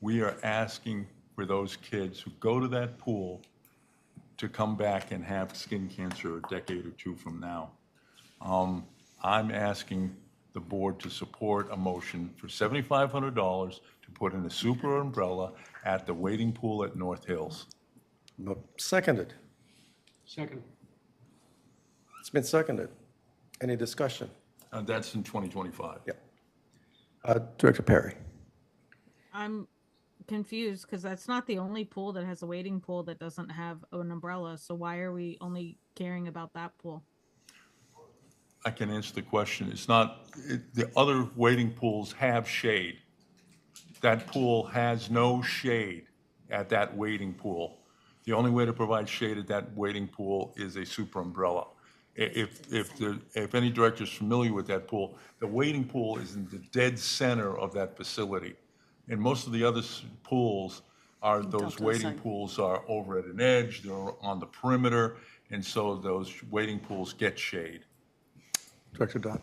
We are asking for those kids who go to that pool to come back and have skin cancer a decade or two from now. I'm asking the board to support a motion for $7,500 to put in a super umbrella at the wading pool at North Hills. Seconded. Second. It's been seconded. Any discussion? That's in 2025. Yeah. Director Perry. I'm confused because that's not the only pool that has a wading pool that doesn't have an umbrella. So why are we only caring about that pool? I can answer the question. It's not, the other wading pools have shade. That pool has no shade at that wading pool. The only way to provide shade at that wading pool is a super umbrella. If any director is familiar with that pool, the wading pool is in the dead center of that facility. And most of the other pools are, those wading pools are over at an edge, they're on the perimeter, and so those wading pools get shade. Director Dodd.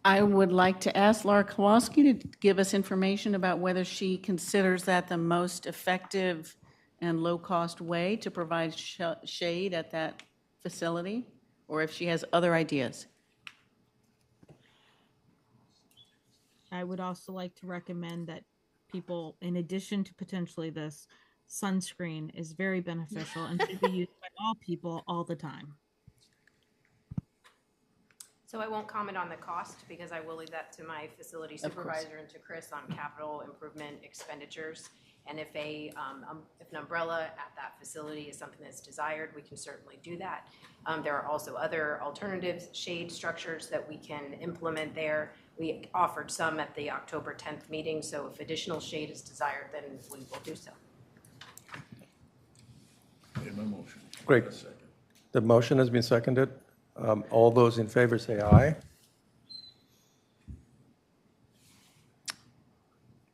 I would like to ask Laura Kowalski to give us information about whether she considers that the most effective and low-cost way to provide shade at that facility, or if she has other ideas. I would also like to recommend that people, in addition to potentially this, sunscreen is very beneficial and should be used by all people all the time. So I won't comment on the cost because I will leave that to my facility supervisor and to Chris on capital improvement expenditures. And if an umbrella at that facility is something that's desired, we can certainly do that. There are also other alternatives, shade structures that we can implement there. We offered some at the October 10th meeting, so if additional shade is desired, then we will do so. Made my motion. Great. The motion has been seconded. All those in favor say aye.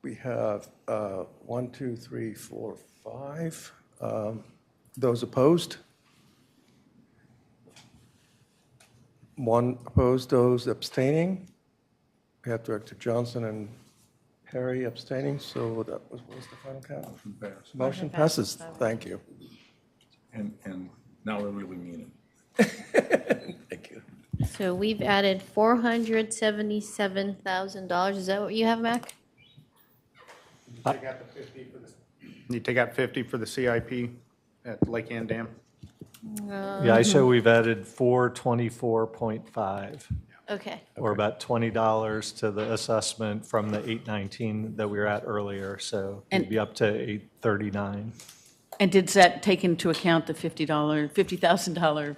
We have 1, 2, 3, 4, 5. Those opposed? 1 opposed, those abstaining? We have Director Johnson and Perry abstaining, so that was, what was the final count? Motion passes. Thank you. And now I really mean it. Thank you. So we've added $477,000. Is that what you have, Mac? You take out 50 for the CIP at Lake Ann Dam? Yeah, I show we've added 424.5. Okay. Or about $20 to the assessment from the 819 that we were at earlier, so it'd be up to 839. And did that take into account the $50,000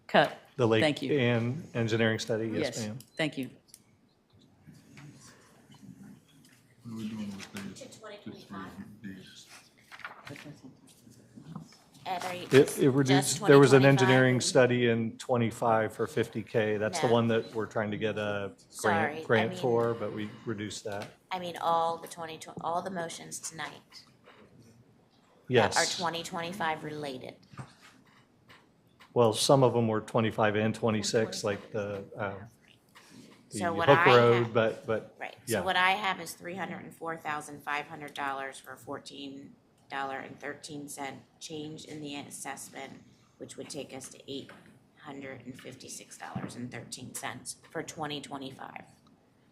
cut? The Lake Thank you. Ann engineering study, yes, ma'am. Thank you. What are we doing with the? Ed, are you It just reduced, there was an 2025? engineering study in 25 for 50K. That's the No. one that we're trying to get a Sorry, I grant mean- for, but we reduced that. I mean, all the motions tonight Yes. are 2025 related. Well, some of them were 25 and 26, like the So what Hook I Road, have- but, Right, yeah. so what I have is $304,500 for $14.13 change in the assessment, which would take us to $856.13 for 2025.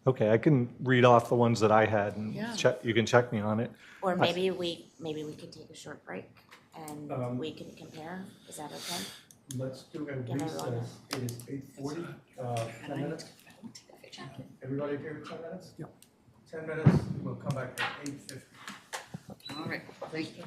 Okay, I can read off the ones that I had and Yeah. check, you can check me on it. Or maybe we could take a short break and we can compare, is that okay? Let's do a Give everyone a- recess. It is 8:40, 10 minutes. Everybody okay with 10 minutes? Yep. 10 minutes, we'll come back at 8:50. All right, thank you.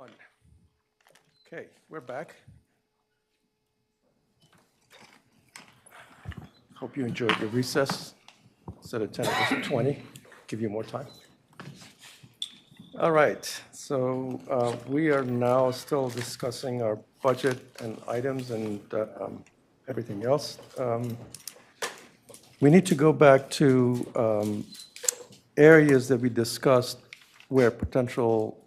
Okay, we're back. Hope you enjoyed your recess. Instead of 10, it was 20. Give you more time. All right, so we are now still discussing our budget and items and everything else. We need to go back to areas that we discussed where potential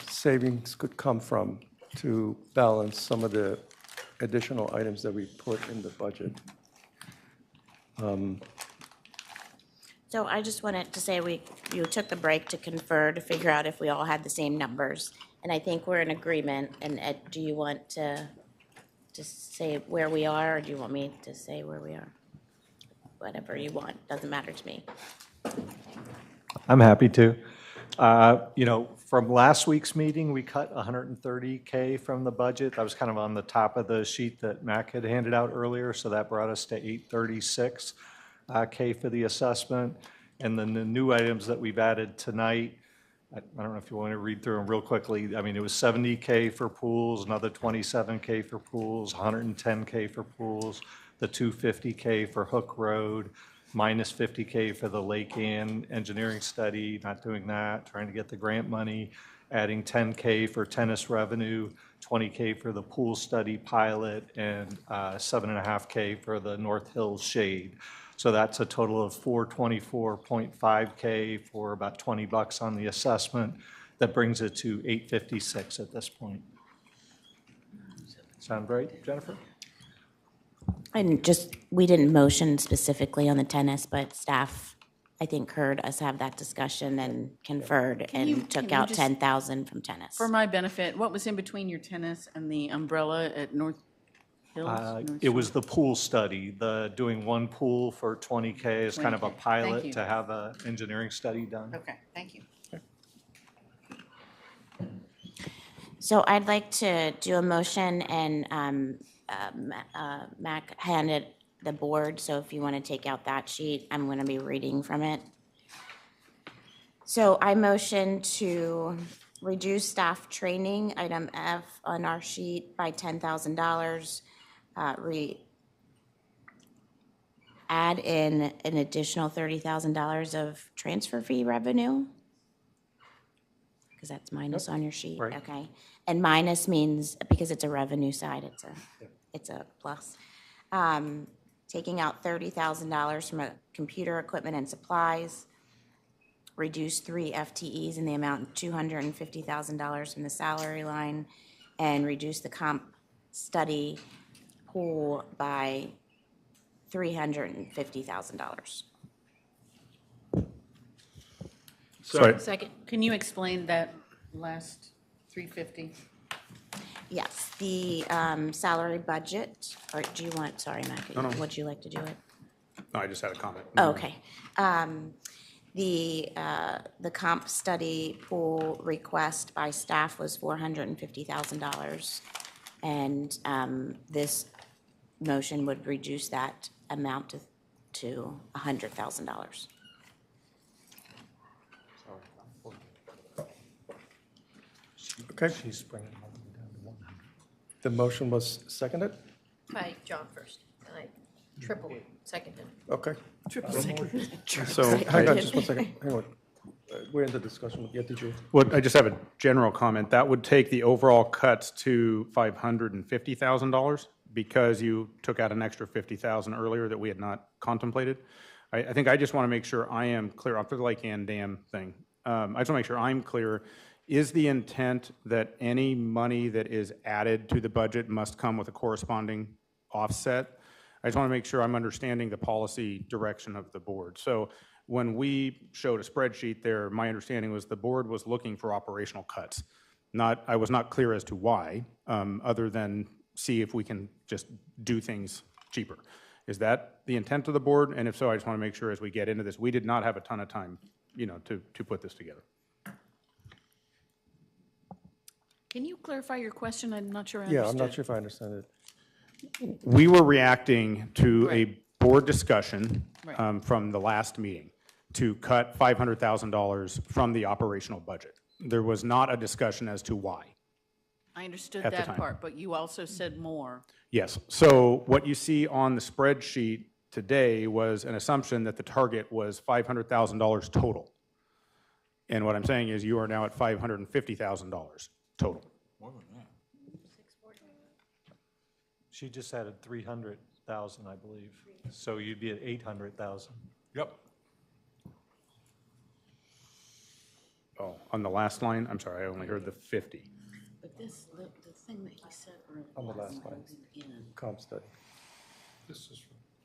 savings could come from to balance some of the additional items that we put in the budget. So I just wanted to say you took the break to confer to figure out if we all had the same numbers. And I think we're in agreement. And Ed, do you want to say where we are, or do you want me to say where we are? Whatever you want, doesn't matter to me. I'm happy to. From last week's meeting, we cut $130K from the budget. That was kind of on the top of the sheet that Mac had handed out earlier, so that brought us to $836K for the assessment. And then the new items that we've added tonight, I don't know if you want to read through them real quickly. I mean, it was $70K for pools, another $27K for pools, $110K for pools, the $250K for Hook Road, minus $50K for the Lake Ann engineering study, not doing that, trying to get the grant money, adding $10K for tennis revenue, $20K for the pool study pilot, and $7.5K for the North Hills shade. So that's a total of $424.5K for about $20 on the assessment. That brings it to $856 at this point. Sound right, Jennifer? And we didn't motion specifically on the tennis, but staff, I think, heard us have that discussion and conferred and took out 10,000 from tennis. For my benefit, what was in between your tennis and the umbrella at North Hills? It was the pool study, doing one pool for $20K is kind of a 20K. Thank pilot you. to have an engineering study done. Okay, thank you. So I'd like to do a motion, and Mac handed the board, so if you want to take out that sheet, I'm going to be reading from it. So I motion to reduce staff training, item F on our sheet, by $10,000. Add in an additional $30,000 of transfer fee revenue, because that's minus on your sheet. Right. Okay. And minus means, because it's a revenue side, it's a plus. Taking out $30,000 from computer equipment and supplies, reduce 3 FTEs in the amount of $250,000 from the salary line, and reduce the comp study pool by $350,000. Sorry. Second. Can you explain that last 350? Yes, the salary budget, or do you want, sorry, Mac, would you like to do it? No, I just had a comment. Oh, okay. The comp study pool request by staff was $450,000. And this motion would reduce that amount to $100,000. Okay, She's bringing it all the way down to 100. the motion was seconded? By John first, and I triple seconded. Okay. So Hang on just one second, hang on. We're in the discussion, yeah, did you? Well, I just have a general comment. That would take the overall cuts to $550,000 because you took out an extra $50,000 earlier that we had not contemplated. I think I just want to make sure I am clear after the Lake Ann Dam thing. I just want to make sure I'm clear. Is the intent that any money that is added to the budget must come with a corresponding offset? I just want to make sure I'm understanding the policy direction of the board. So when we showed a spreadsheet there, my understanding was the board was looking for operational cuts. I was not clear as to why, other than see if we can just do things cheaper. Is that the intent of the board? And if so, I just want to make sure as we get into this, we did not have a ton of time, to put this together. Can you clarify your question? I'm not sure I Yeah, understood. I'm not sure if I understand it. We were reacting to Right. a board discussion Right. from the last meeting to cut $500,000 from the operational budget. There was not a discussion as to why. I understood at the that time. part, but you also said more. Yes. So what you see on the spreadsheet today was an assumption that the target was $500,000 total. And what I'm saying is you are now at $550,000 total. More than that. She just added 300,000, I believe. So you'd be at 800,000. Yep. Oh, on the last line, I'm sorry, I only heard the 50. But the thing that he said earlier. On the last line, comp study. This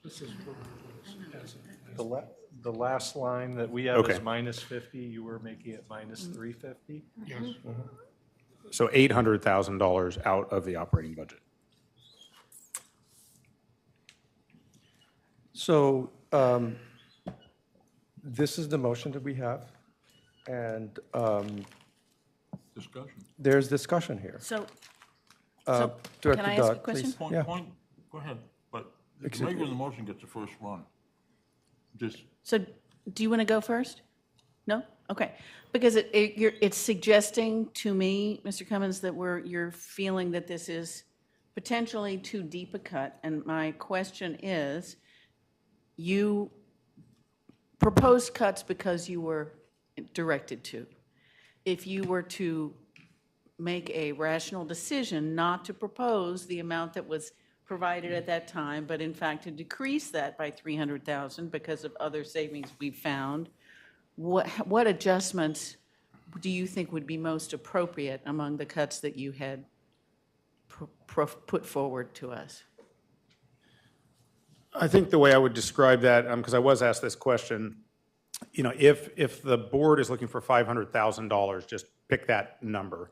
is for as The last line that we have Okay. is minus 50, you were making it minus 350? yes. So $800,000 out of the operating budget. So this is the motion that we have, and Discussion. there's discussion here. So, Director can I ask a Dodd, question? please. Point, Yeah. go ahead, but the Excuse maker of me. the motion gets the first run. Just, so do you want to go first? No? Okay. Because it's suggesting to me, Mr. Cummins, that you're feeling that this is potentially too deep a cut. And my question is, you proposed cuts because you were directed to. If you were to make a rational decision not to propose the amount that was provided at that time, but in fact to decrease that by 300,000 because of other savings we've found, what adjustments do you think would be most appropriate among the cuts that you had put forward to us? I think the way I would describe that, because I was asked this question, you know, if the board is looking for $500,000, just pick that number.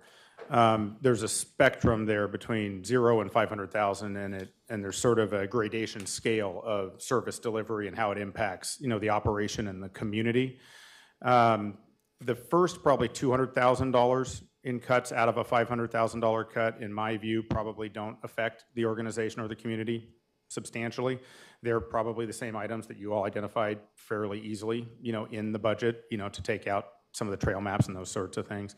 There's a spectrum there between 0 and 500,000, and there's sort of a gradation scale of service delivery and how it impacts, you know, the operation and the community. The first probably $200,000 in cuts out of a $500,000 cut, in my view, probably don't affect the organization or the community substantially. They're probably the same items that you all identified fairly easily, you know, in the budget, you know, to take out some of the trail maps and those sorts of things.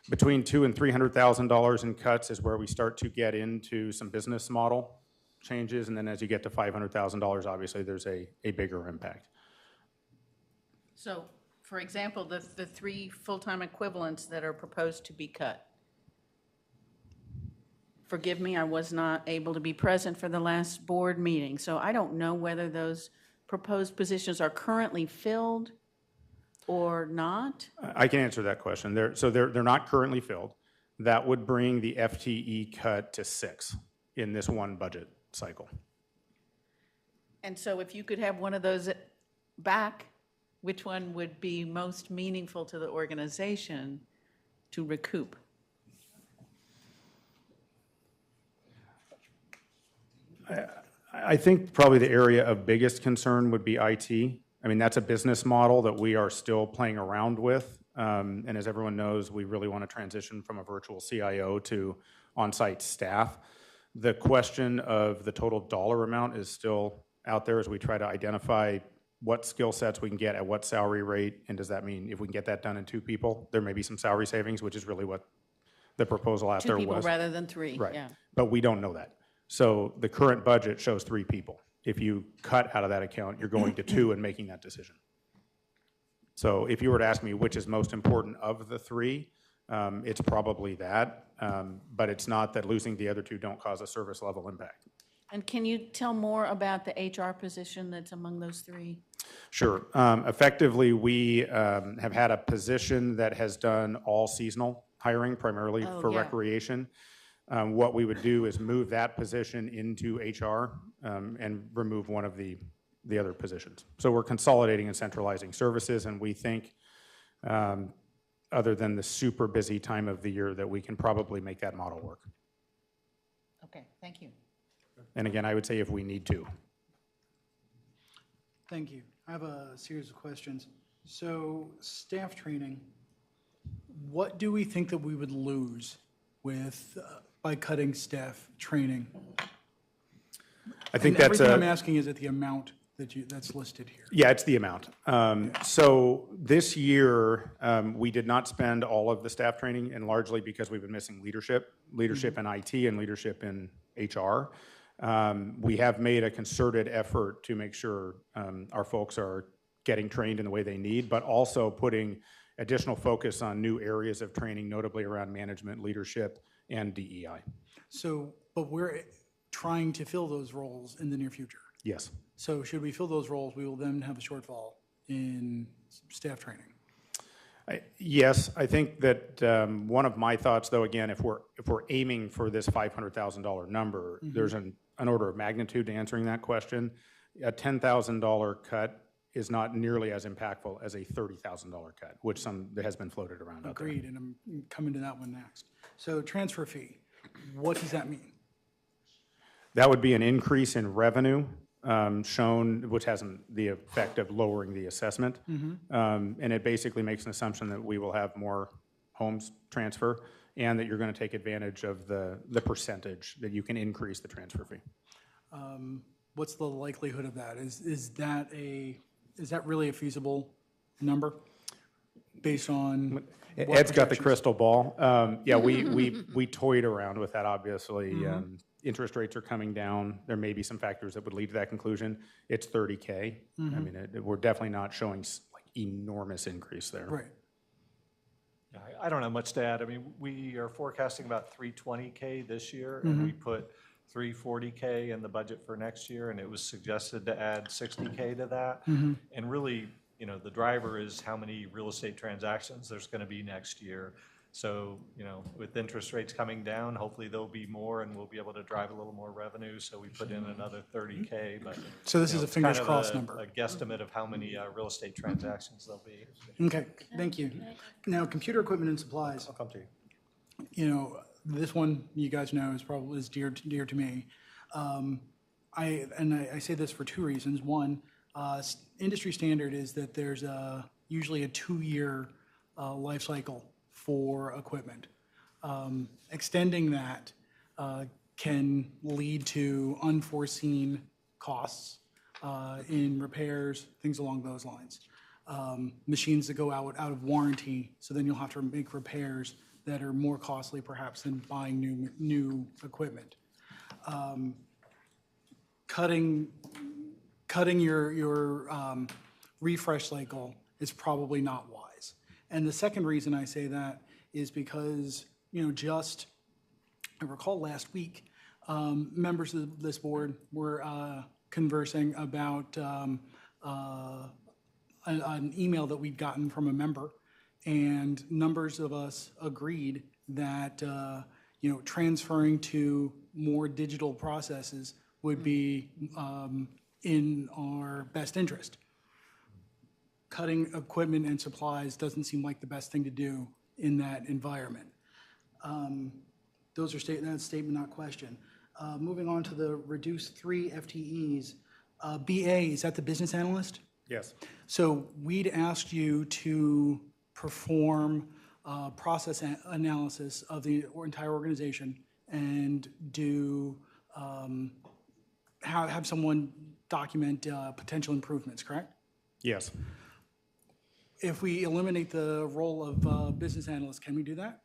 Between $200,000 and $300,000 in cuts is where we start to get into some business model changes, and then as you get to $500,000, obviously there's a bigger impact. So, for example, the 3 full-time equivalents that are proposed to be cut. Forgive me, I was not able to be present for the last board meeting, so I don't know whether those proposed positions are currently filled or not. I can answer that question. They're not currently filled. That would bring the FTE cut to 6 in this one budget cycle. And so if you could have one of those back, which one would be most meaningful to the organization to recoup? I think probably the area of biggest concern would be IT. I mean, that's a business model that we are still playing around with. And as everyone knows, we really want to transition from a virtual CIO to on-site staff. The question of the total dollar amount is still out there as we try to identify what skill sets we can get at what salary rate, and does that mean if we can get that done in 2 people, there may be some salary savings, which is really what the proposal out there 2 was. people rather than 3, Right. yeah. But we don't know that. So the current budget shows 3 people. If you cut out of that account, you're going to 2 and making that decision. So if you were to ask me which is most important of the 3, it's probably that. But it's not that losing the other 2 don't cause a service level impact. And can you tell more about the HR position that's among those 3? Sure. Effectively, we have had a position that has done all seasonal hiring, primarily for yeah. recreation. What we would do is move that position into HR and remove one of the other positions. So we're consolidating and centralizing services, and we think, other than the super busy time of the year, that we can probably make that model work. Okay, thank you. And again, I would say if we need to. Thank you. I have a series of questions. So staff training, what do we think that we would lose with, by cutting staff training? I think And that's everything I'm asking is at the amount that's listed here? Yeah, it's the amount. So this year, we did not spend all of the staff training, and largely because we've been missing leadership in IT and leadership in HR. We have made a concerted effort to make sure our folks are getting trained in the way they need, but also putting additional focus on new areas of training, notably around management, leadership, and DEI. So, but we're trying to fill those roles in the near future. Yes. So should we fill those roles, we will then have a shortfall in staff training. Yes, I think that one of my thoughts, though, again, if we're aiming for this $500,000 number, there's an order of magnitude to answering that question. A $10,000 cut is not nearly as impactful as a $30,000 cut, which that has been floated around out there. Agreed, and I'm coming to that one next. So transfer fee, what does that mean? That would be an increase in revenue shown, which has the effect of lowering the assessment. And it basically makes an assumption that we will have more homes transfer and that you're going to take advantage of the percentage that you can increase the transfer fee. What's the likelihood of that? Is that really a feasible number based on? Ed's got the crystal ball. Yeah, we toyed around with that, obviously. Interest rates are coming down. There may be some factors that would lead to that conclusion. It's $30K. I mean, we're definitely not showing like enormous increase there. Right. Yeah, I don't have much to add. I mean, we are forecasting about $320K this year, and we put $340K in the budget for next year, and it was suggested to add $60K to that. And really, you know, the driver is how many real estate transactions there's going to be next year. So, you know, with interest rates coming down, hopefully there'll be more and we'll be able to drive a little more revenue. So we put in another $30K. But so this is a fingers crossed number. A guesstimate of how many real estate transactions there'll be. Okay, thank you. Now, computer equipment and supplies. I'll come to you. You know, this one you guys know is dear to me. I say this for two reasons. One, industry standard is that there's usually a 2-year life cycle for equipment. Extending that can lead to unforeseen costs in repairs, things along those lines. Machines that go out of warranty, so then you'll have to make repairs that are more costly perhaps than buying new equipment. Cutting your refresh cycle is probably not wise. And the second reason I say that is because, you know, I recall last week, members of this board were conversing about an email that we'd gotten from a member, and numbers of us agreed that, you know, transferring to more digital processes would be in our best interest. Cutting equipment and supplies doesn't seem like the best thing to do in that environment. That's statement, not question. Moving on to the reduced 3 FTEs. BA, is that the business analyst? Yes. So we'd asked you to perform process analysis of the entire organization and do have someone document potential improvements, correct? Yes. If we eliminate the role of business analyst, can we do that?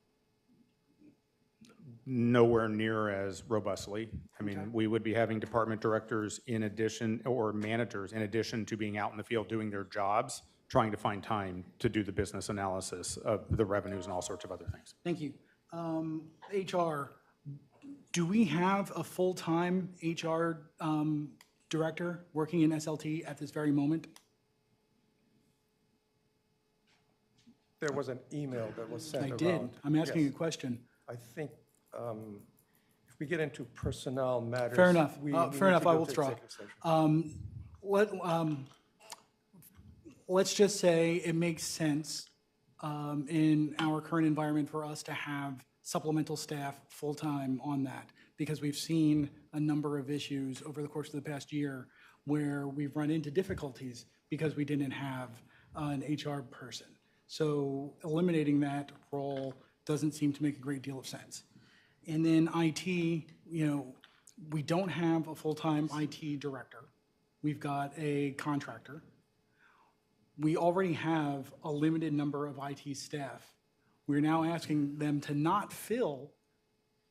Nowhere near as robustly. I mean, we would be having department directors in addition, or managers in addition to being out in the field doing their jobs, trying to find time to do the business analysis of the revenues and all sorts of other things. Thank you. HR, do we have a full-time HR director working in SLT at this very moment? There was an email that was sent around. I did. I'm asking Yes. a question. I think if we get into personnel matters. Fair enough. we Fair need enough. to I go will to withdraw. executive session. Let's just say it makes sense in our current environment for us to have supplemental staff full-time on that, because we've seen a number of issues over the course of the past year where we've run into difficulties because we didn't have an HR person. So eliminating that role doesn't seem to make a great deal of sense. And then IT, you know, we don't have a full-time IT director. we've got a contractor. We already have a limited number of IT staff. We're now asking them to not fill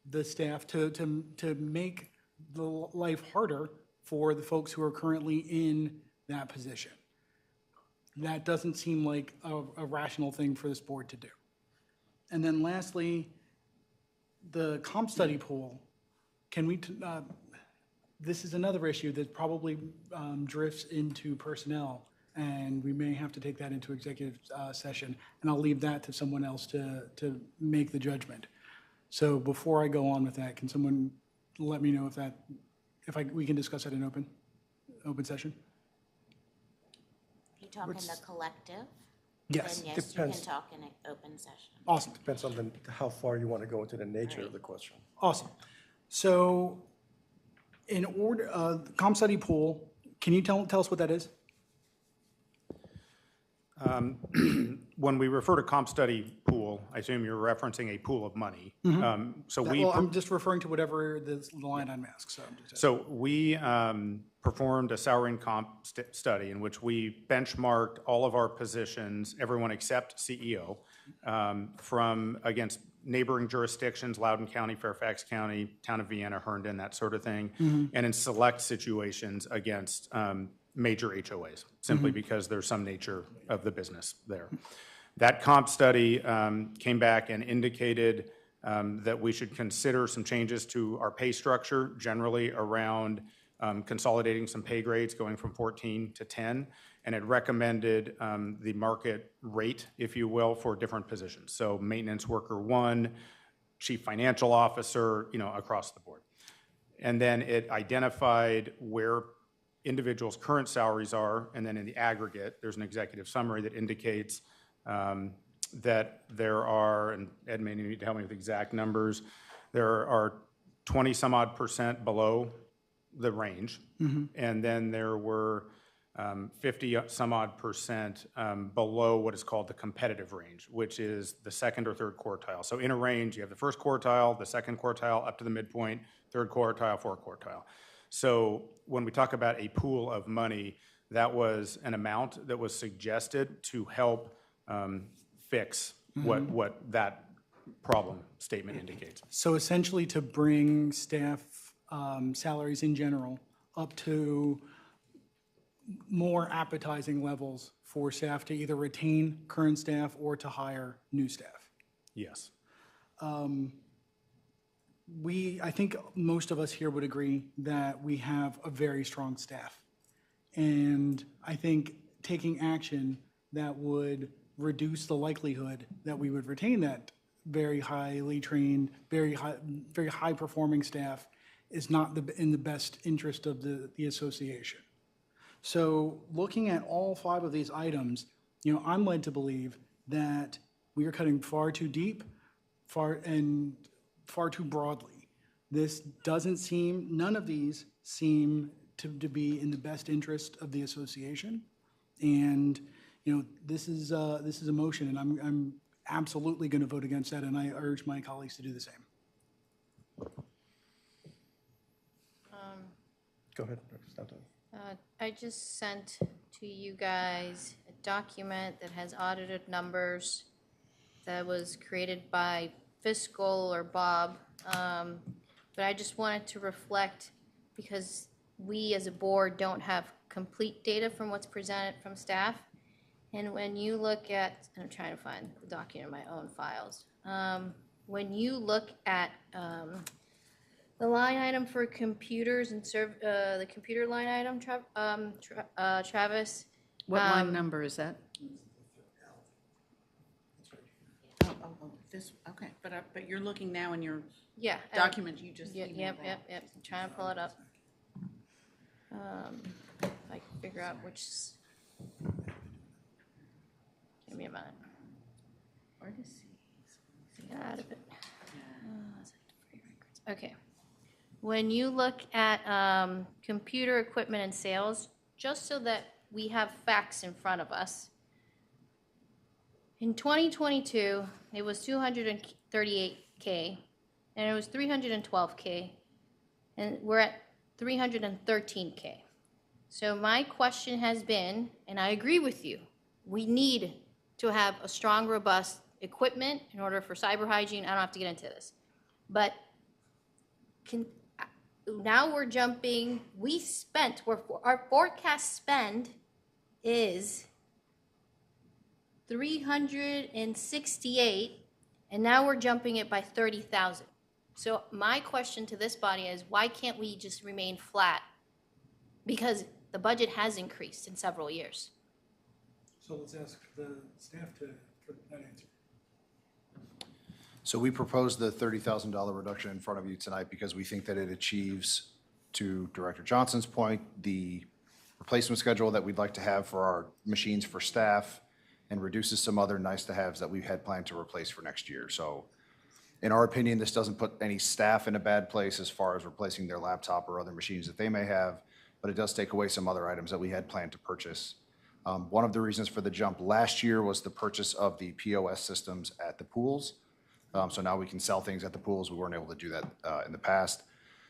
the staff to make the life harder for the folks who are currently in that position. That doesn't seem like a rational thing for this board to do. And then lastly, the comp study pool, can we, this is another issue that probably drifts into personnel, and we may have to take that into executive session, and I'll leave that to someone else to make the judgment. So before I go on with that, can someone let me know we can discuss that in open session? You talk in the collective? Yes. Then yes, you Depends. can talk in an open session. Awesome. Depends on how far you want to go into the nature of the question. Awesome. So in order, comp study pool, can you tell us what that is? When we refer to comp study pool, I assume you're referencing a pool of money. Well, I'm just referring to whatever the line item asks. So we performed a salary and comp study in which we benchmarked all of our positions, everyone except CEO, against neighboring jurisdictions, Loudoun County, Fairfax County, Town of Vienna, Herndon, that sort of thing, and in select situations against major HOAs, simply because there's some nature of the business there. That comp study came back and indicated that we should consider some changes to our pay structure, generally around consolidating some pay grades, going from 14 to 10, and it recommended the market rate, if you will, for different positions. So maintenance worker 1, chief financial officer, across the board. And then it identified where individuals' current salaries are, and then in the aggregate, there's an executive summary that indicates that there are, and Ed may need to help me with exact numbers, there are 20 some odd percent below the range, and then there were 50 some odd percent below what is called the competitive range, which is the second or third quartile. So in a range, you have the first quartile, the second quartile, up to the midpoint, third quartile, fourth quartile. So when we talk about a pool of money, that was an amount that was suggested to help fix what that problem statement indicates. So essentially to bring staff salaries in general up to more appetizing levels for staff to either retain current staff or to hire new staff. Yes. I think most of us here would agree that we have a very strong staff. And I think taking action that would reduce the likelihood that we would retain that very highly trained, very high performing staff is not in the best interest of the association. So looking at all 5 of these items, I'm led to believe that we are cutting far too deep, far too broadly. None of these seem to be in the best interest of the association. And, this is a motion, and I'm absolutely going to vote against that, and I urge my colleagues to do the same. Go ahead. I just sent to you guys a document that has audited numbers that was created by Fiscal or Bob. But I just wanted to reflect, because we as a board don't have complete data from what's presented from staff. And when you look at, and I'm trying to find the document in my own files. When you look at the line item for computers and the computer line item, Travis. What line number is that? This, okay, but you're looking now in your document you just emailed Yep. out. I'm trying to pull it up. If I can figure out which. Give me a minute. Where to see? Get out of it. Okay. When you look at computer equipment and sales, just so that we have facts in front of us, in 2022, it was $238K, and it was $312K, and we're at $313K. So my question has been, and I agree with you, we need to have a strong, robust equipment in order for cyber hygiene. I don't have to get into this. But now we're jumping, our forecast spend is 368, and now we're jumping it by 30,000. So my question to this body is, why can't we just remain flat? Because the budget has increased in several years. So let's ask the staff for that answer. So we proposed the $30,000 reduction in front of you tonight because we think that it achieves, to Director Johnson's point, the replacement schedule that we'd like to have for our machines for staff and reduces some other nice-to-haves that we had planned to replace for next year. So in our opinion, this doesn't put any staff in a bad place as far as replacing their laptop or other machines that they may have, but it does take away some other items that we had planned to purchase. One of the reasons for the jump last year was the purchase of the POS systems at the pools. So now we can sell things at the pools. We weren't able to do that in the past.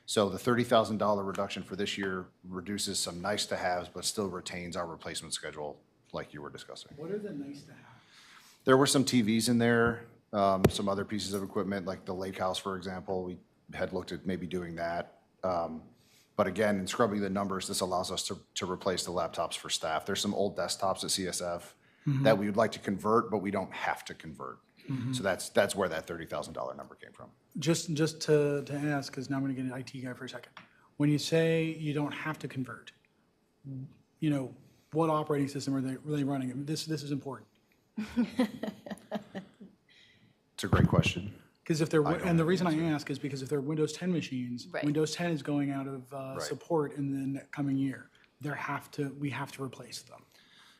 So the $30,000 reduction for this year reduces some nice-to-haves, but still retains our replacement schedule like you were discussing. What are the nice-to-have? There were some TVs in there, some other pieces of equipment, like the lake house, for example. We had looked at maybe doing that. But again, in scrubbing the numbers, this allows us to replace the laptops for staff. There's some old desktops at CSF that we would like to convert, but we don't have to convert. So that's where that $30,000 number came from. Just to ask, because now I'm going to get an IT guy for a second. When you say you don't have to convert, you know, what operating system are they really running? I mean, this is important. It's a great question. Because if they're, and the reason I ask is because if they're Windows 10 machines, Right. Windows 10 is going out of support in the coming year. We have to replace them.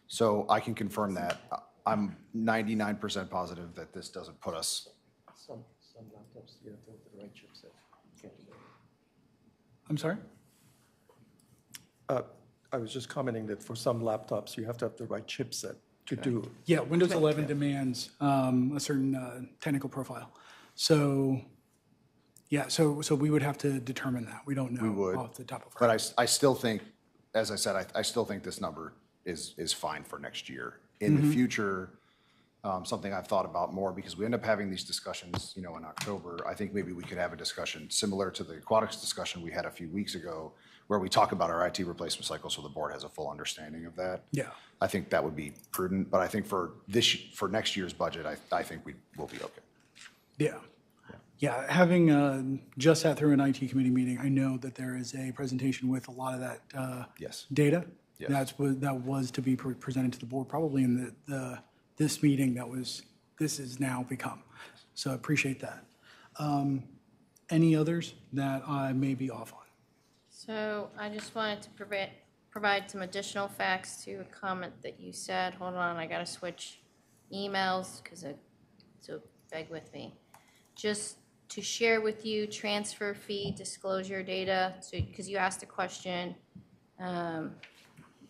So I can confirm that. I'm 99% positive that this doesn't put us. Some laptops, you have to have the right chipset. Can't do that. I'm sorry? I was just commenting that for some laptops, you have to have the right chipset to do. Yeah, Windows 11 demands a certain technical profile. So, yeah, so we would have to determine that. We don't know We would. off the top of our head. But I still think, as I said, I still think this number is fine for next year. In the future, something I've thought about more, because we end up having these discussions, you know, in October. I think maybe we could have a discussion similar to the aquatics discussion we had a few weeks ago, where we talk about our IT replacement cycle so the board has a full understanding of that. Yeah. I think that would be prudent, but I think for next year's budget, I think we will be okay. Yeah. Yeah, having just sat through an IT committee meeting, I know that there is a presentation with a lot of that Yes. data. Yes. That was to be presented to the board, probably in this meeting this has now become. So I appreciate that. Any others that I may be off on? So I just wanted to provide some additional facts to a comment that you said. Hold on, I gotta switch emails, so beg with me. Just to share with you transfer fee disclosure data, so, because you asked a question,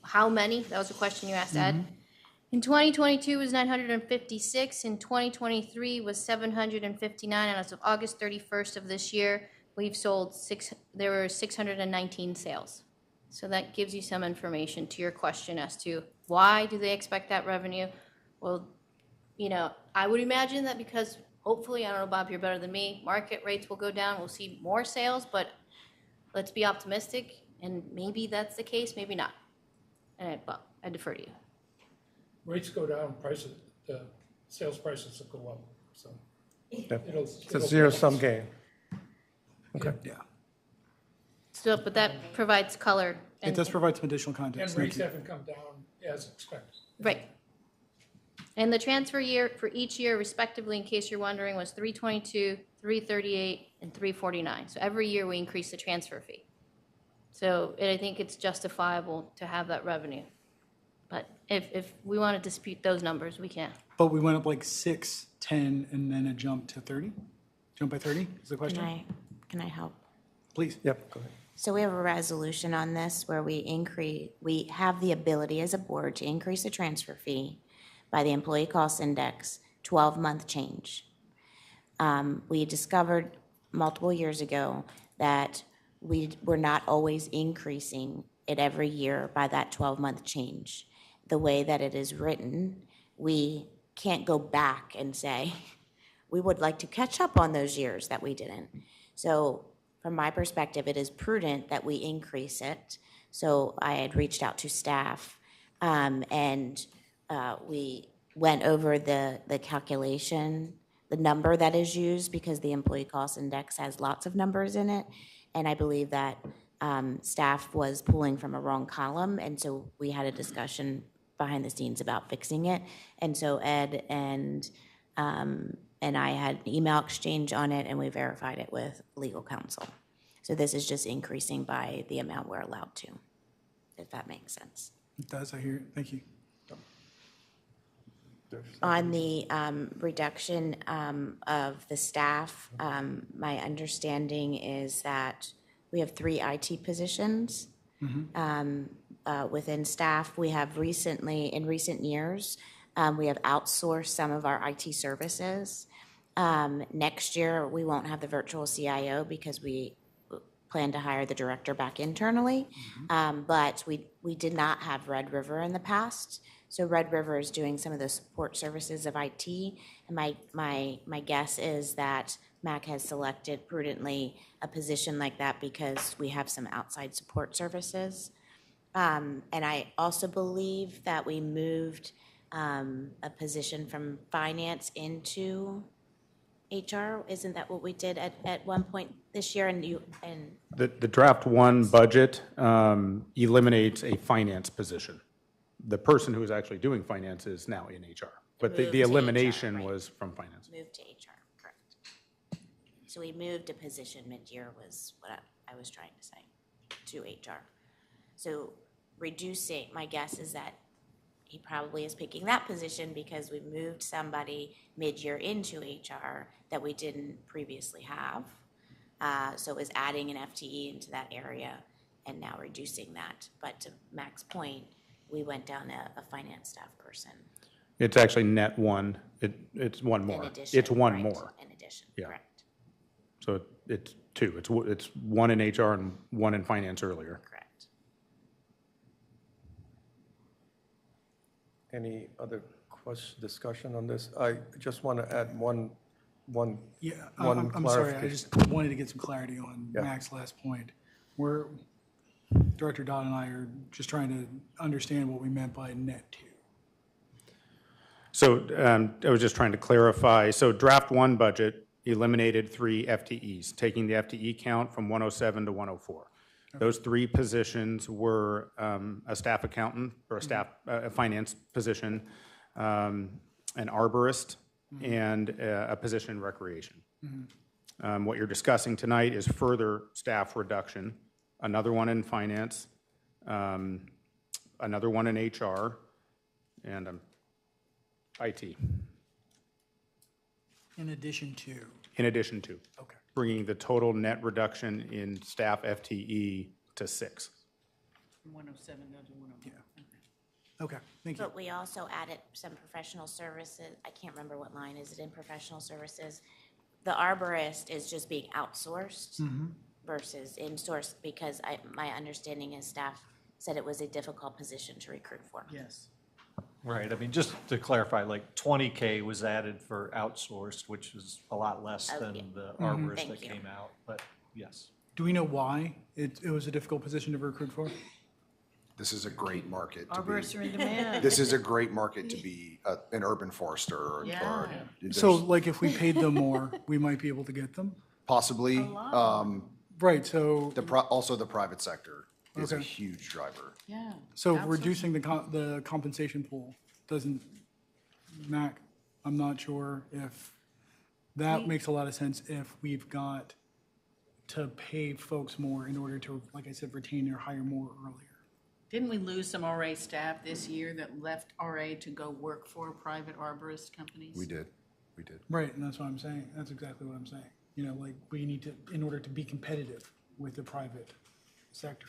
how many? That was a question you asked, Ed. In 2022 was 956, in 2023 was 759, and as of August 31st of this year, we've sold there were 619 sales. So that gives you some information to your question as to why do they expect that revenue? Well, you know, I would imagine that because hopefully, I don't know, Bob, you're better than me, market rates will go down, we'll see more sales, but let's be optimistic, and maybe that's the case, maybe not. And I defer to you. Rates go down, the sales prices will go up, so. It's a zero-sum game. Okay. Yeah. So, but that provides color. It does provide some additional context. And Thank rates you. haven't come down as expected. Right. And the transfer year for each year respectively, in case you're wondering, was 322, 338, and 349. So every year we increase the transfer fee. So I think it's justifiable to have that revenue. But if we want to dispute those numbers, we can. But we went up like 6, 10, and then a jump to 30? Jump by 30 is the question? Can I help? Please. Yep, go ahead. So we have a resolution on this where we have the ability as a board to increase the transfer fee by the employee cost index, 12-month change. We discovered multiple years ago that we're not always increasing it every year by that 12-month change. The way that it is written, we can't go back and say, we would like to catch up on those years that we didn't. So from my perspective, it is prudent that we increase it. So I had reached out to staff, and we went over the calculation, the number that is used, because the employee cost index has lots of numbers in it. And I believe that staff was pulling from a wrong column, and so we had a discussion behind the scenes about fixing it. And so Ed and I had an email exchange on it, and we verified it with legal counsel. So this is just increasing by the amount we're allowed to, if that makes sense. It does, I hear it. Thank you. On the reduction of the staff, my understanding is that we have 3 IT positions within staff. We have in recent years, we have outsourced some of our IT services. Next year, we won't have the virtual CIO because we plan to hire the director back internally. But we did not have Red River in the past. So Red River is doing some of the support services of IT. And my guess is that MAC has selected prudently a position like that because we have some outside support services. And I also believe that we moved a position from finance into HR. Isn't that what we did at one point this year? The draft 1 budget eliminates a finance position. The person who is actually doing finance is now in HR, but the elimination HR, right. was from finance. Moved to HR, correct. So we moved a position mid-year was what I was trying to say, to HR. So reducing, my guess is that he probably is picking that position because we moved somebody mid-year into HR that we didn't previously have. So it was adding an FTE into that area and now reducing that. But to Mac's point, we went down a finance staff person. It's actually net 1. It's 1 more. In addition, It's 1 right, more. In addition, Yeah. correct. So it's 2. It's 1 in HR and 1 in finance earlier. Correct. Any other discussion on this? I just want to add one Yeah, one I'm sorry, I clarification. just wanted to get some clarity on Yeah. Mac's last point. Director Dodd and I are just trying to understand what we meant by net 2. So I was just trying to clarify. So draft 1 budget eliminated 3 FTEs, taking the FTE count from 107 to 104. Those 3 positions were a staff accountant or a finance position, an arborist, and a position in recreation. What you're discussing tonight is further staff reduction, another one in finance, another one in HR, and IT. In addition to. In addition to. Okay. Bringing the total net reduction in staff FTE to 6. From 107 down to 104. Okay, thank you. But we also added some professional services. I can't remember what line is it in professional services. The arborist is just being outsourced versus in-sourced because my understanding is staff said it was a difficult position to recruit for. Yes. Right, I mean, just to clarify, like 20K was added for outsourced, which is a lot less Oh, than yeah. the arborist Thank that you. came out, but yes. Do we know why it was a difficult position to recruit for? This is a great market to be. Arborists are in demand. This is a great market to be an urban forester or Yeah. So like if we paid them more, we might be able to get them? possibly. Right, so, Also, the private sector is a Okay. huge driver. Yeah. so Outsourcing. reducing the compensation pool doesn't, Mac, I'm not sure if that makes a lot of sense if we've got to pay folks more in order to, like I said, retain or hire more earlier. Didn't we lose some RA staff this year that left RA to go work for private arborist companies? We did. Right, and that's what I'm saying. That's exactly what I'm saying. You know, like, we need to, in order to be competitive with the private sector.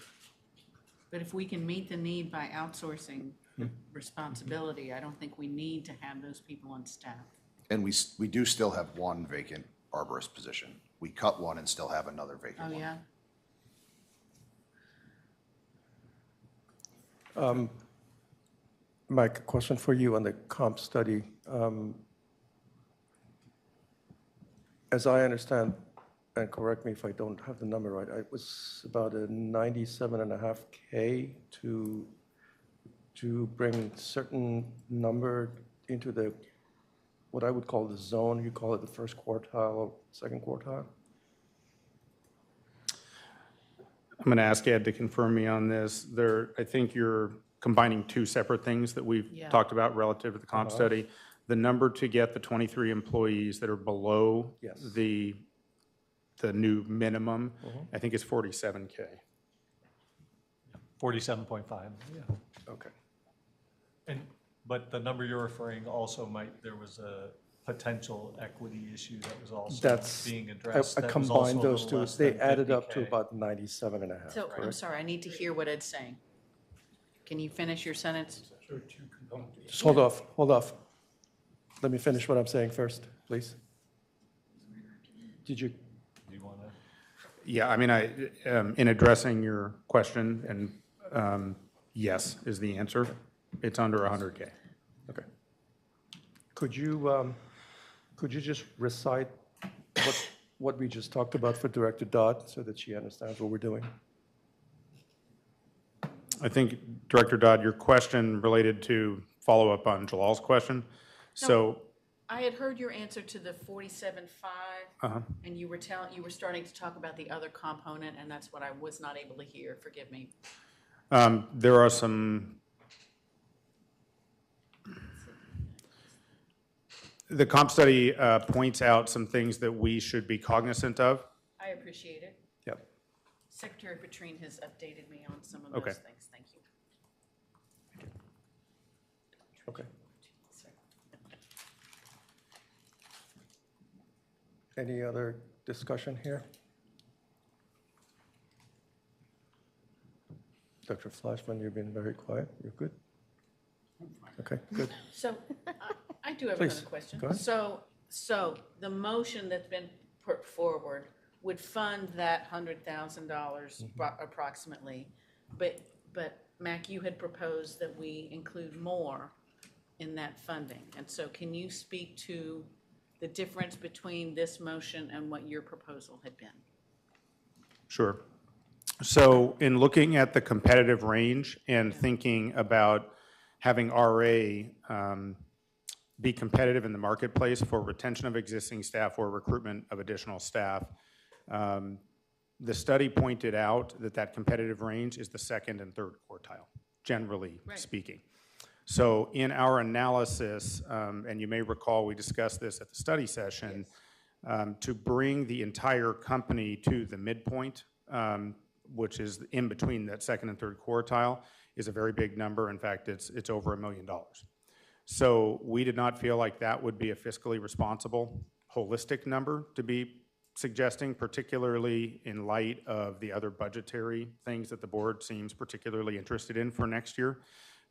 But if we can meet the need by outsourcing the responsibility, I don't think we need to have those people on staff. And we do still have 1 vacant arborist position. We cut 1 and still have another vacant Oh, one. yeah? Mike, a question for you on the comp study. As I understand, and correct me if I don't have the number right, it was about a 97.5K to bring certain number into the, what I would call the zone. You call it the first quartile or second quartile? I'm going to ask Ed to confirm me on this. I think you're combining two separate things that we've talked about relative to the comp study. The number to get the 23 employees that are below the new minimum, I think is 47K. 47.5, yeah. Okay. But the number you're referring also there was a potential equity issue that was also That's, being addressed. I that was combined also a those little two. less They than added up to 50K. about 97.5. So, I'm correct? sorry, I need to hear what Ed's saying. Can you finish your sentence? Just hold off. Let me finish what I'm saying first, please. Did you? Do you want to? Yeah, I mean, in addressing your question, and yes is the answer. It's under 100K. Okay. Could you just recite what we just talked about for Director Dodd so that she understands what we're doing? I think, Director Dodd, your question related to follow up on Jalal's question. So I had heard your answer to the 47.5, and you were starting to talk about the other component, and that's what I was not able to hear. Forgive me. There are some. The comp study points out some things that we should be cognizant of. I appreciate it. Yep. Secretary Petrine has updated me on some of Okay. those things. Thank you. Okay. Any other discussion here? Dr. Flashman, you've been very quiet. You're good? Okay, good. So I do have Please, another question. go ahead. So the motion that's been put forward would fund that $100,000 approximately, but Mac, you had proposed that we include more in that funding. And so can you speak to the difference between this motion and what your proposal had been? Sure. So in looking at the competitive range and thinking about having RA be competitive in the marketplace for retention of existing staff or recruitment of additional staff, the study pointed out that competitive range is the second and third quartile, generally speaking. So in our analysis, and you may recall we discussed this at the study session, to bring the entire company to the midpoint, which is in between that second and third quartile, is a very big number. In fact, it's over $1 million. So we did not feel like that would be a fiscally responsible, holistic number to be suggesting, particularly in light of the other budgetary things that the board seems particularly interested in for next year.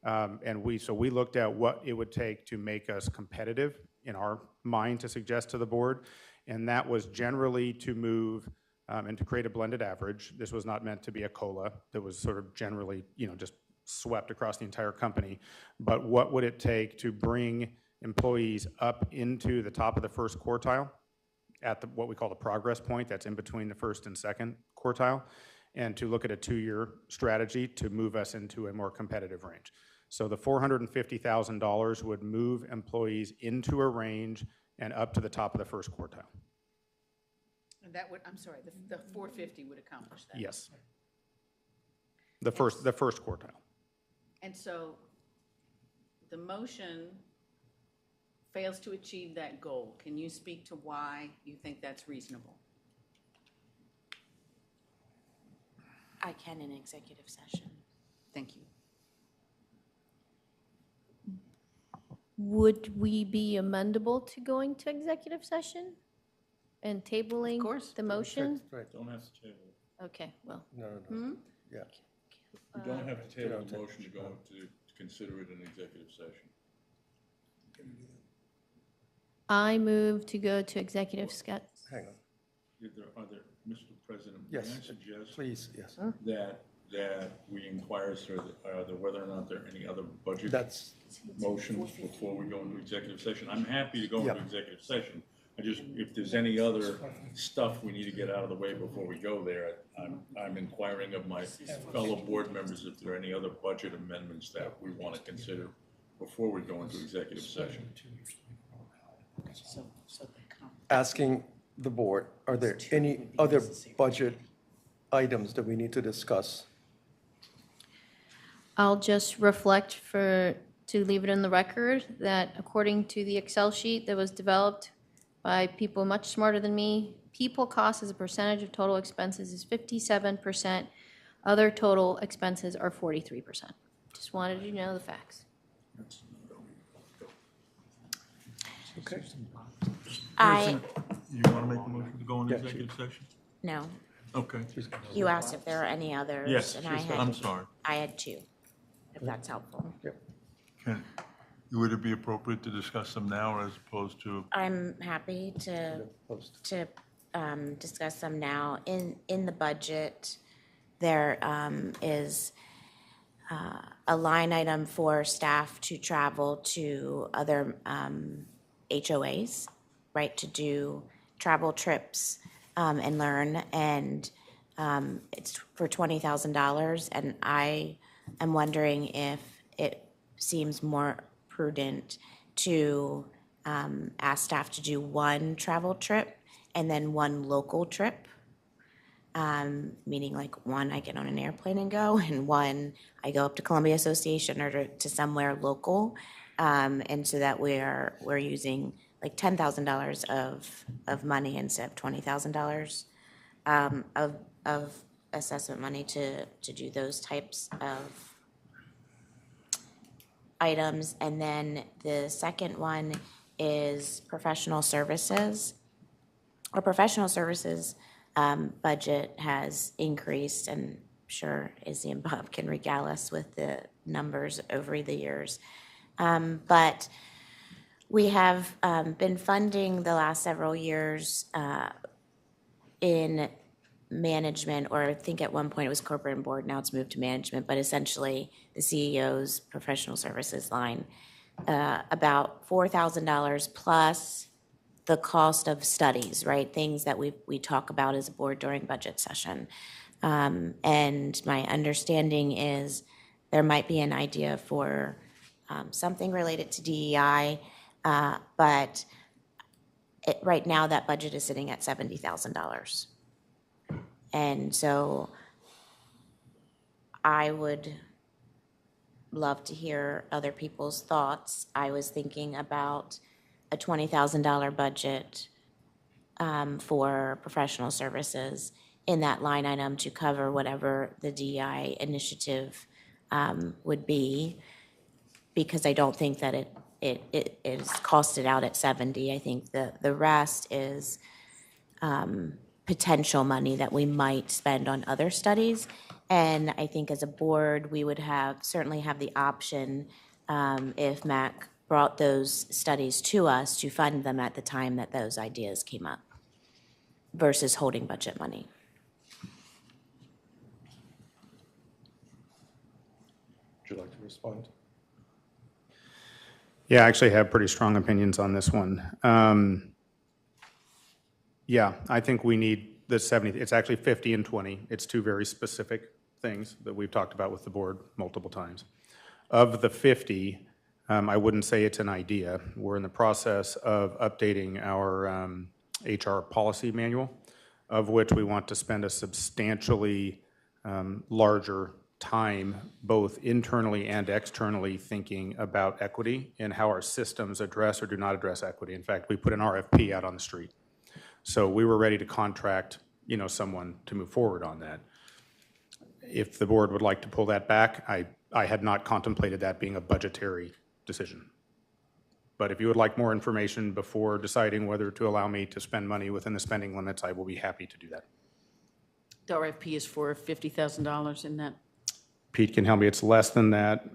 So we looked at what it would take to make us competitive in our mind to suggest to the board, and that was generally to move and to create a blended average. This was not meant to be a COLA that was sort of generally, just swept across the entire company. But what would it take to bring employees up into the top of the first quartile at what we call the progress point, that's in between the first and second quartile, and to look at a 2-year strategy to move us into a more competitive range. So the $450,000 would move employees into a range and up to the top of the first quartile. And that would, I'm sorry, the 450 would accomplish that? Yes. The first quartile. And so the motion fails to achieve that goal. Can you speak to why you think that's reasonable? I can in executive session. Thank you. Would we be amendable to going to executive session and tabling the motion? Right. Don't have to table it. Okay, well. No. Yeah. You don't have to table the motion to go to consider it an executive session. I move to go to executive Hang on. Mr. President, may I Yes, suggest please, yes. that that we inquire as to whether or not there are any other budget That's, motions before we go into executive session. I'm happy to go Yeah. into executive session. I just, if there's any other stuff we need to get out of the way before we go there, I'm inquiring of my fellow board members if there are any other budget amendments that we want to consider before we go into executive session. asking the board, are there any other budget items that we need to discuss? I'll just reflect to leave it in the record that according to the Excel sheet that was developed by people much smarter than me, people cost as a percentage of total expenses is 57%. Other total expenses are 43%. Just wanted you to know the facts. Okay. You want to make a motion to go into executive session? No. Okay. You asked if there are any others. Yes, and I'm sorry. I had two, if that's helpful. Would it be appropriate to discuss them now as opposed to? I'm happy to discuss them now. In the budget, there is a line item for staff to travel to other HOAs, right, to do travel trips and learn, and it's for $20,000, and I am wondering if it seems more prudent to ask staff to do one travel trip and then one local trip, meaning like one I get on an airplane and go, and one I go up to Columbia Association or to somewhere local, and so that we're using like $10,000 of money instead of $20,000 of assessment money to do those types of items. And then the second one is professional services. Our professional services budget has increased, and I'm sure Izzy and Bob can regale us with the numbers over the years. But we have been funding the last several years in management, or I think at one point it was corporate and board, now it's moved to management, but essentially the CEO's professional services line, about $4,000 plus the cost of studies, right? Things that we talk about as a board during budget session. And my understanding is there might be an idea for something related to DEI, but right now that budget is sitting at $70,000. And so I would love to hear other people's thoughts. I was thinking about a $20,000 budget for professional services in that line item to cover whatever the DEI initiative would be, because I don't think that it is costed out at 70. I think the rest is potential money that we might spend on other studies. And I think as a board, we would certainly have the option, if MAC brought those studies to us, to fund them at the time that those ideas came up versus holding budget money. Would you like to respond? Yeah, I actually have pretty strong opinions on this one. Yeah, I think we need the 70, it's actually 50 and 20. It's two very specific things that we've talked about with the board multiple times. Of the 50, I wouldn't say it's an idea. We're in the process of updating our HR policy manual, of which we want to spend a substantially larger time, both internally and externally, thinking about equity and how our systems address or do not address equity. In fact, we put an RFP out on the street. So we were ready to contract, someone to move forward on that. If the board would like to pull that back, I had not contemplated that being a budgetary decision. But if you would like more information before deciding whether to allow me to spend money within the spending limits, I will be happy to do that. The RFP is for $50,000 in that. Pete can help me, it's less than that.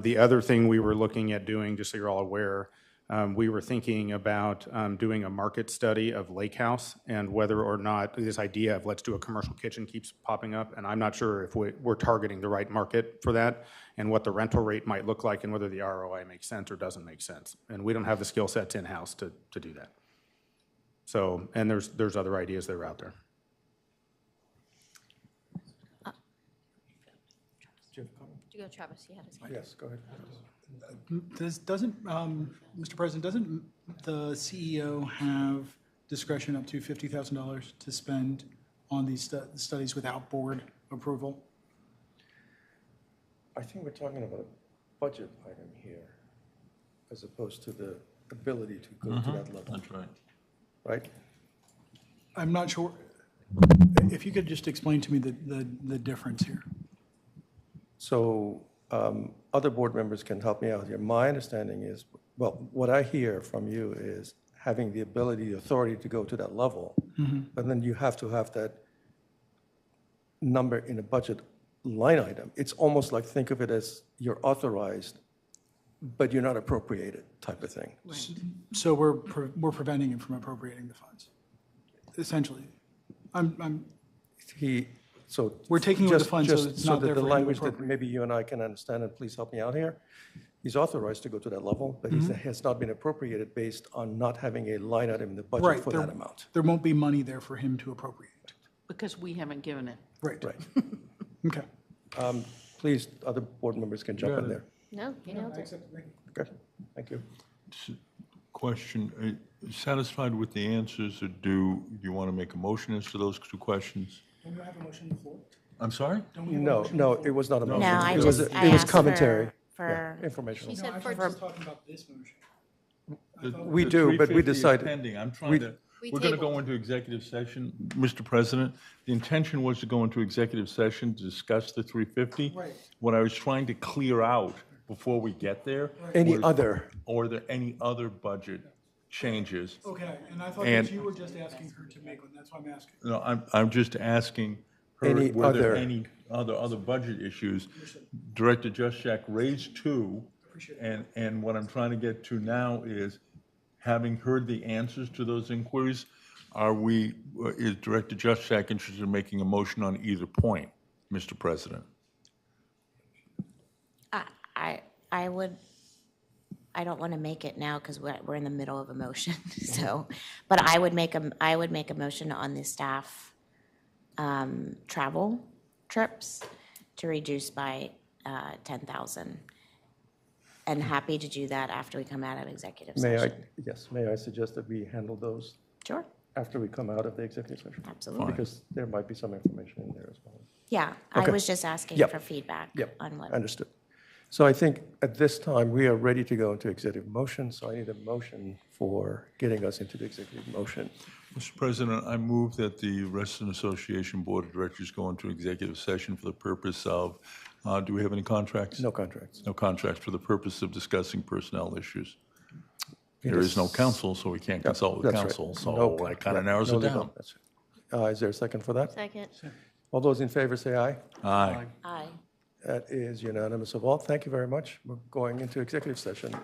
The other thing we were looking at doing, just so you're all aware, We were thinking about doing a market study of Lake House and whether or not this idea of let's do a commercial kitchen keeps popping up. And I'm not sure if we're targeting the right market for that and what the rental rate might look like and whether the ROI makes sense or doesn't make sense. And we don't have the skill sets in-house to do that. So, and there's other ideas that are out there. Did you go, Travis? You had his hand. Yes, go ahead. Mr. President, doesn't the CEO have discretion up to $50,000 to spend on these studies without board approval? I think we're talking about a budget item here, as opposed to the ability to go to that level. That's right. Right? I'm not sure. If you could just explain to me the difference here. So other board members can help me out here. My understanding is, well, what I hear from you is having the ability, authority to go to that level, but then you have to have that number in a budget line item. It's almost like, think of it as you're authorized, but you're not appropriated type of thing. So we're preventing him from appropriating the funds, essentially. We're taking away the funds, so it's not there the for him to language that appropriate. maybe you and I can understand, and please help me out here. He's authorized to go to that level, but he has not been appropriated based on not having a line item in the budget Right, for that amount. There won't be money there for him to appropriate. Because we haven't given it. Right. Right. Okay. Please, other board members can jump in there. No, you nailed it. Okay, thank you. Question, are you satisfied with the answers, or do you want to make a motion as to those two questions? Don't we have a motion on the floor? I'm sorry? No, it was not a motion. No, I It was- just, I It was asked commentary. for Yeah, informational. She No, said actually, for, I was talking about this motion. We do, but we 350 is decided. pending. I'm we- trying to, We we're going to go tabled. into executive session, Mr. President. The intention was to go into executive session to discuss the 350. Right. What I was trying to clear out before we get there. Any was, other? Or are there any other budget changes? Okay, and I thought And- that you were just asking her to make one, that's why I'm asking. No, I'm just asking her, Any were there other- any other budget issues? Director Juszczyk raised two, and what I'm trying to get to now is, having heard the answers to those inquiries, is Director Juszczyk interested in making a motion on either point, Mr. President? I don't want to make it now because we're in the middle of a motion, so, but I would make a motion on the staff travel trips to reduce by 10,000. And happy to do that after we come out of executive session. May I suggest that we handle those Sure, after we come out of the executive session? absolutely. Because there might be some information in there as well. Yeah, I Okay. was just asking Yep. for feedback Yep, on what. understood. So I think at this time, we are ready to go into executive motion, so I need a motion for getting us into the executive motion. Mr. President, I move that the Resident Association Board of Directors go into executive session for the purpose of, do we have any contracts? No contracts. No contracts, for the purpose of discussing personnel issues. It There is no is- council, so we can't consult with That's right. council, so No- that kind of right, narrows no it legal- down. that's right. Is there a second for that? second. All those in favor say aye. Aye. Aye. That is unanimous of all. Thank you very much. We're going into executive session.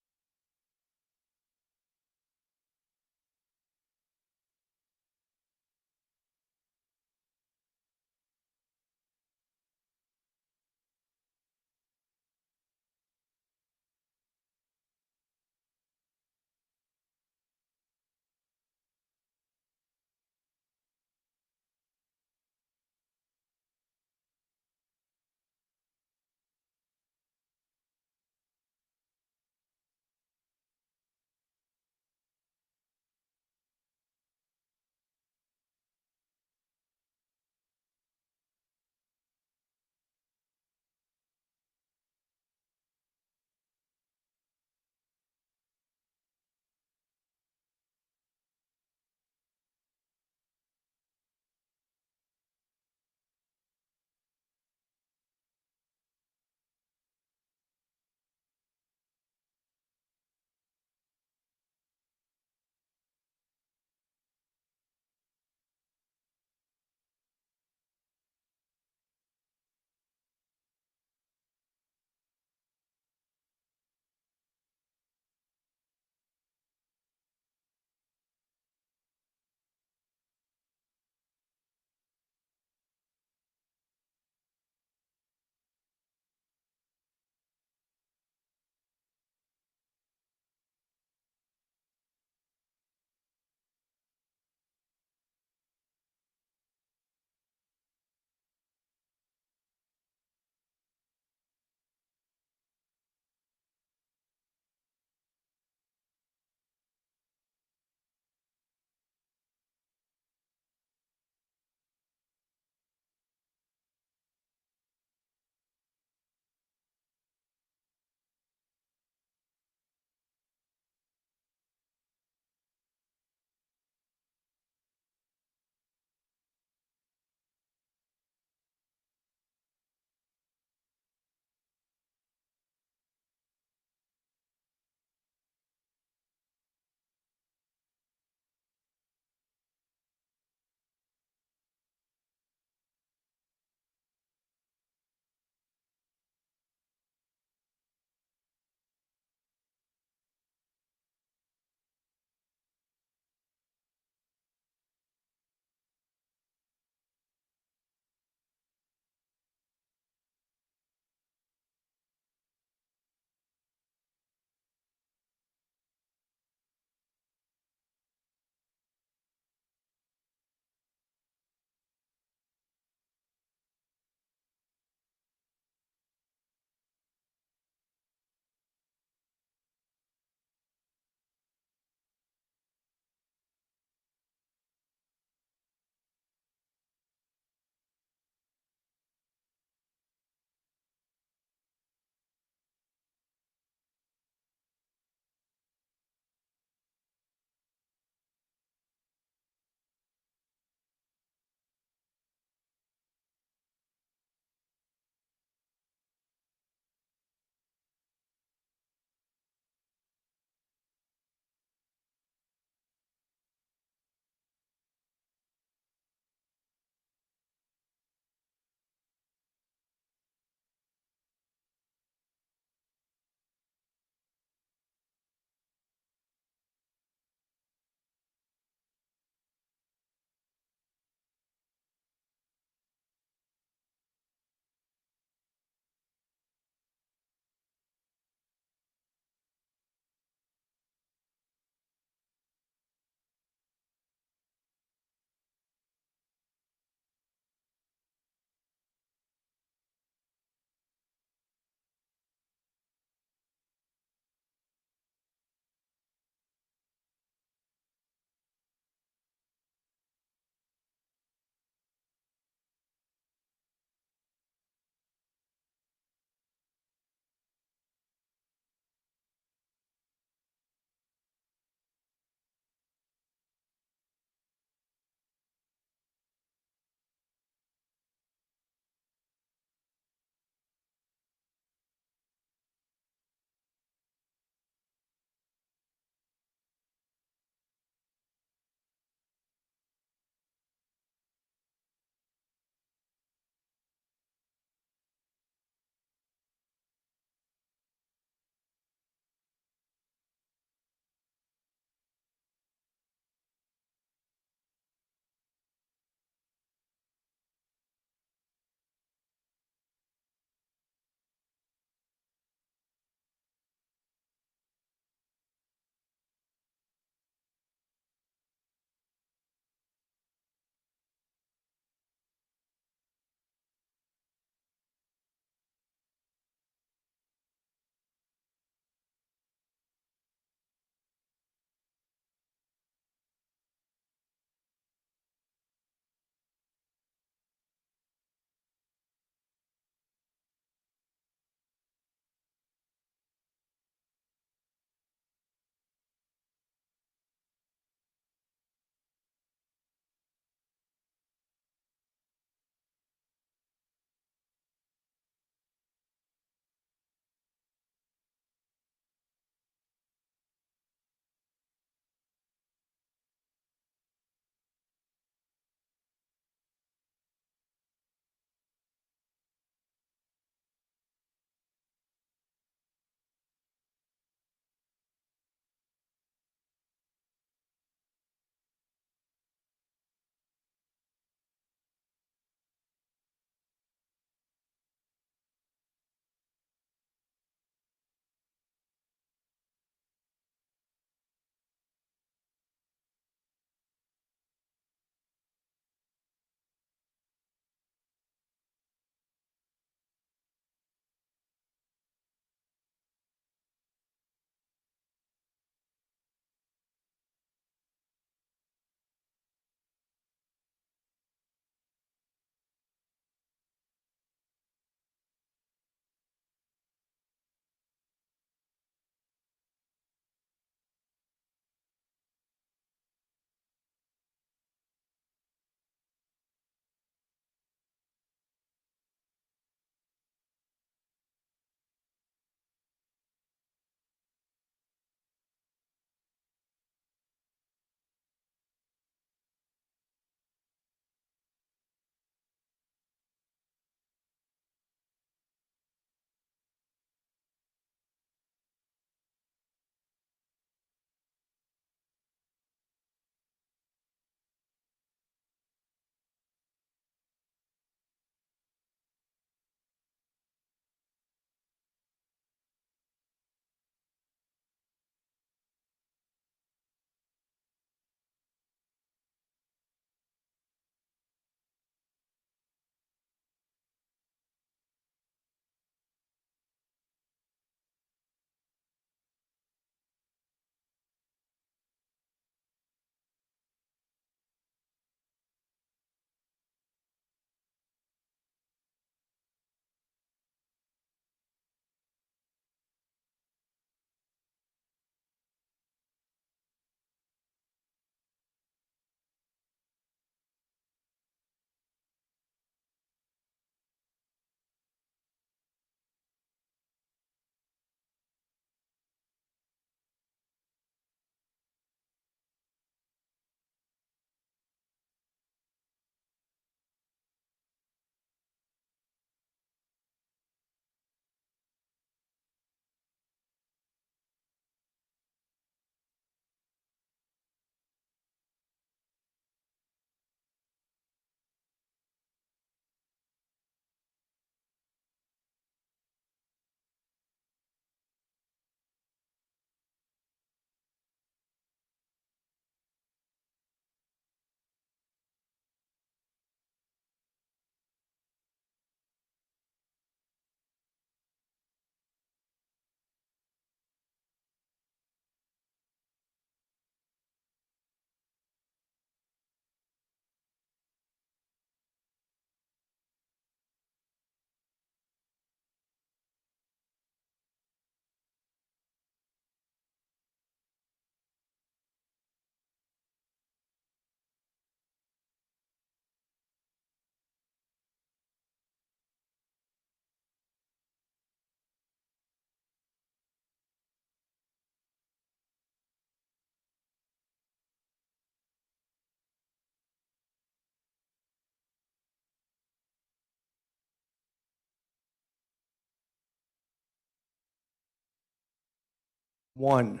1.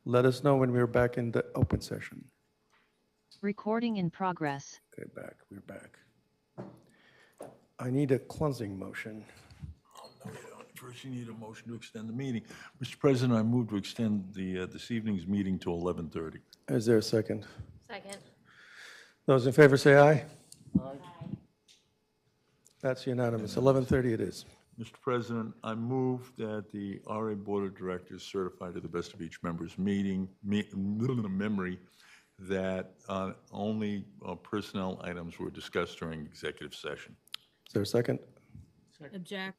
Let us know when we're back in the open session. Recording in progress. Okay, we're back. I need a cleansing motion. Oh, no, you don't. First, you need a motion to extend the meeting. Mr. President, I move to extend this evening's meeting to 11:30. Is there a second? Second. Those in favor say aye. Aye. That's unanimous. 11:30 it is. Mr. President, I move that the RA Board of Directors certify to the best of each member's memory that only personnel items were discussed during executive session. Is there a second? Object.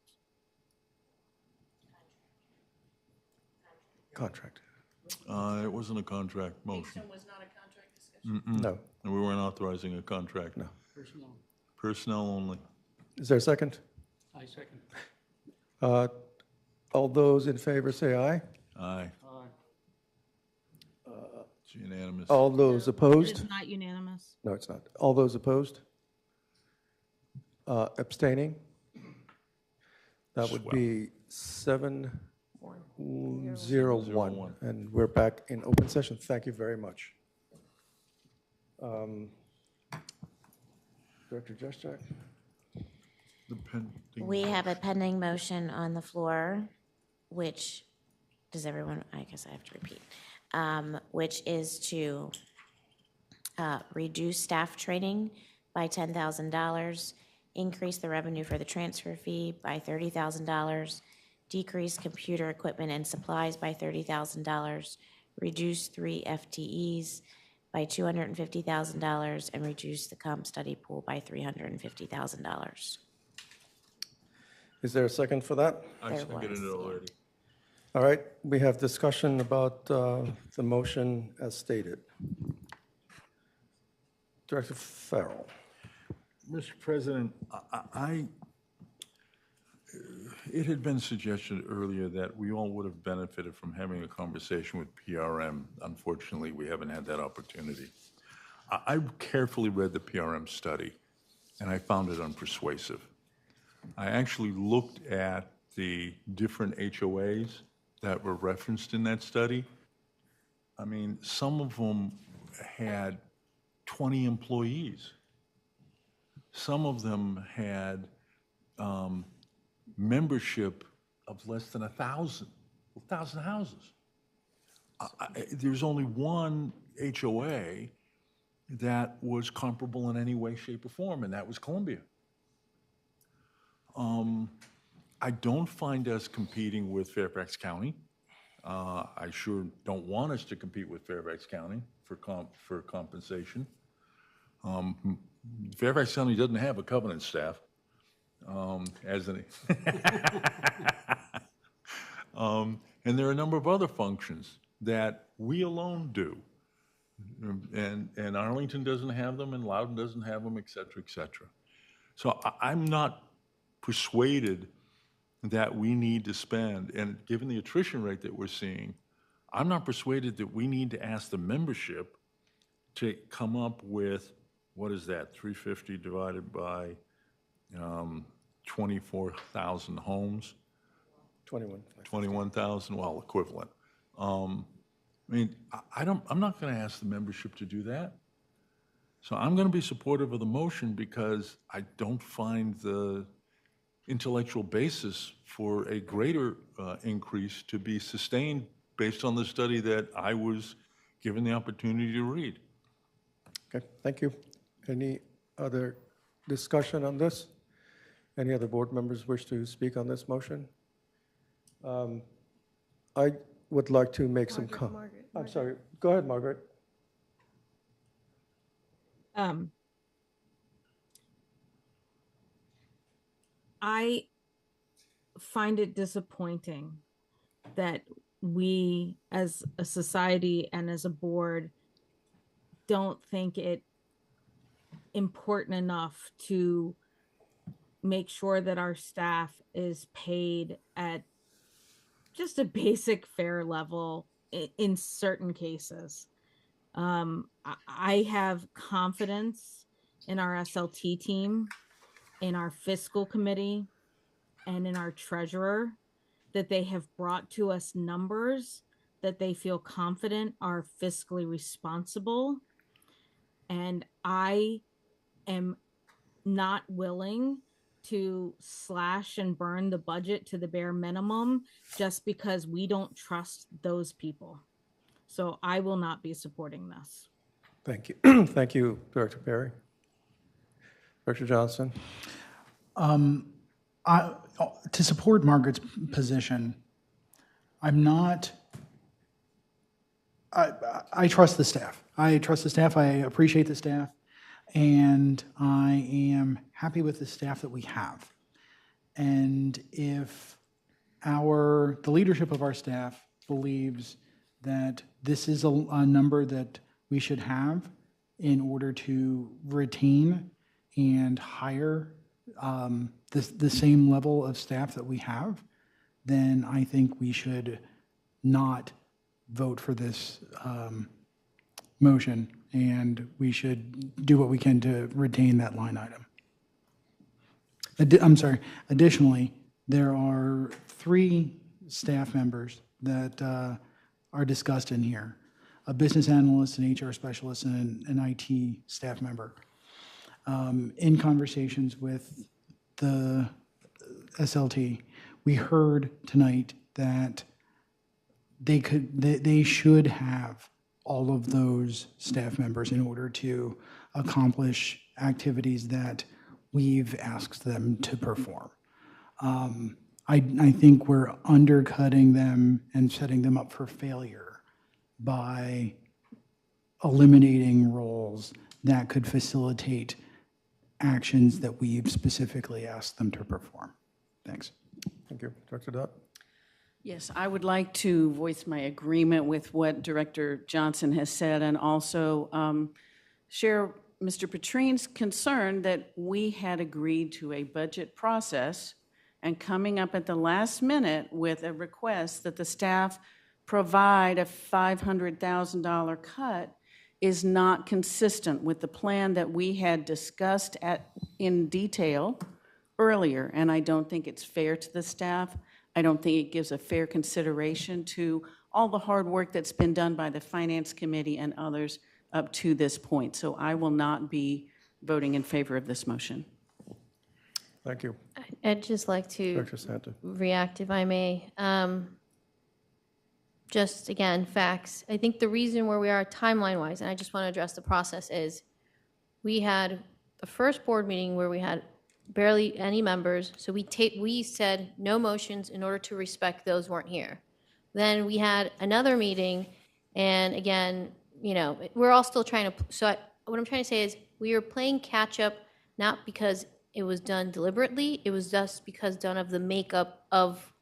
Contract. It wasn't a contract motion. was not a contract discussion? No. And we weren't authorizing a contract. No. Personnel. Personnel only. Is there a second? I second. All those in favor say aye. Aye. Aye. It's unanimous. All those It opposed? is not unanimous. No, it's not. All those opposed? Abstaining? That would be 7-0-1. And we're back in open session. Thank you very much. Director Juszczyk? We have a pending motion on the floor, which, does everyone, I guess I have to repeat, which is to reduce staff training by $10,000, increase the revenue for the transfer fee by $30,000, decrease computer equipment and supplies by $30,000, reduce 3 FTEs by $250,000, and reduce the comp study pool by $350,000. Is there a second for that? I seconded it already. All right, we have discussion about the motion as stated. Director Farrell. Mr. President, it had been suggested earlier that we all would have benefited from having a conversation with PRM. Unfortunately, we haven't had that opportunity. I carefully read the PRM study, and I found it unpersuasive. I actually looked at the different HOAs that were referenced in that study. I mean, some of them had 20 employees. Some of them had membership of less than 1,000 houses. There's only one HOA that was comparable in any way, shape, or form, and that was Columbia. I don't find us competing with Fairfax County. I sure don't want us to compete with Fairfax County for compensation. Fairfax County doesn't have a covenant staff, as any. And there are a number of other functions that we alone do. And Arlington doesn't have them, and Loudoun doesn't have them, et cetera, et cetera. So I'm not persuaded that we need to spend, and given the attrition rate that we're seeing, I'm not persuaded that we need to ask the membership to come up with, what is that, 350 divided by 24,000 homes? 21,000, well, equivalent. I mean, I'm not going to ask the membership to do that. So I'm going to be supportive of the motion because I don't find the intellectual basis for a greater increase to be sustained based on the study that I was given the opportunity to read. Okay, thank you. Any other discussion on this? Any other board members wish to speak on this motion? I would like to make some comments. I'm sorry, go ahead, Margaret. I find it disappointing that we, as a society and as a board, don't think it important enough to make sure that our staff is paid at just a basic fair level in certain cases. I have confidence in our SLT team, in our fiscal committee, and in our treasurer that they have brought to us numbers that they feel confident are fiscally responsible. And I am not willing to slash and burn the budget to the bare minimum just because we don't trust those people. So I will not be supporting this. Thank you. Thank you, Director Perry. Director Johnson? To support Margaret's position, I'm not, I trust the staff. I trust the staff, I appreciate the staff, and I am happy with the staff that we have. And if the leadership of our staff believes that this is a number that we should have in order to retain and hire the same level of staff that we have, then I think we should not vote for this motion, and we should do what we can to retain that line item. I'm sorry, additionally, there are 3 staff members that are discussed in here: a business analyst, an HR specialist, and an IT staff member. In conversations with the SLT, we heard tonight that they should have all of those staff members in order to accomplish activities that we've asked them to perform. I think we're undercutting them and setting them up for failure by eliminating roles that could facilitate actions that we've specifically asked them to perform. Thanks. Thank you. Director Dutt? Yes, I would like to voice my agreement with what Director Johnson has said, and also share Mr. Petrine's concern that we had agreed to a budget process, and coming up at the last minute with a request that the staff provide a $500,000 cut is not consistent with the plan that we had discussed in detail earlier, and I don't think it's fair to the staff. I don't think it gives a fair consideration to all the hard work that's been done by the Finance Committee and others up to this point. So I will not be voting in favor of this motion. Thank you. I'd just like to Director Santa? react, if I may. Just again, facts. I think the reason where we are timeline-wise, and I just want to address the process, is we had the first board meeting where we had barely any members, so we said no motions in order to respect those who weren't here. Then we had another meeting, and again, you know, we're all still trying to, what I'm trying to say is we are playing catch-up, not because it was done deliberately, it was just because done of the makeup of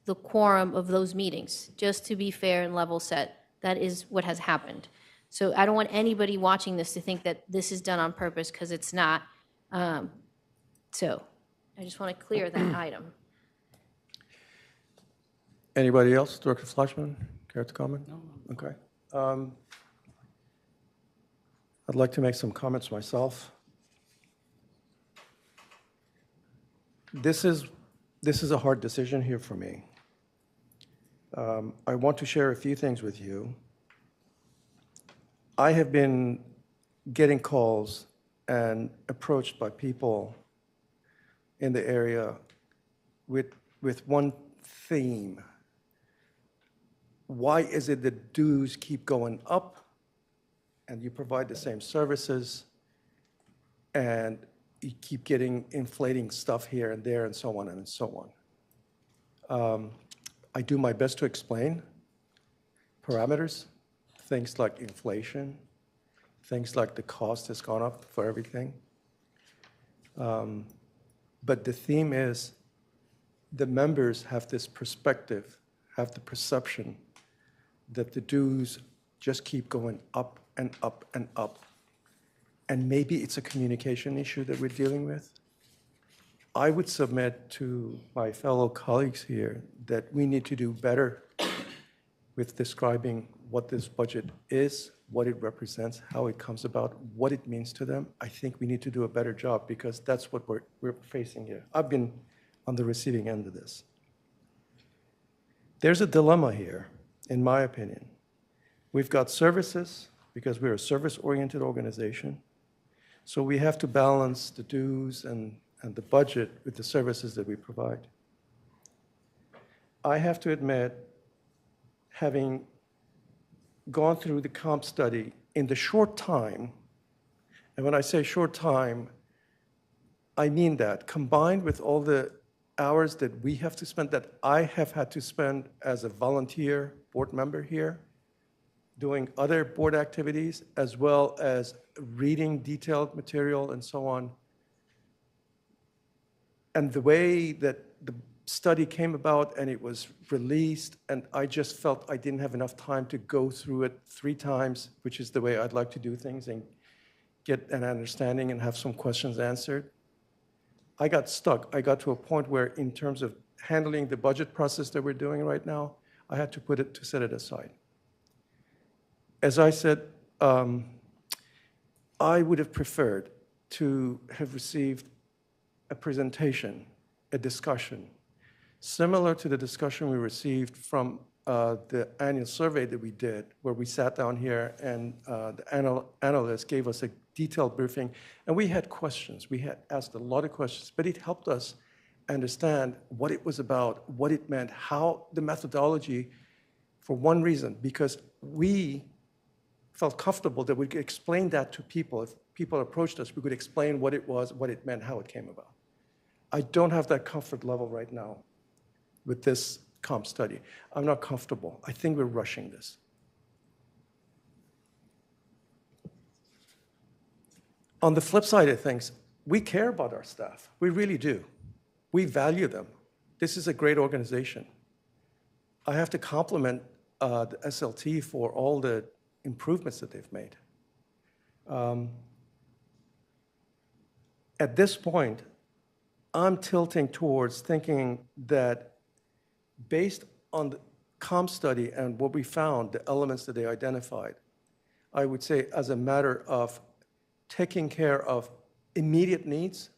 the quorum of those meetings, just to be fair and level set. That is what has happened. So I don't want anybody watching this to think that this is done on purpose, because it's not. So I just want to clear that item. Anybody else? Director Flashman, care to comment? No. Okay. I'd like to make some comments myself. This is a hard decision here for me. I want to share a few things with you. I have been getting calls and approached by people in the area with one theme. Why is it that dues keep going up and you provide the same services and you keep getting inflating stuff here and there and so on and so on? I do my best to explain parameters, things like inflation, things like the cost has gone up for everything. But the theme is the members have this perspective, have the perception that the dues just keep going up and up and up. And maybe it's a communication issue that we're dealing with. I would submit to my fellow colleagues here that we need to do better with describing what this budget is, what it represents, how it comes about, what it means to them. I think we need to do a better job, because that's what we're facing here. I've been on the receiving end of this. There's a dilemma here, in my opinion. We've got services, because we're a service-oriented organization, so we have to balance the dues and the budget with the services that we provide. I have to admit, having gone through the comp study in the short time, and when I say short time, I mean that, combined with all the hours that we have to spend, that I have had to spend as a volunteer board member here, doing other board activities, as well as reading detailed material and so on. And the way that the study came about and it was released, and I just felt I didn't have enough time to go through it 3 times, which is the way I'd like to do things, and get an understanding and have some questions answered. I got stuck. I got to a point where, in terms of handling the budget process that we're doing right now, I had to set it aside. As I said, I would have preferred to have received a presentation, a discussion, similar to the discussion we received from the annual survey that we did, where we sat down here and the analyst gave us a detailed briefing, and we had questions. We had asked a lot of questions, but it helped us understand what it was about, what it meant, how the methodology, for one reason, because we felt comfortable that we could explain that to people. If people approached us, we could explain what it was, what it meant, how it came about. I don't have that comfort level right now with this comp study. I'm not comfortable. I think we're rushing this. On the flip side of things, we care about our staff. We really do. We value them. This is a great organization. I have to compliment the SLT for all the improvements that they've made. At this point, I'm tilting towards thinking that based on the comp study and what we found, the elements that they identified, I would say as a matter of taking care of immediate needs,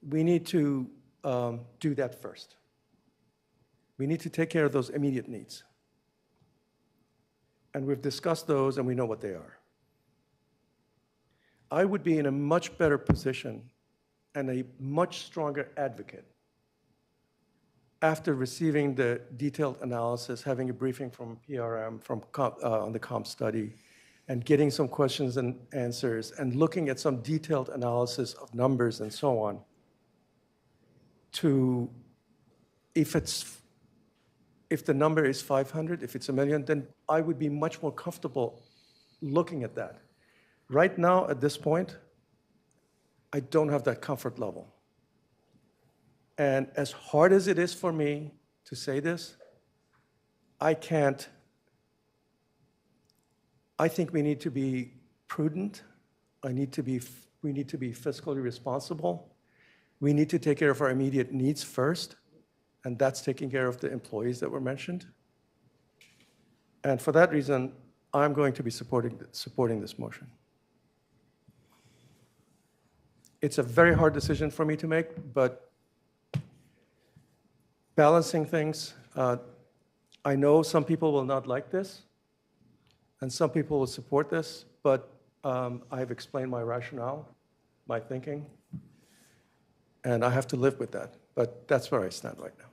we need to do that first. We need to take care of those immediate needs. And we've discussed those and we know what they are. I would be in a much better position and a much stronger advocate after receiving the detailed analysis, having a briefing from PRM on the comp study, and getting some questions and answers, and looking at some detailed analysis of numbers and so on, to, if the number is 500, if it's $1 million, then I would be much more comfortable looking at that. Right now, at this point, I don't have that comfort level. And as hard as it is for me to say this, I think we need to be prudent. We need to be fiscally responsible. We need to take care of our immediate needs first, and that's taking care of the employees that were mentioned. And for that reason, I'm going to be supporting this motion. It's a very hard decision for me to make, but balancing things, I know some people will not like this, and some people will support this, but I've explained my rationale, my thinking, and I have to live with that. But that's where I stand right now.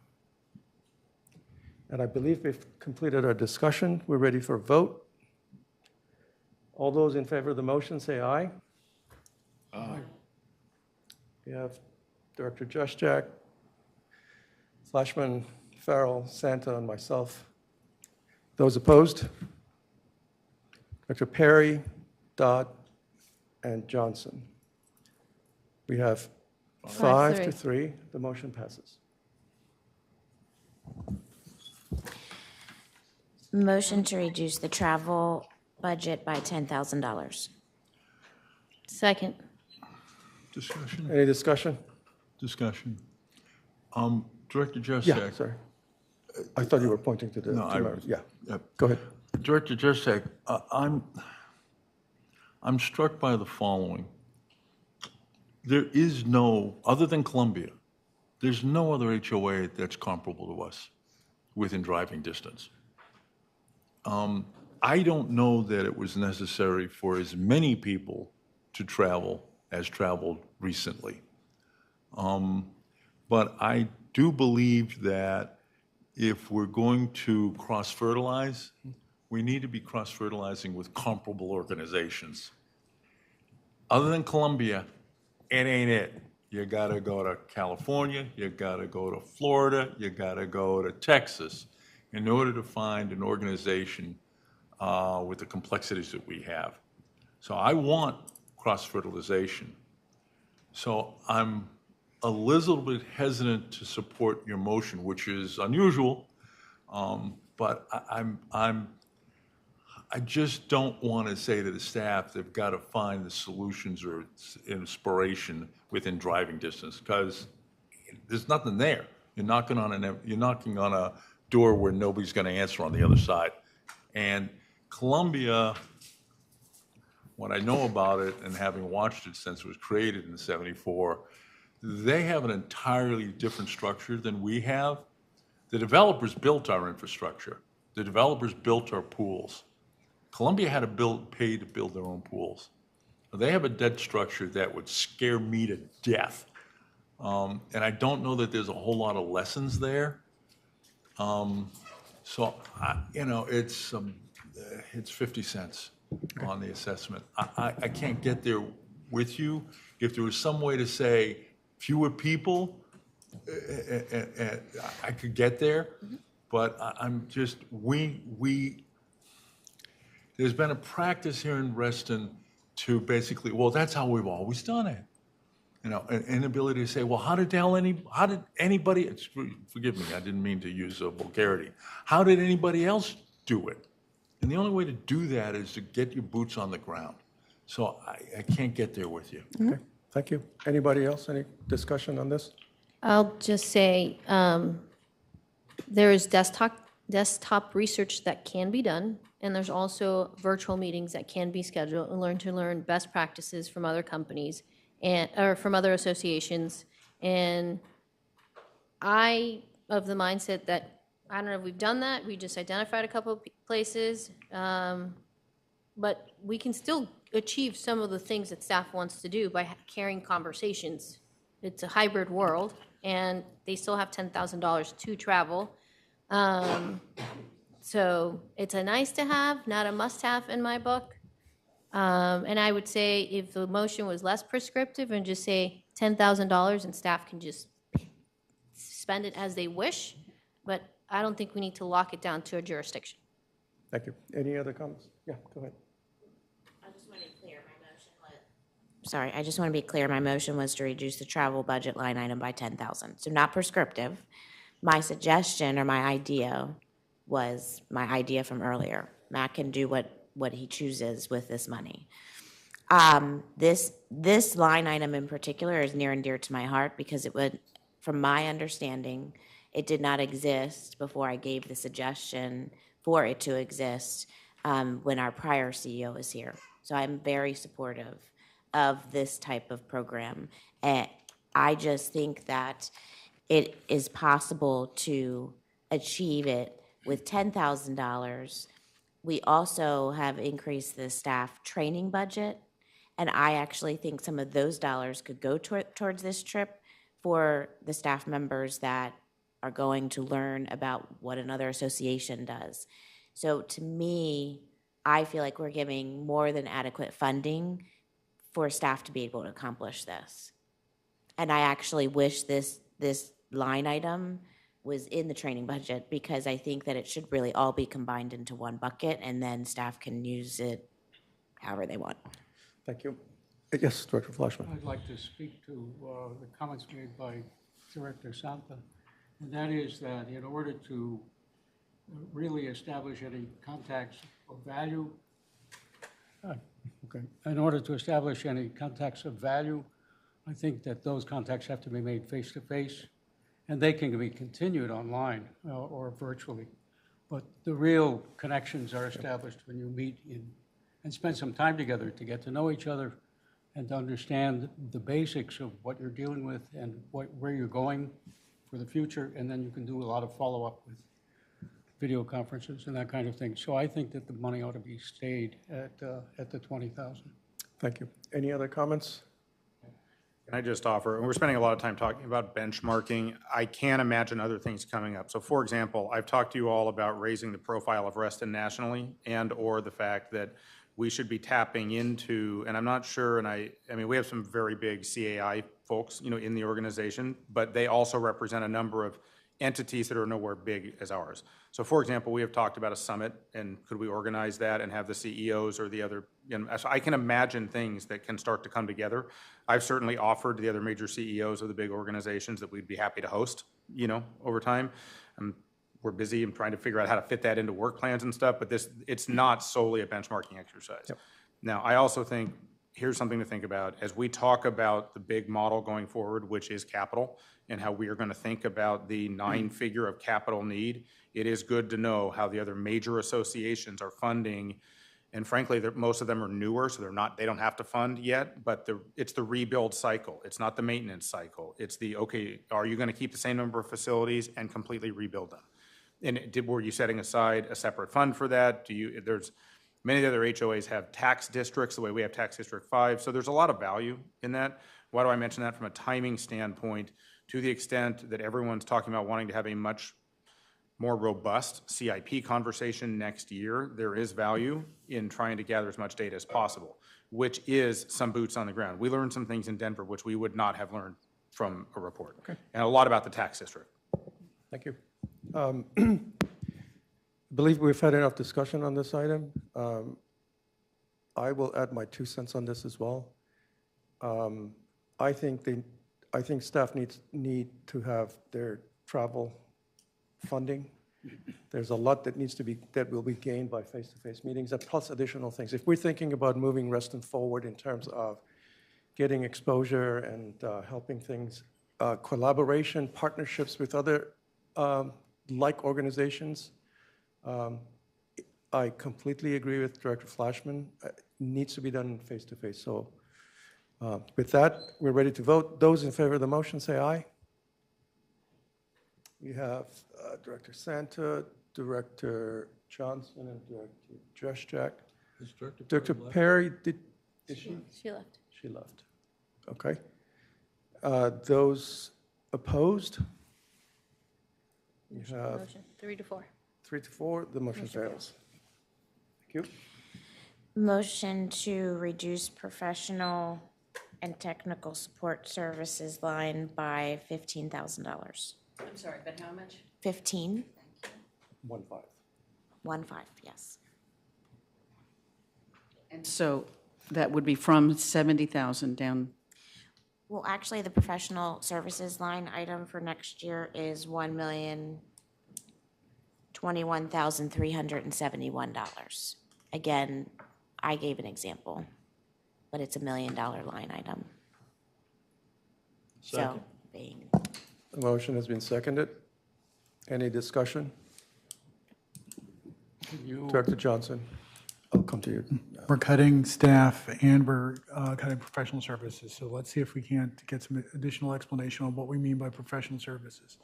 And I believe we've completed our discussion. We're ready for a vote. All those in favor of the motion say aye. Aye. We have Director Juszczyk, Flashman, Farrell, Santa, and myself. Those opposed? Dr. Perry, Dodd, and Johnson. We have 5 to 3. The motion passes. Motion to reduce the travel budget by $10,000. Second. Discussion? Any discussion? Discussion. Director Juszczyk. Yeah, sorry. I thought you were pointing to the No, two members. Yeah, go ahead. Director Juszczyk, I'm struck by the following. There is no, other than Columbia, there's no other HOA that's comparable to us. within driving distance. I don't know that it was necessary for as many people to travel as traveled recently. But I do believe that if we're going to cross-fertilize, we need to be cross-fertilizing with comparable organizations. Other than Columbia, it ain't it. You gotta go to California, you gotta go to Florida, you gotta go to Texas in order to find an organization with the complexities that we have. So I want cross-fertilization. So I'm a little bit hesitant to support your motion, which is unusual, but I just don't want to say to the staff they've got to find the solutions or inspiration within driving distance, because there's nothing there. You're knocking on a door where nobody's going to answer on the other side. And Columbia, what I know about it, and having watched it since it was created in '74, they have an entirely different structure than we have. The developers built our infrastructure. The developers built our pools. Columbia had to pay to build their own pools. They have a debt structure that would scare me to death. And I don't know that there's a whole lot of lessons there. It's 50 cents on the assessment. I can't get there with you. If there was some way to say fewer people, I could get there. But I'm just, there's been a practice here in Reston to basically, well, that's how we've always done it. An inability to say, well, how did anybody, forgive me, I didn't mean to use vulgarity. How did anybody else do it? And the only way to do that is to get your boots on the ground. So I can't get there with you. Okay, thank you. Anybody else, any discussion on this? I'll just say, there is desktop research that can be done, and there's also virtual meetings that can be scheduled and learn best practices from other companies or from other associations. And I of the mindset that, I don't know if we've done that, we just identified a couple of places, but we can still achieve some of the things that staff wants to do by carrying conversations. It's a hybrid world, and they still have $10,000 to travel. So it's a nice to have, not a must have in my book. And I would say if the motion was less prescriptive and just say $10,000 and staff can just spend it as they wish, but I don't think we need to lock it down to a jurisdiction. Thank you. Any other comments? Yeah, go ahead. I just want to be clear, I just want to be clear, my motion was to reduce the travel budget line item by 10,000. So not prescriptive. My suggestion or my idea was my idea from earlier. Matt can do what he chooses with this money. This line item in particular is near and dear to my heart because it would, from my understanding, it did not exist before I gave the suggestion for it to exist when our prior CEO was here. So I'm very supportive of this type of program. And I just think that it is possible to achieve it with $10,000. We also have increased the staff training budget, and I actually think some of those dollars could go towards this trip for the staff members that are going to learn about what another association does. So to me, I feel like we're giving more than adequate funding for staff to be able to accomplish this. And I actually wish this line item was in the training budget because I think that it should really all be combined into one bucket and then staff can use it however they want. Thank you. Yes, Director Flashman. I'd like to speak to the comments made by Director Santa, and that is that in order to really establish any contacts of value, in order to establish any contacts of value, I think that those contacts have to be made face-to-face, and they can be continued online or virtually. But the real connections are established when you meet and spend some time together to get to know each other and to understand the basics of what you're dealing with and where you're going for the future, and then you can do a lot of follow-up video conferences and that kind of thing. So I think that the money ought to be stayed at the 20,000. Thank you. Any other comments? Can I just offer, and we're spending a lot of time talking about benchmarking. I can't imagine other things coming up. So for example, I've talked to you all about raising the profile of Reston nationally and/or the fact that we should be tapping into, and I'm not sure, and I mean, we have some very big CAI folks, in the organization, but they also represent a number of entities that are nowhere big as ours. So for example, we have talked about a summit, and could we organize that and have the CEOs or the other, so I can imagine things that can start to come together. I've certainly offered to the other major CEOs of the big organizations that we'd be happy to host, over time. We're busy and trying to figure out how to fit that into work plans and stuff, but it's not solely a benchmarking exercise. Yep. Now, I also think, here's something to think about as we talk about the big model going forward, which is capital, and how we are going to think about the 9-figure of capital need. It is good to know how the other major associations are funding, and frankly, most of them are newer, so they don't have to fund yet, but it's the rebuild cycle. It's not the maintenance cycle. It's okay, are you going to keep the same number of facilities and completely rebuild them? And were you setting aside a separate fund for that? There's many of the other HOAs have tax districts the way we have tax district 5, so there's a lot of value in that. Why do I mention that? From a timing standpoint, to the extent that everyone's talking about wanting to have a much more robust CIP conversation next year, there is value in trying to gather as much data as possible, which is some boots on the ground. We learned some things in Denver which we would not have learned from a report. Okay. And a lot about the tax district. Thank you. I believe we've had enough discussion on this item. I will add my 2 cents on this as well. I think staff need to have their travel funding. There's a lot that will be gained by face-to-face meetings, and plus additional things. If we're thinking about moving Reston forward in terms of getting exposure and helping things, collaboration, partnerships with other like organizations, I completely agree with Director Flashman. It needs to be done face-to-face. So with that, we're ready to vote. Those in favor of the motion say aye. We have Director Santa, Director Johnson, and Director Dreschak. Director Perry, is she? She left. She left. Okay. Those opposed? You have Motion 3 to 4. 3 to 4. The motion fails. Thank you. Motion to reduce professional and technical support services line by $15,000. I'm sorry, but how much? 15? 1.5. 1.5, yes. And so that would be from 70,000 down. Well, actually, the professional services line item for next year is $1,021,371. Again, I gave an example, but it's $1 million line item. Second. So, being. The motion has been seconded. Any discussion? Director Johnson, I'll come to you. We're cutting staff and we're cutting professional services. So let's see if we can't get some additional explanation on what we mean by professional services.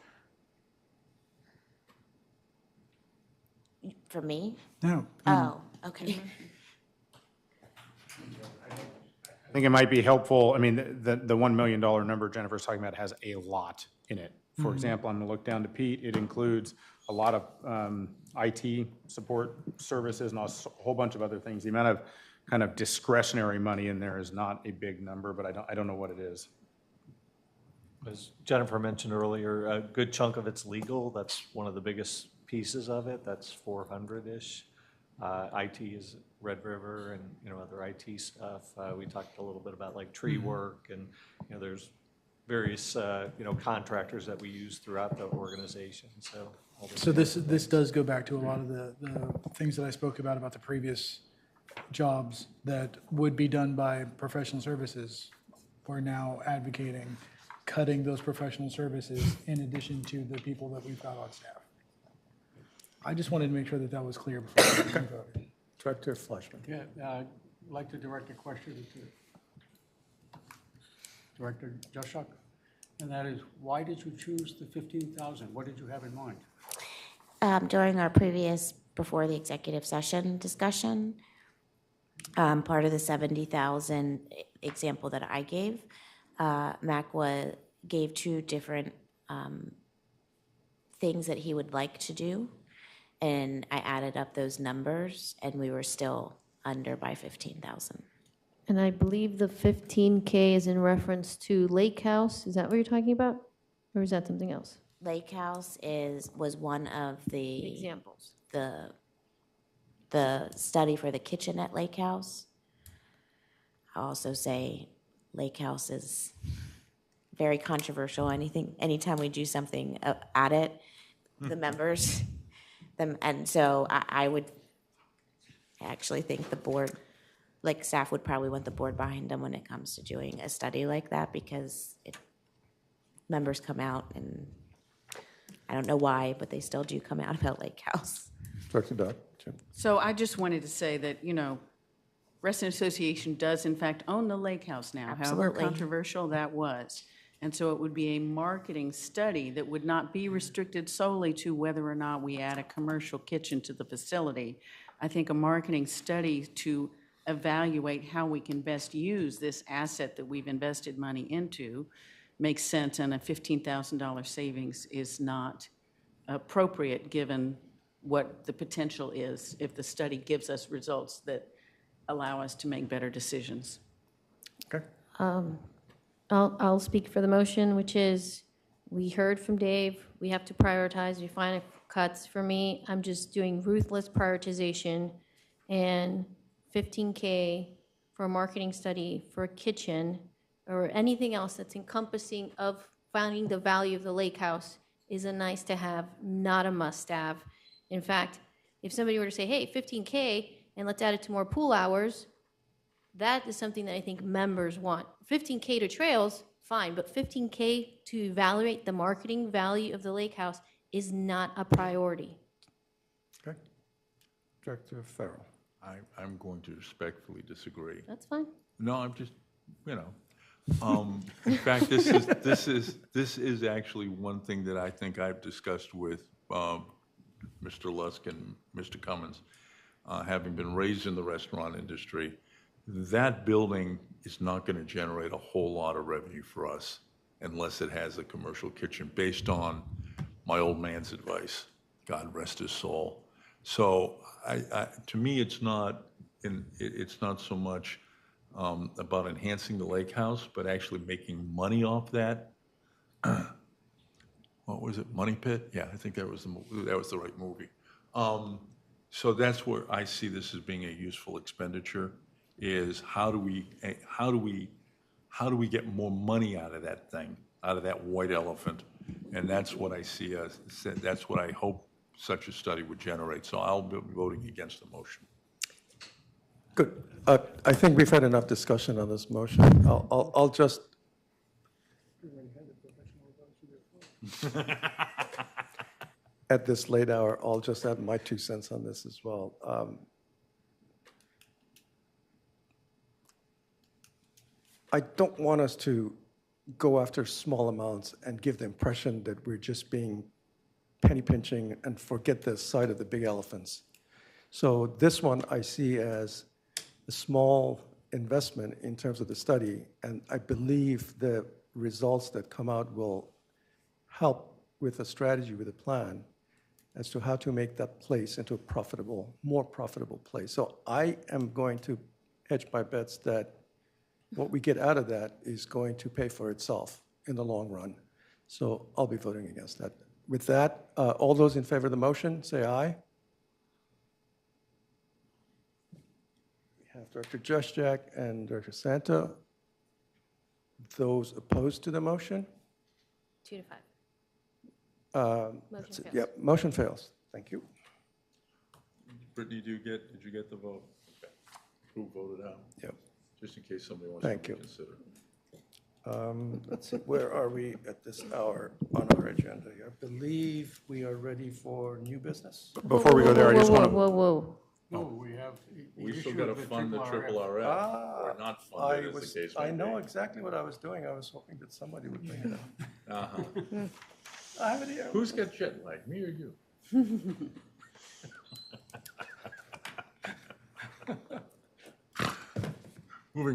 For me? No. Oh, okay. I think it might be helpful. I mean, the $1 million number Jennifer's talking about has a lot in it. For example, I'm going to look down to Pete. It includes a lot of IT support services and a whole bunch of other things. The amount of kind of discretionary money in there is not a big number, but I don't know what it is. As Jennifer mentioned earlier, a good chunk of it's legal. That's one of the biggest pieces of it. That's 400-ish. IT is Red River and other IT stuff. We talked a little bit about like tree work, and there's various contractors that we use throughout the organization. So this does go back to a lot of the things that I spoke about the previous jobs that would be done by professional services. We're now advocating cutting those professional services in addition to the people that we've got on staff. I just wanted to make sure that that was clear before we voted. Director Fleshman. Yeah, I'd like to direct a question to Director Joshak, and that is, why did you choose the 15,000? What did you have in mind? During our previous, before the executive session discussion, part of the 70,000 example that I gave, gave two different things that he would like to do. And I added up those numbers and we were still under by 15,000. And I believe the 15K is in reference to Lake House. Is that what you're talking about? Or is that something else? Lake House was one of the Examples. The study for the kitchen at Lake House. I also say Lake House is very controversial. Anytime we do something at it, the members, and so I would actually think the board, like staff would probably want the board behind them when it comes to doing a study like that, because members come out and I don't know why, but they still do come out about Lake House. Director Dodd, Jim. So I just wanted to say that, Resident Association does in fact own the lake house now, however Absolutely. controversial that was. And so it would be a marketing study that would not be restricted solely to whether or not we add a commercial kitchen to the facility. I think a marketing study to evaluate how we can best use this asset that we've invested money into makes sense, and a $15,000 savings is not appropriate given what the potential is if the study gives us results that allow us to make better decisions. Okay. I'll speak for the motion, which is, we heard from Dave, we have to prioritize, refine cuts. For me, I'm just doing ruthless prioritization, and 15K for a marketing study for a kitchen or anything else that's encompassing of finding the value of the lake house is a nice to have, not a must have. In fact, if somebody were to say, hey, 15K, and let's add it to more pool hours, that is something that I think members want. 15K to trails, fine, but 15K to evaluate the marketing value of the lake house is not a priority. Okay. Director Farrell. I'm going to respectfully disagree. That's fine. No, I'm just, in fact, this is actually one thing that I think I've discussed with Mr. Lusk and Mr. Cummins, having been raised in the restaurant industry. That building is not going to generate a whole lot of revenue for us unless it has a commercial kitchen, based on my old man's advice, God rest his soul. So to me, it's not so much about enhancing the lake house, but actually making money off that. What was it, Money Pit? Yeah, I think that was the right movie. So that's where I see this as being a useful expenditure, is how do we get more money out of that thing, out of that white elephant? And that's what I see that's what I hope such a study would generate. So I'll be voting against the motion. Good. I think we've had enough discussion on this motion. I'll just. At this late hour, I'll just add my 2 cents on this as well. I don't want us to go after small amounts and give the impression that we're just being penny pinching and forget the sight of the big elephants. So this one I see as a small investment in terms of the study, and I believe the results that come out will help with a strategy, with a plan as to how to make that place into a more profitable place. So I am going to hedge my bets that what we get out of that is going to pay for itself in the long run. So I'll be voting against that. With that, all those in favor of the motion, say aye. We have Director Juszczyk and Director Santa. Those opposed to the motion? 2 to 5. Motion fails. Yep, motion fails. Thank you. Brittany, did you get the vote? Okay. Who voted out? Yep. Just in case somebody wants Thank to you. reconsider. Let's see, where are we at this hour on our agenda here? I believe we are ready for new business. Before we go there, I just want to. Whoa. No, we have. the We still issue got to of the fund the triple RF, or not fund it, as the case may I know be. exactly what I was doing. I was hoping that somebody would bring it up. Uh-huh. I have it here. Who's got jet lag, me or you? Moving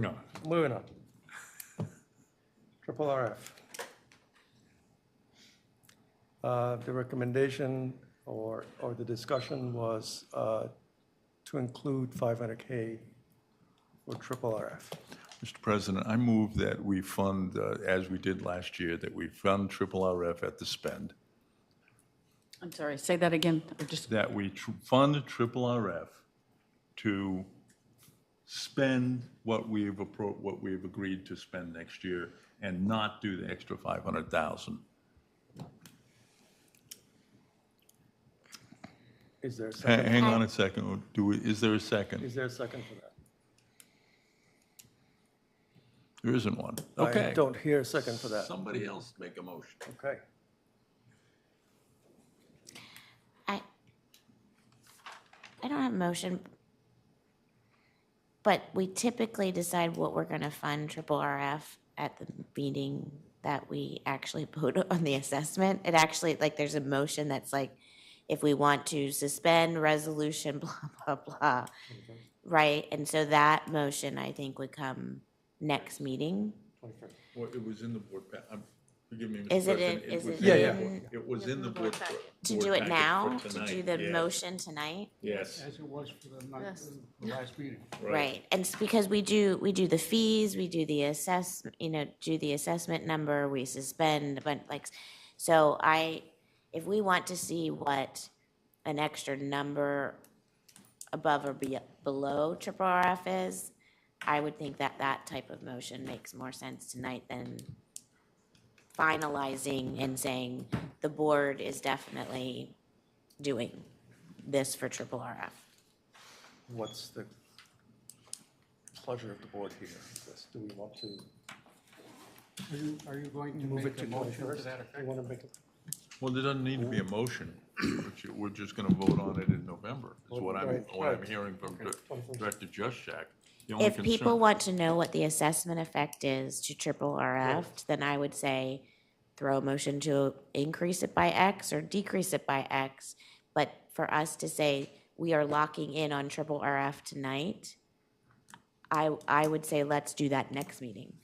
on. Moving on. Triple RF. The recommendation or the discussion was to include 500K for triple RF. Mr. President, I move that we fund, as we did last year, that we fund triple RF at the spend. I'm sorry, say that again, or just, That we fund triple RF to spend what we've agreed to spend next year and not do the extra 500,000. Is there a second? Hang on a second. Is there a second? Is there a second for that? There isn't one. I Okay. don't hear a second for that. Somebody else make a motion. Okay. I don't have a motion, but we typically decide what we're going to fund triple RF at the meeting that we actually vote on the assessment. It actually, like, there's a motion that's like, if we want to suspend resolution, blah, blah, blah, right? And so that motion, I think, would come next meeting. Well, it was in the board forgive me, Mr. Is it President. in, is it Yeah, yeah. in, It was in the board. to board do it packet now, for to tonight. do the Yes. motion tonight? Yes. As it was for the Yes. the last meeting. Right, and it's because we do the fees, we do the do the assessment number, we suspend, but like, so if we want to see what an extra number above or below triple RF is, I would think that that type of motion makes more sense tonight than finalizing and saying the board is definitely doing this for triple RF. What's the pleasure of the board here? Do we want to Are you going to move it make to a motion to 21st? that You effect? want to make it? Well, there doesn't need to be a motion. We're just going to vote on it in November, is what I'm Right. hearing from 21st. Director Juszczyk. The only If people concern- want to know what the assessment effect is to triple RF, then I would say throw a motion to increase it by X or decrease it by X. But for us to say we are locking in on triple RF tonight, I would say let's do that next meeting.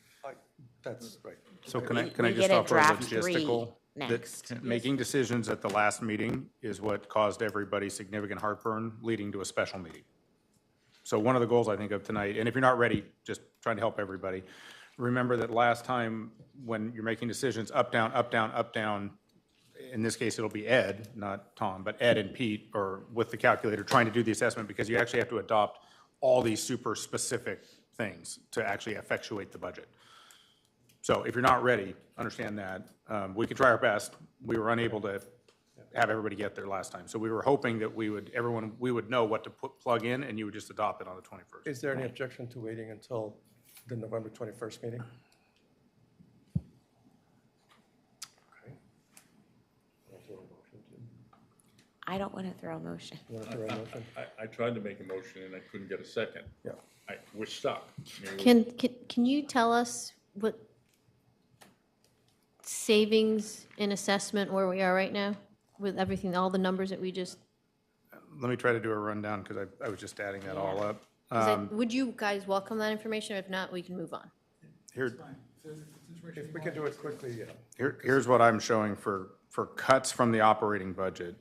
That's right. So can I We just get a offer a draft three logistical? that next. Making decisions at the last meeting is what caused everybody significant heartburn, leading to a special meeting. So one of the goals I think of tonight, and if you're not ready, just trying to help everybody, remember that last time when you're making decisions, up, down, up, down, up, down, in this case, it'll be Ed, not Tom, but Ed and Pete, or with the calculator, trying to do the assessment, because you actually have to adopt all these super specific things to actually effectuate the budget. So if you're not ready, understand that. We could try our best. We were unable to have everybody get there last time. So we were hoping that we would know what to plug in, and you would just adopt it on the 21st. Is there any objection to waiting until the November 21st meeting? Okay. I don't want to throw a motion. You want to throw a motion? I tried to make a motion and I couldn't get a second. Yeah. We're stuck. I mean, Can you tell us what savings in assessment where we are right now with everything, all the numbers that we just, Let me try to do a rundown, because I was just adding that all up. would you guys welcome that information? If not, we can move on. Here, If we can do it quickly, yeah. here's what I'm showing for cuts from the operating budget.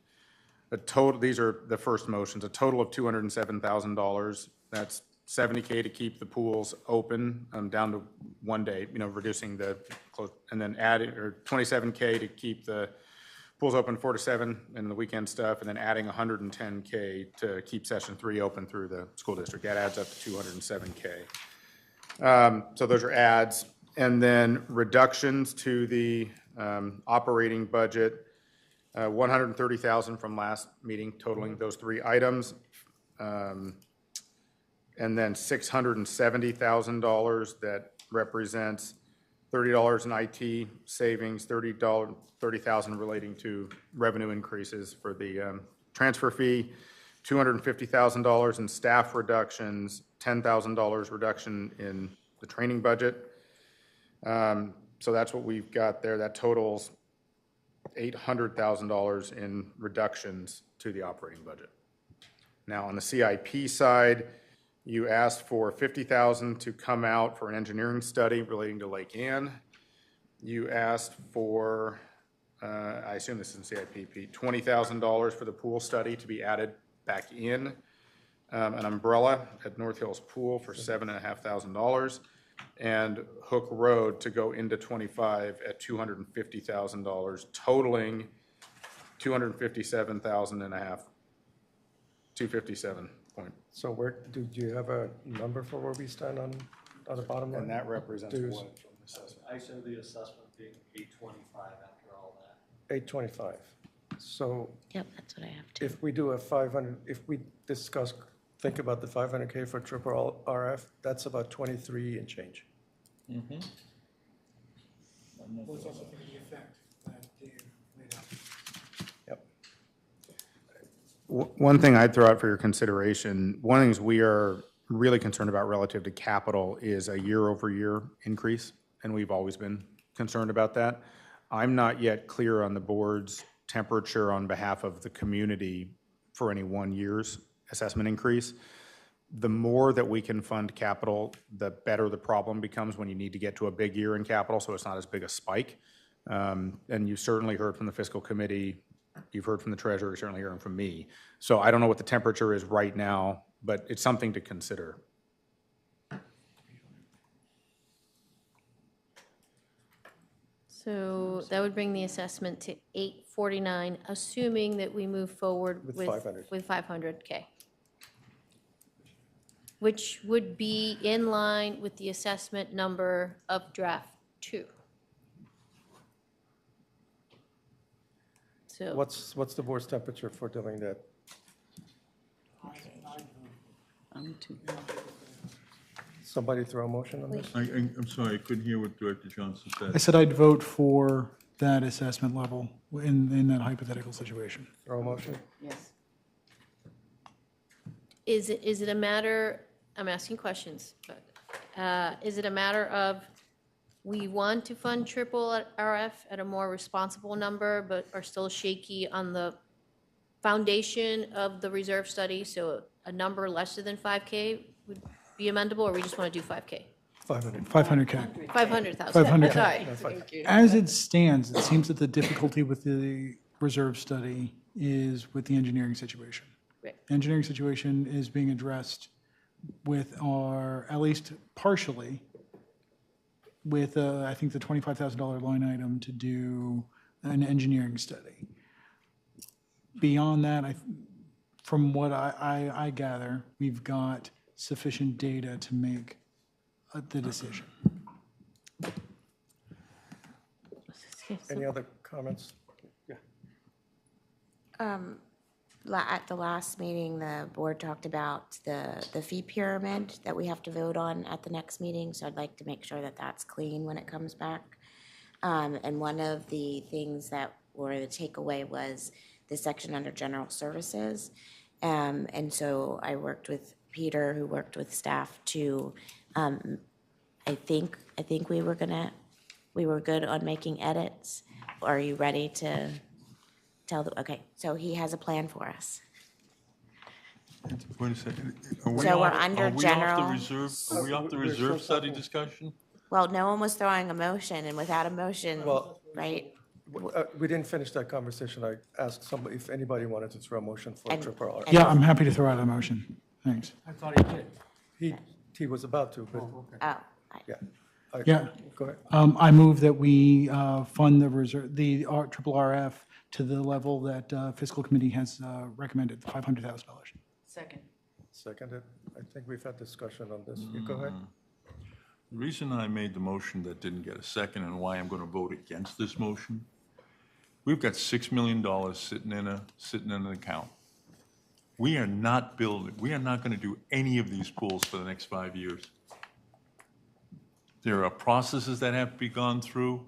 These are the first motions, a total of $207,000. That's $70K to keep the pools open, down to 1 day, reducing the close, and then adding, or $27K to keep the pools open 4 to 7 and the weekend stuff, and then adding $110K to keep session 3 open through the school district. That adds up to $207K. So those are adds. And then reductions to the operating budget, $130,000 from last meeting, totaling those 3 items. And then $670,000 that represents $30 in IT savings, $30,000 relating to revenue increases for the transfer fee, $250,000 in staff reductions, $10,000 reduction in the training budget. So that's what we've got there. That totals $800,000 in reductions to the operating budget. Now, on the CIP side, you asked for $50,000 to come out for an engineering study relating to Lake Ann. You asked for, I assume this is in CIP, Pete, $20,000 for the pool study to be added back in. An umbrella at North Hills Pool for $7,500, and Hook Road to go into 25 at $250,000, totaling $257,500, 257 point. So where, do you have a number for where we stand on the bottom line? And that represents Dues. what from assessment? I show the assessment being 825 after all that. 825. So Yep, that's what I have too. if we do a 500, if we think about the 500K for triple RF, that's about 23 and change. Well, it's also the effect that Dave laid out. Yep. One thing I'd throw out for your consideration, one of the things we are really concerned about relative to capital is a year-over-year increase, and we've always been concerned about that. I'm not yet clear on the board's temperature on behalf of the community for any 1 year's assessment increase. The more that we can fund capital, the better the problem becomes when you need to get to a big year in capital, so it's not as big a spike. And you certainly heard from the fiscal committee, you've heard from the treasurer, you're certainly hearing from me. So I don't know what the temperature is right now, but it's something to consider. So that would bring the assessment to 849, assuming that we move forward With with 500. with 500K, which would be in line with the assessment number of draft 2. So What's the board's temperature for doing that? Somebody throw a motion on this? I'm sorry, I couldn't hear what Director Johnson I said. said I'd vote for that assessment level in that hypothetical situation. Throw a motion? Yes. is it a matter, I'm asking questions, but is it a matter of we want to fund triple RF at a more responsible number, but are still shaky on the foundation of the reserve study, so a number lesser than 5K would be amendable, or we just want to do 5K? 500. 500K. 500,000. 500K. Sorry. As it stands, it seems that the difficulty with the reserve study is with the engineering situation. Right. Engineering situation is being addressed with our, at least partially, with, I think, the $25,000 line item to do an engineering study. Beyond that, from what I gather, we've got sufficient data to make the decision. Any other comments? Yeah. At the last meeting, the board talked about the fee pyramid that we have to vote on at the next meeting, so I'd like to make sure that that's clean when it comes back. And one of the things that were the takeaway was the section under general services. And so I worked with Peter, who worked with staff to, I think we were good on making edits. Are you ready to tell okay, so he has a plan for us. Wait a second. So we're under general- Are we off the reserve study discussion? Well, no one was throwing a motion, and without a motion, right? We didn't finish that conversation. I asked somebody if anybody wanted to throw a motion for triple R. Yeah, I'm happy to throw out a motion. Thanks. I thought he did. He was about to, but, Oh, yeah. Yeah. Go ahead. I move that we fund the reserve, the triple RF to the level that fiscal committee has recommended, $500,000. Second. Seconded. I think we've had discussion on this. You go ahead. The reason I made the motion that didn't get a second and why I'm going to vote against this motion, we've got $6 million sitting in an account. We are not going to do any of these pools for the next 5 years. There are processes that have to be gone through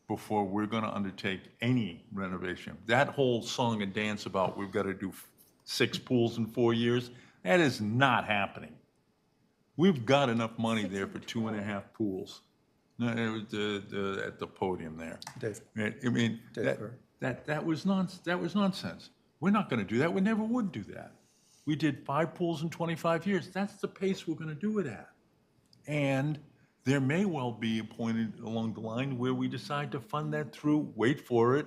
before we're going to undertake any renovation. That whole song and dance about we've got to do 6 pools in 4 years, that is not happening. We've got enough money there for 2.5 pools. No, at the podium there. Dave. I mean, Dave, that was nonsense. We're not going to do that. We never would do that. We did 5 pools in 25 years. That's the pace we're going to do it at. And there may well be a point along the line where we decide to fund that through, wait for it,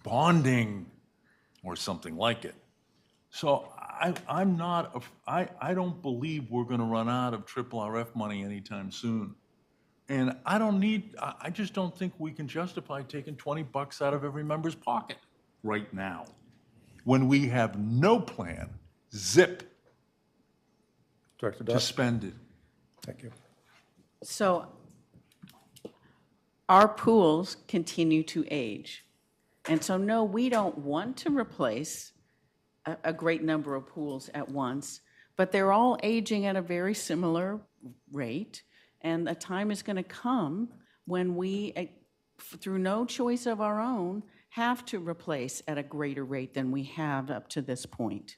bonding or something like it. So I don't believe we're going to run out of RRF money anytime soon. And I just don't think we can justify taking $20 out of every member's pocket right now when we have no plan, zip, Director to Dutt? spend it. Thank you. So our pools continue to age. And so, no, we don't want to replace a great number of pools at once, but they're all aging at a very similar rate. And a time is going to come when we, through no choice of our own, have to replace at a greater rate than we have up to this point.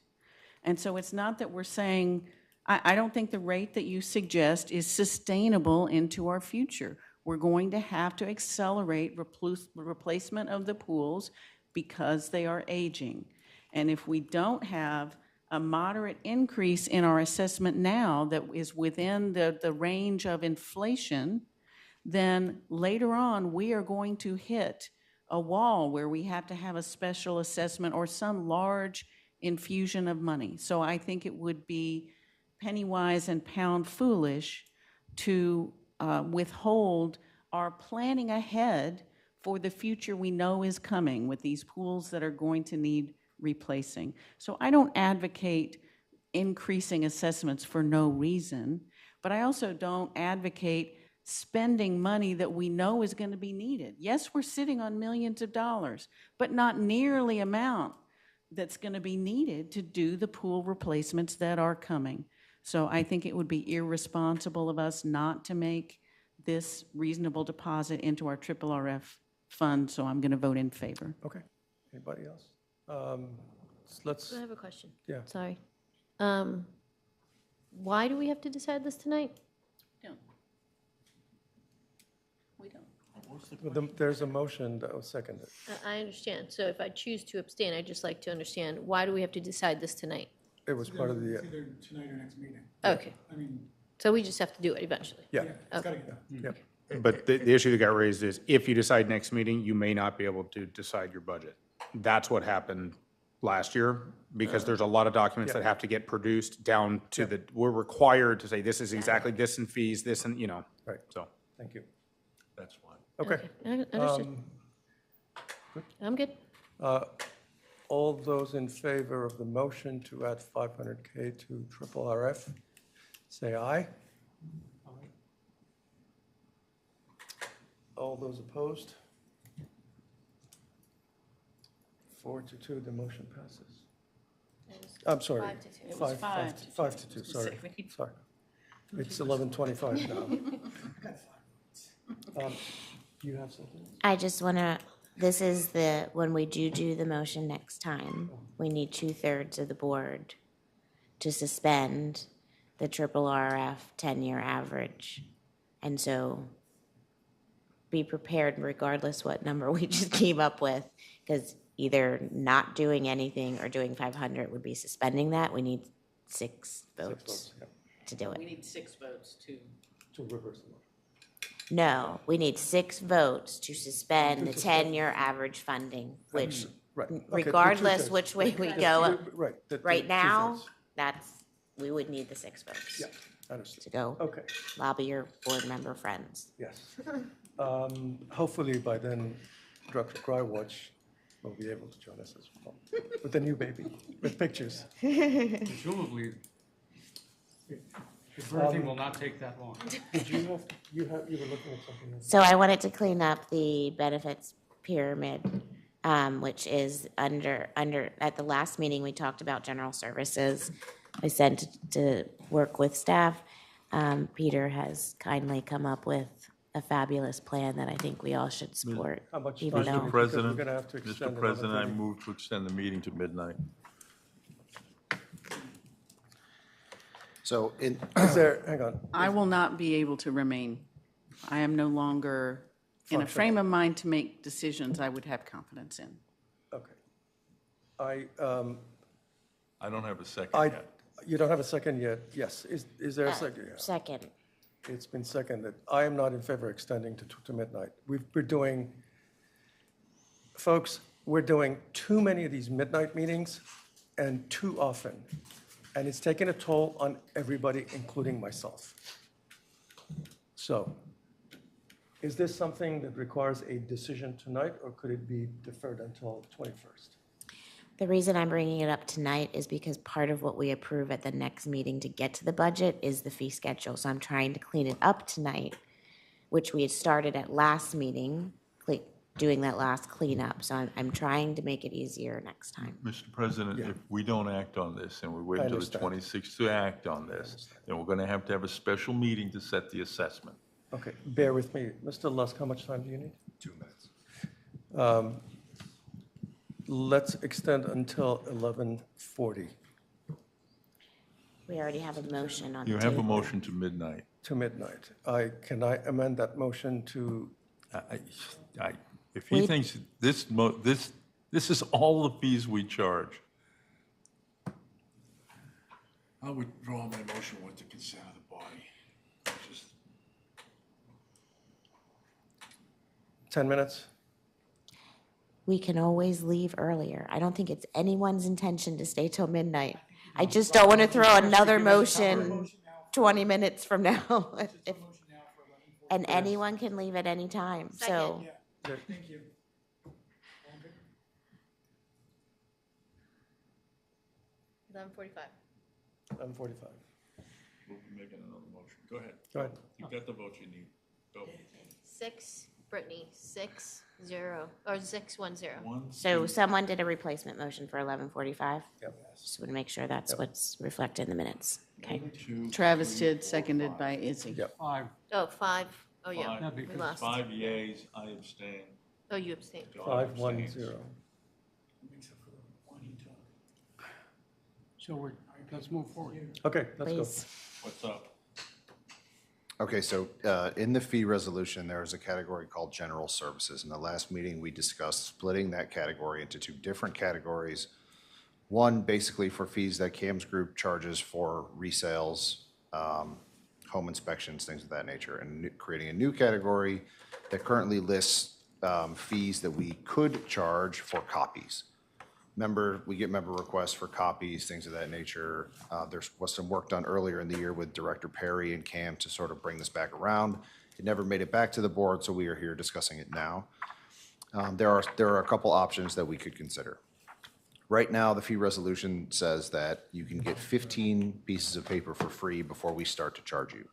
And so it's not that we're saying, I don't think the rate that you suggest is sustainable into our future. We're going to have to accelerate replacement of the pools because they are aging. And if we don't have a moderate increase in our assessment now that is within the range of inflation, then later on we are going to hit a wall where we have to have a special assessment or some large infusion of money. So I think it would be penny wise and pound foolish to withhold our planning ahead for the future we know is coming with these pools that are going to need replacing. So I don't advocate increasing assessments for no reason, but I also don't advocate spending money that we know is going to be needed. Yes, we're sitting on millions of dollars, but not nearly amount that's going to be needed to do the pool replacements that are coming. So I think it would be irresponsible of us not to make this reasonable deposit into our RRF fund, so I'm going to vote in favor. Okay. Anybody else? I have a question. Yeah. Sorry. Why do we have to decide this tonight? We don't. Well, there's a motion that was seconded. I understand. So if I choose to abstain, I'd just like to understand, why do we have to decide this tonight? It was part of the, Either tonight or next meeting. Okay. I mean, So we just have to do it eventually? yeah. it's gotta get done. Yeah. But the issue that got raised is if you decide next meeting, you may not be able to decide your budget. That's what happened last year, because there's a lot of documents that have to get produced down to we're required to say, this is exactly this in fees, this and, Right. so. Thank you. That's fine. Okay. Understood. I'm good. All those in favor of the motion to add 500K to RRF, say aye. All those opposed? 4-2, the motion passes. I'm sorry. 5-2. It was 5-2, sorry. Sorry. It's 11:25 now. You have something? I just want to, this is when we do the motion next time, we need 2/3 of the board to suspend the RRF 10-year average. And so be prepared regardless what number we just came up with, because either not doing anything or doing 500 would be suspending that. We need 6 votes to do We it. need 6 votes to. To reverse the motion. No, we need 6 votes to suspend the 10-year average funding, which Right. Okay, the regardless two-thirds. which way we Yeah, go, Right. right now, we would need the 6 votes Yeah, understood. to go Okay, lobby your board member friends. yes. Hopefully by then, Director Grywatch will be able to join us as well, with a new baby, with pictures. Presumably, the birthing will not take that long. Did you were looking at something else? So I wanted to clean up the benefits pyramid, which is at the last meeting, we talked about general services. I sent to work with staff. Peter has kindly come up with a fabulous plan that I think we all should support. How much even time do though- we- President, We're gonna have to extend Mr. another President, I 30. move to extend the meeting to midnight. So Is there, hang on. I will not be able to remain. I am no longer in a frame of mind to make decisions I would have confidence in. Okay. I don't have a second yet. You don't have a second yet? Yes. Is there a second? Yeah. Second. It's been seconded. I am not in favor of extending to midnight. We're doing, folks, we're doing too many of these midnight meetings and too often. And it's taking a toll on everybody, including myself. So, is this something that requires a decision tonight, or could it be deferred until 21st? The reason I'm bringing it up tonight is because part of what we approve at the next meeting to get to the budget is the fee schedule. So I'm trying to clean it up tonight, which we had started at last meeting, doing that last cleanup. So I'm trying to make it easier next time. Mr. President, if we don't act on this and we wait I until the understand. 26th to act on this, then we're going to have a special meeting to set the assessment. Okay, bear with me. Mr. Lusk, how much time do you need? 2 minutes. Let's extend until 11:40. We already have a motion on the You table. have a motion to midnight. To midnight. Can I amend that motion to, If he thinks this is all the fees we charge, I withdraw my motion with the consent of the body. Just 10 minutes? We can always leave earlier. I don't think it's anyone's intention to stay till midnight. I just don't want to throw another motion 20 minutes from now. And anyone can leave at any time, so. Good. Thank you. 11:45. 11:45. we'll be making another motion. Go ahead. Go ahead. You've got the vote you need. Go. 6, Brittany, 6-0, or 6-1-0. So someone did a replacement motion for 11:45? Yep. Just want to make sure that's what's reflected in the minutes. Okay. Travis did, seconded by Izzy. Yep. 5. Oh, 5. Oh, yeah, Five. we lost. 5 yeas, I abstain. Oh, you abstained. 5-1-0. So let's move forward. Okay, let's go. Please. What's up? Okay, so in the fee resolution, there is a category called general services. In the last meeting, we discussed splitting that category into 2 different categories. One, basically for fees that CAMS Group charges for resales, home inspections, things of that nature, and creating a new category that currently lists fees that we could charge for copies. We get member requests for copies, things of that nature. There was some work done earlier in the year with Director Perry and CAM to sort of bring this back around. It never made it back to the board, so we are here discussing it now. There are a couple options that we could consider. Right now, the fee resolution says that you can get 15 pieces of paper for free before we start to charge you.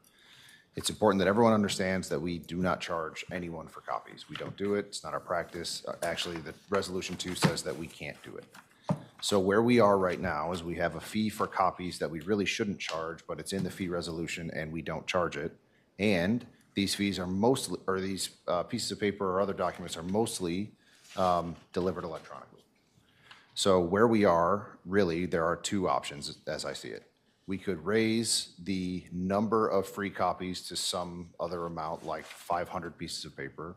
It's important that everyone understands that we do not charge anyone for copies. We don't do it. It's not our practice. Actually, the Resolution 2 says that we can't do it. So where we are right now is we have a fee for copies that we really shouldn't charge, but it's in the fee resolution and we don't charge it. And these fees are mostly, or these pieces of paper or other documents are mostly delivered electronically. So where we are, really, there are 2 options as I see it. We could raise the number of free copies to some other amount, like 500 pieces of paper,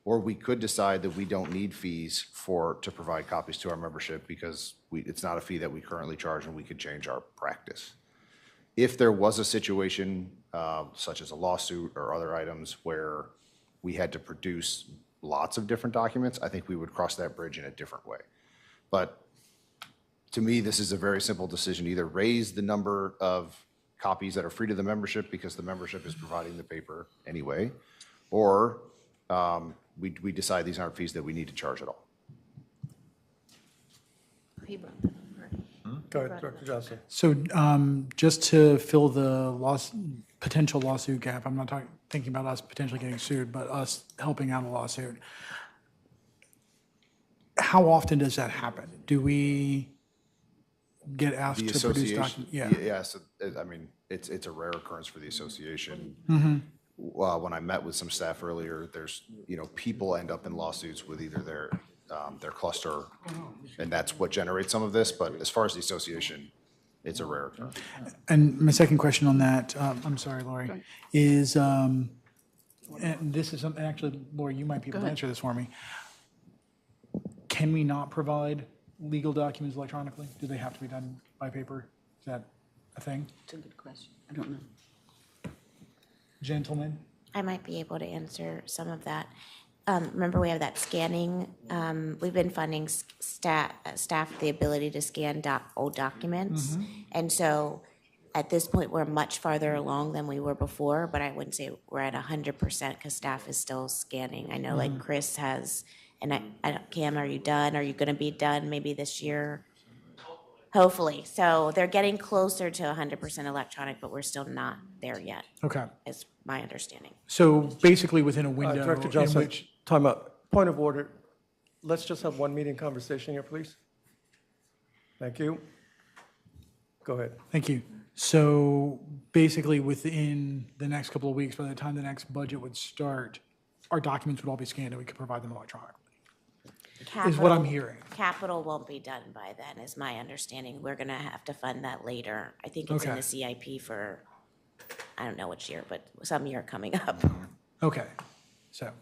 or we could decide that we don't need fees to provide copies to our membership because it's not a fee that we currently charge and we could change our practice. If there was a situation such as a lawsuit or other items where we had to produce lots of different documents, I think we would cross that bridge in a different way. But to me, this is a very simple decision. Either raise the number of copies that are free to the membership because the membership is providing the paper anyway, or we decide these aren't fees that we need to charge at all. He brought that up, right? Go ahead, Director Johnson. So just to fill the potential lawsuit gap, I'm not thinking about us potentially getting sued, but us helping out a lawsuit. How often does that happen? Do we get asked The to produce association, documents? yeah, so, I mean, it's a rare occurrence for the association. Mm-hmm. When I met with some staff earlier, there's, people end up in lawsuits with either their cluster, and that's what generates some of this, but as far as the association, it's a rare occurrence. And my second question on that, I'm sorry, Lori, is and this is something, actually, Lori, you might be able Go to ahead. answer this for me. Can we not provide legal documents electronically? Do they have to be done by paper? Is that a thing? It's a good question. I don't know. Gentlemen? I might be able to answer some of that. Remember, we have that scanning, we've been funding staff the ability to scan old documents. And so at this point, we're much farther along than we were before, but I wouldn't say we're at 100% because staff is still scanning. I know like Chris has, and Cam, are you done? Are you going to be done maybe this year? Hopefully. So they're getting closer to 100% electronic, but we're still not there yet, Okay. is my understanding. So basically within a window Director in Johnson, which, time out. Point of order. Let's just have one meeting conversation here, please. Thank you. Go ahead. thank you. So basically within the next couple of weeks, by the time the next budget would start, our documents would all be scanned and we could provide them electronically. Is what I'm hearing. Capital won't be done by then, is my understanding. We're gonna have to fund that later. I think it's in Okay. the CIP for, I don't know which year, but some year coming up. Okay. So,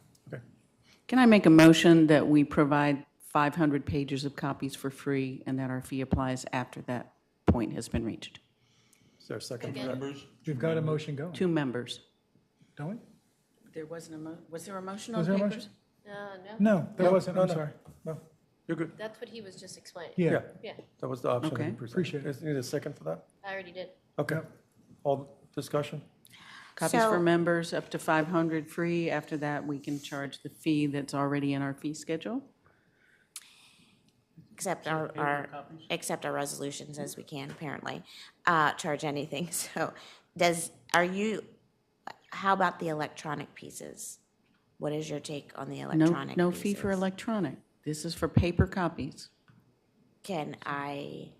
Can I make a motion that we provide 500 pages of copies for free and that our fee applies after that point has been reached? Is there a second for that? we've got a motion going, 2 members. don't we? There wasn't was there a motion Was on there a papers? No, there wasn't, I'm sorry. No, you're good. That's what he was just explaining. Yeah. Yeah, That was the option that Okay. you presented. Appreciate it. Is there a second for that? I already did. Okay. All discussion? Copies for So- members, up to 500 free. After that, we can charge the fee that's already in our fee schedule. Except except our resolution says we can apparently, charge anything. So how about the electronic pieces? What is your take on the No, electronic no fee for pieces? electronic. This is for paper copies. Can I,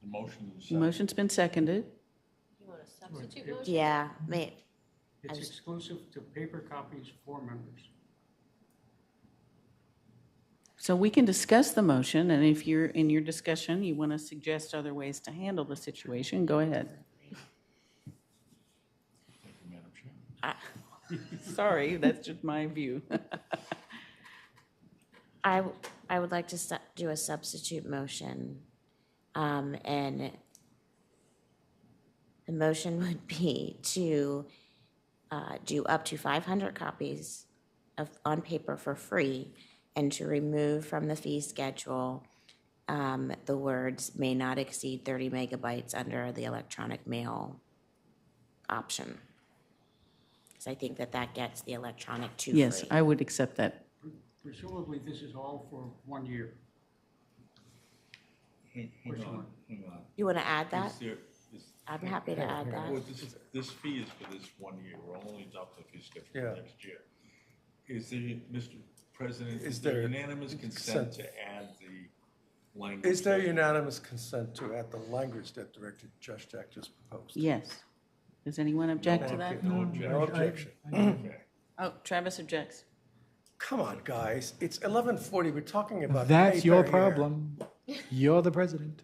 The motion is The motion's been seconded. You want a substitute motion? yeah, It's exclusive to paper copies for members. So we can discuss the motion, and if you're, in your discussion, you want to suggest other ways to handle the situation, go ahead. Sorry, that's just my view. I would like to do a substitute motion. And the motion would be to do up to 500 copies on paper for free and to remove from the fee schedule the words may not exceed 30 megabytes under the electronic mail option. Because I think that gets the electronic to free. Yes, I would accept that. Presumably, this is all for 1 year. Hang on. You want to add that? Is I'm happy to add that. Well, this fee is for this 1 year. We're only adopting the fee schedule Yeah. for next year. Is there, Mr. President, Is is there there unanimous consent consent? to add the language? Is there unanimous consent to add the language that Director Juszczyk just proposed? Yes. Does anyone object to that? No No objection. objection. Okay. Oh, Travis objects. Come on, guys. It's 11:40. We're talking about That's your paper here. problem. You're the president.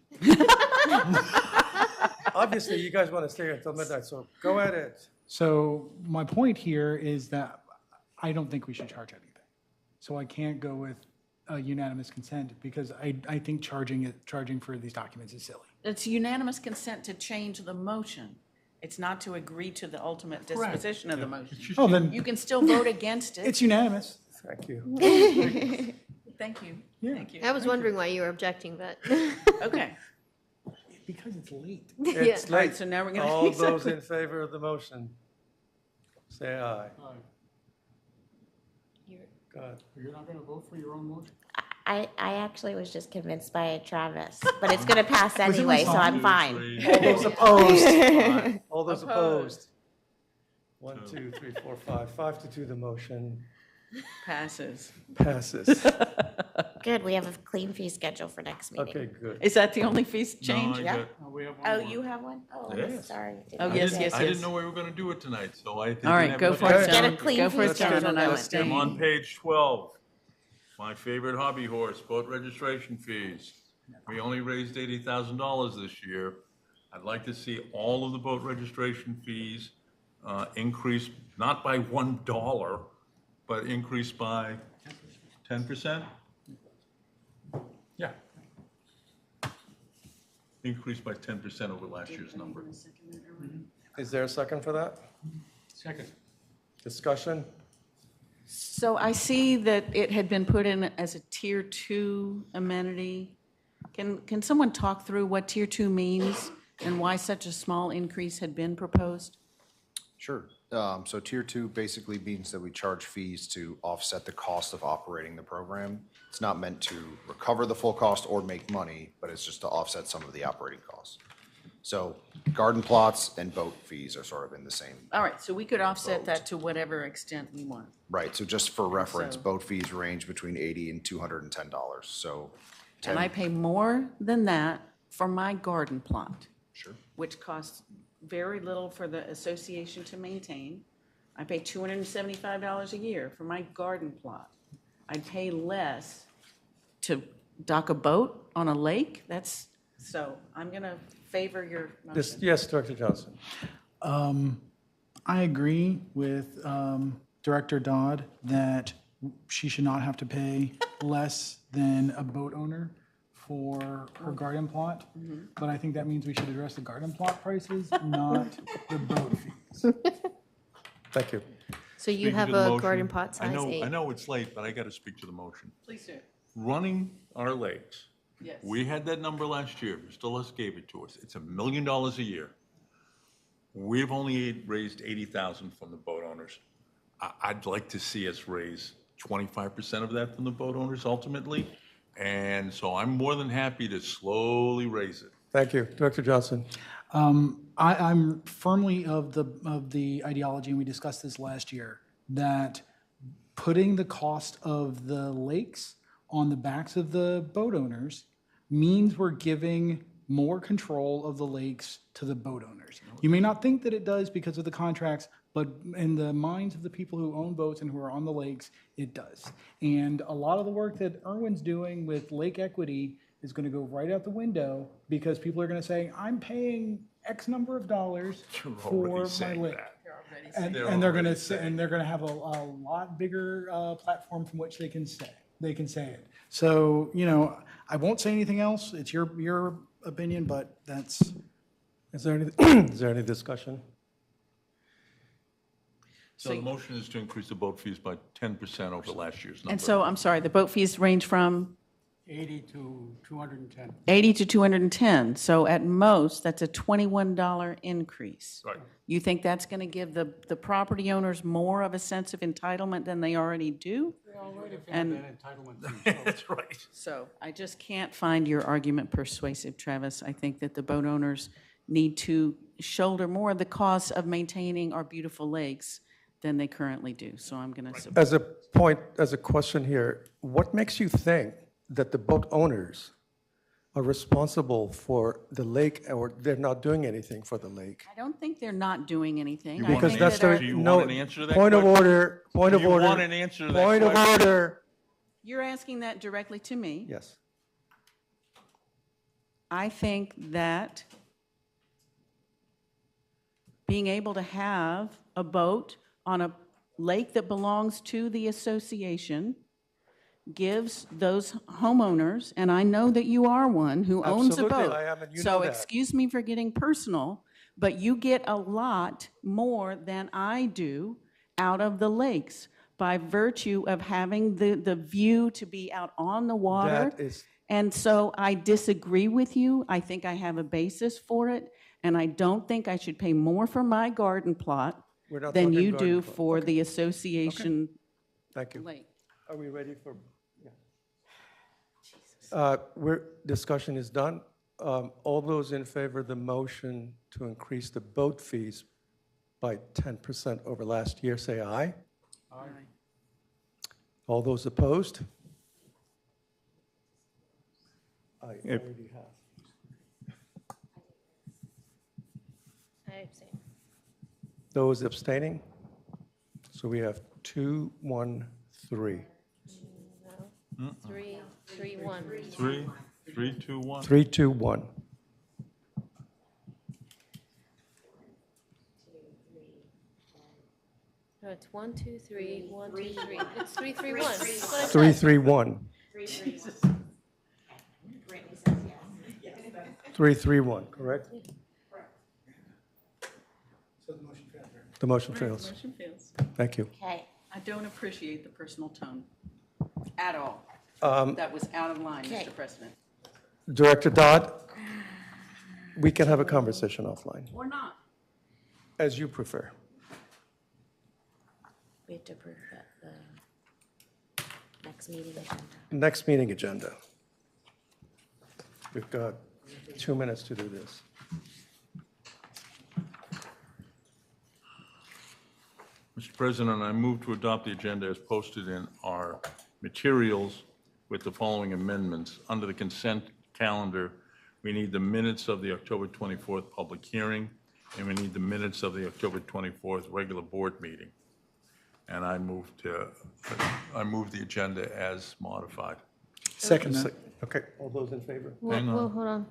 Obviously, you guys want to stay here until midnight, so go at it. So my point here is that I don't think we should charge anything. So I can't go with unanimous consent because I think charging for these documents is silly. It's unanimous consent to change the motion. It's not to agree to the ultimate disposition of the motion. Oh, then You can still vote against it. it's unanimous. Thank you. Thank you. Yeah. Thank you. I was wondering why you were objecting, but. Okay. Because it's late. It's All right, late. so now we're going to. All those in favor of the motion, say aye. God. You're not going to vote for your own motion? I actually was just convinced by Travis, but it's going to pass anyway, so I'm fine. All those opposed? All those opposed? 1, 2, 3, 4, 5. 5-2, the motion Passes. passes. Good, we have a clean fee schedule for next meeting. Okay, good. Is that the only fee change? No, I Yeah. got- We have one Oh, more. you have one? Oh, I'm Yes. sorry. Oh, Didn't yes, know yes, that. I didn't know we were gonna do it tonight, so I didn't All right, have go much- for it, Okay. Get a John. clean Go for fee it, John, and I schedule abstain. I'm on page 12. My favorite hobby horse, boat registration fees. We only raised $80,000 this year. I'd like to see all of the boat registration fees increase not by $1, but increase by 10%? Yeah. Increase by 10% over last year's number. Is there a second for that? Second. Discussion? So I see that it had been put in as a Tier 2 amenity. Can someone talk through what Tier 2 means and why such a small increase had been proposed? Sure. So Tier 2 basically means that we charge fees to offset the cost of operating the program. It's not meant to recover the full cost or make money, but it's just to offset some of the operating costs. So garden plots and boat fees are sort of in the same. All right, so we could offset that to whatever extent we want. Right, so just for reference, So- boat fees range between $80 and $210, so. And I pay more than that for my garden plot. Sure. Which costs very little for the association to maintain. I pay $275 a year for my garden plot. I'd pay less to dock a boat on a lake. So I'm going to favor your motion. Yes, Director Johnson. I agree with Director Dodd that she should not have to pay less than a boat owner for her garden plot. But I think that means we should address the garden plot prices, not the boat fees. Thank you. So you Speaking have to the a motion, garden pot size I 8. know it's late, but I got to speak to the motion. Please do. Running our lakes. Yes. We had that number last year. Mr. Les gave it to us. It's $1 million a year. We've only raised 80,000 from the boat owners. I'd like to see us raise 25% of that from the boat owners ultimately. And so I'm more than happy to slowly raise it. Thank you. Director Johnson. I'm firmly of the ideology, and we discussed this last year, that putting the cost of the lakes on the backs of the boat owners means we're giving more control of the lakes to the boat owners. You may not think that it does because of the contracts, but in the minds of the people who own boats and who are on the lakes, it does. And a lot of the work that Irwin's doing with lake equity is going to go right out the window because people are going to say, I'm paying X number of dollars for my lake. And they're going to have a lot bigger platform from which they can say it. So, I won't say anything else. It's your opinion, but that's. Is there any discussion? So the motion is to increase the boat fees by 10% over last year's number. And so, I'm sorry, the boat fees range from 80 to 210. 80 to 210. So at most, that's a $21 increase. Right. You think that's going to give the property owners more of a sense of entitlement than they already do? They already have And- that entitlement. That's right. So I just can't find your argument persuasive, Travis. I think that the boat owners need to shoulder more of the costs of maintaining our beautiful lakes than they currently do. So I'm going to. As a question here, what makes you think that the boat owners are responsible for the lake, or they're not doing anything for the lake? I don't think they're not doing anything. Because that's Do the, you no, want an answer to that point of question? order, point of Do you order. want an answer to that Point of question? order. You're asking that directly to me. Yes. I think that being able to have a boat on a lake that belongs to the association gives those homeowners, and I know that you are one who owns a Absolutely, boat. I am, and you know So that. excuse me for getting personal, but you get a lot more than I do out of the lakes by virtue of having the view to be out on the water. That is, And so I disagree with you. I think I have a basis for it, and I don't think I should pay more for my garden plot we're not than talking you garden do plot. for the association Thank you. lake. Are we ready for? Discussion is done. All those in favor of the motion to increase the boat fees by 10% over last year, say aye. Aye. All those opposed? I If- already have. I abstain. Those abstaining? So we have 2, 1, 3. No. 3, 3, 1. 3, 2, 1. 3, 2, 1. it's 1, 2, 3, 1, 2, 3. It's 3, 3, 1. That's what I said. 331. 331, correct? The motion fails. Motion fails. Thank you. Okay. I don't appreciate the personal tone at all. Um, That was out of line, Okay. Mr. President. Director Dodd, we can have a conversation offline, Or not. as you prefer. We have to approve the next meeting agenda. Next meeting agenda. We've got 2 minutes to do this. Mr. President, I move to adopt the agenda as posted in our materials with the following amendments. Under the consent calendar, we need the minutes of the October 24th public hearing, and we need the minutes of the October 24th regular board meeting. And I move the agenda as modified. Second. Okay, all those in favor? Hang on. Well, hold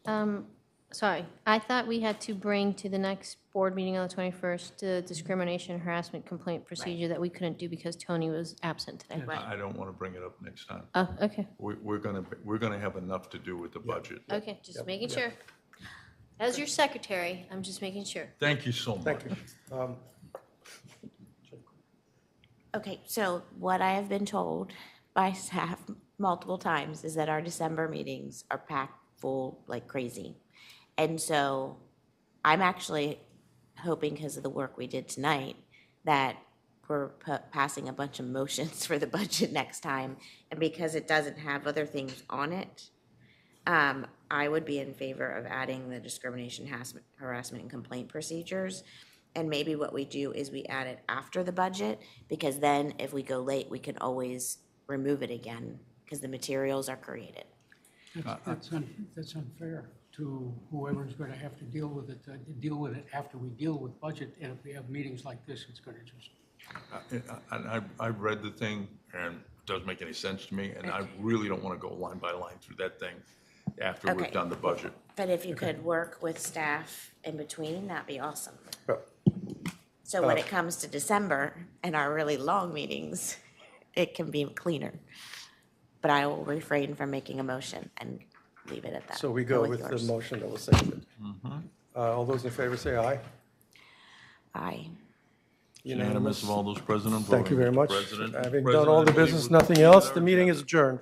on. Sorry, I thought we had to bring to the next board meeting on the 21st the discrimination harassment complaint procedure that we couldn't do because Tony was absent today. I don't want to bring it up next time. Oh, okay, We're gonna have enough to do with the budget. okay, just making sure. As your secretary, I'm just making sure. Thank you so much. Thank you. Okay, so what I have been told by staff multiple times is that our December meetings are packed full like crazy. And so I'm actually hoping, because of the work we did tonight, that we're passing a bunch of motions for the budget next time. And because it doesn't have other things on it, I would be in favor of adding the discrimination, harassment, and complaint procedures. And maybe what we do is we add it after the budget, because then if we go late, we can always remove it again, because the materials are created. That's unfair to whoever's going to have to deal with it after we deal with budget. And if we have meetings like this, it's going to just. I've read the thing, and it doesn't make any sense to me, and I really don't want to go line by line through that thing after we've Okay. done the budget. But if you could work with staff in between, that'd be awesome. Yeah. So when it comes to December and our really long meetings, it can be cleaner. But I will refrain from making a motion and leave it at that. So we go with the yours. motion that was seconded. All those in favor say aye. Aye. Unanimous of all those present and voting. Thank you very Mr. much. President. Having President, done all the I believe business, we- nothing else, the meeting is adjourned.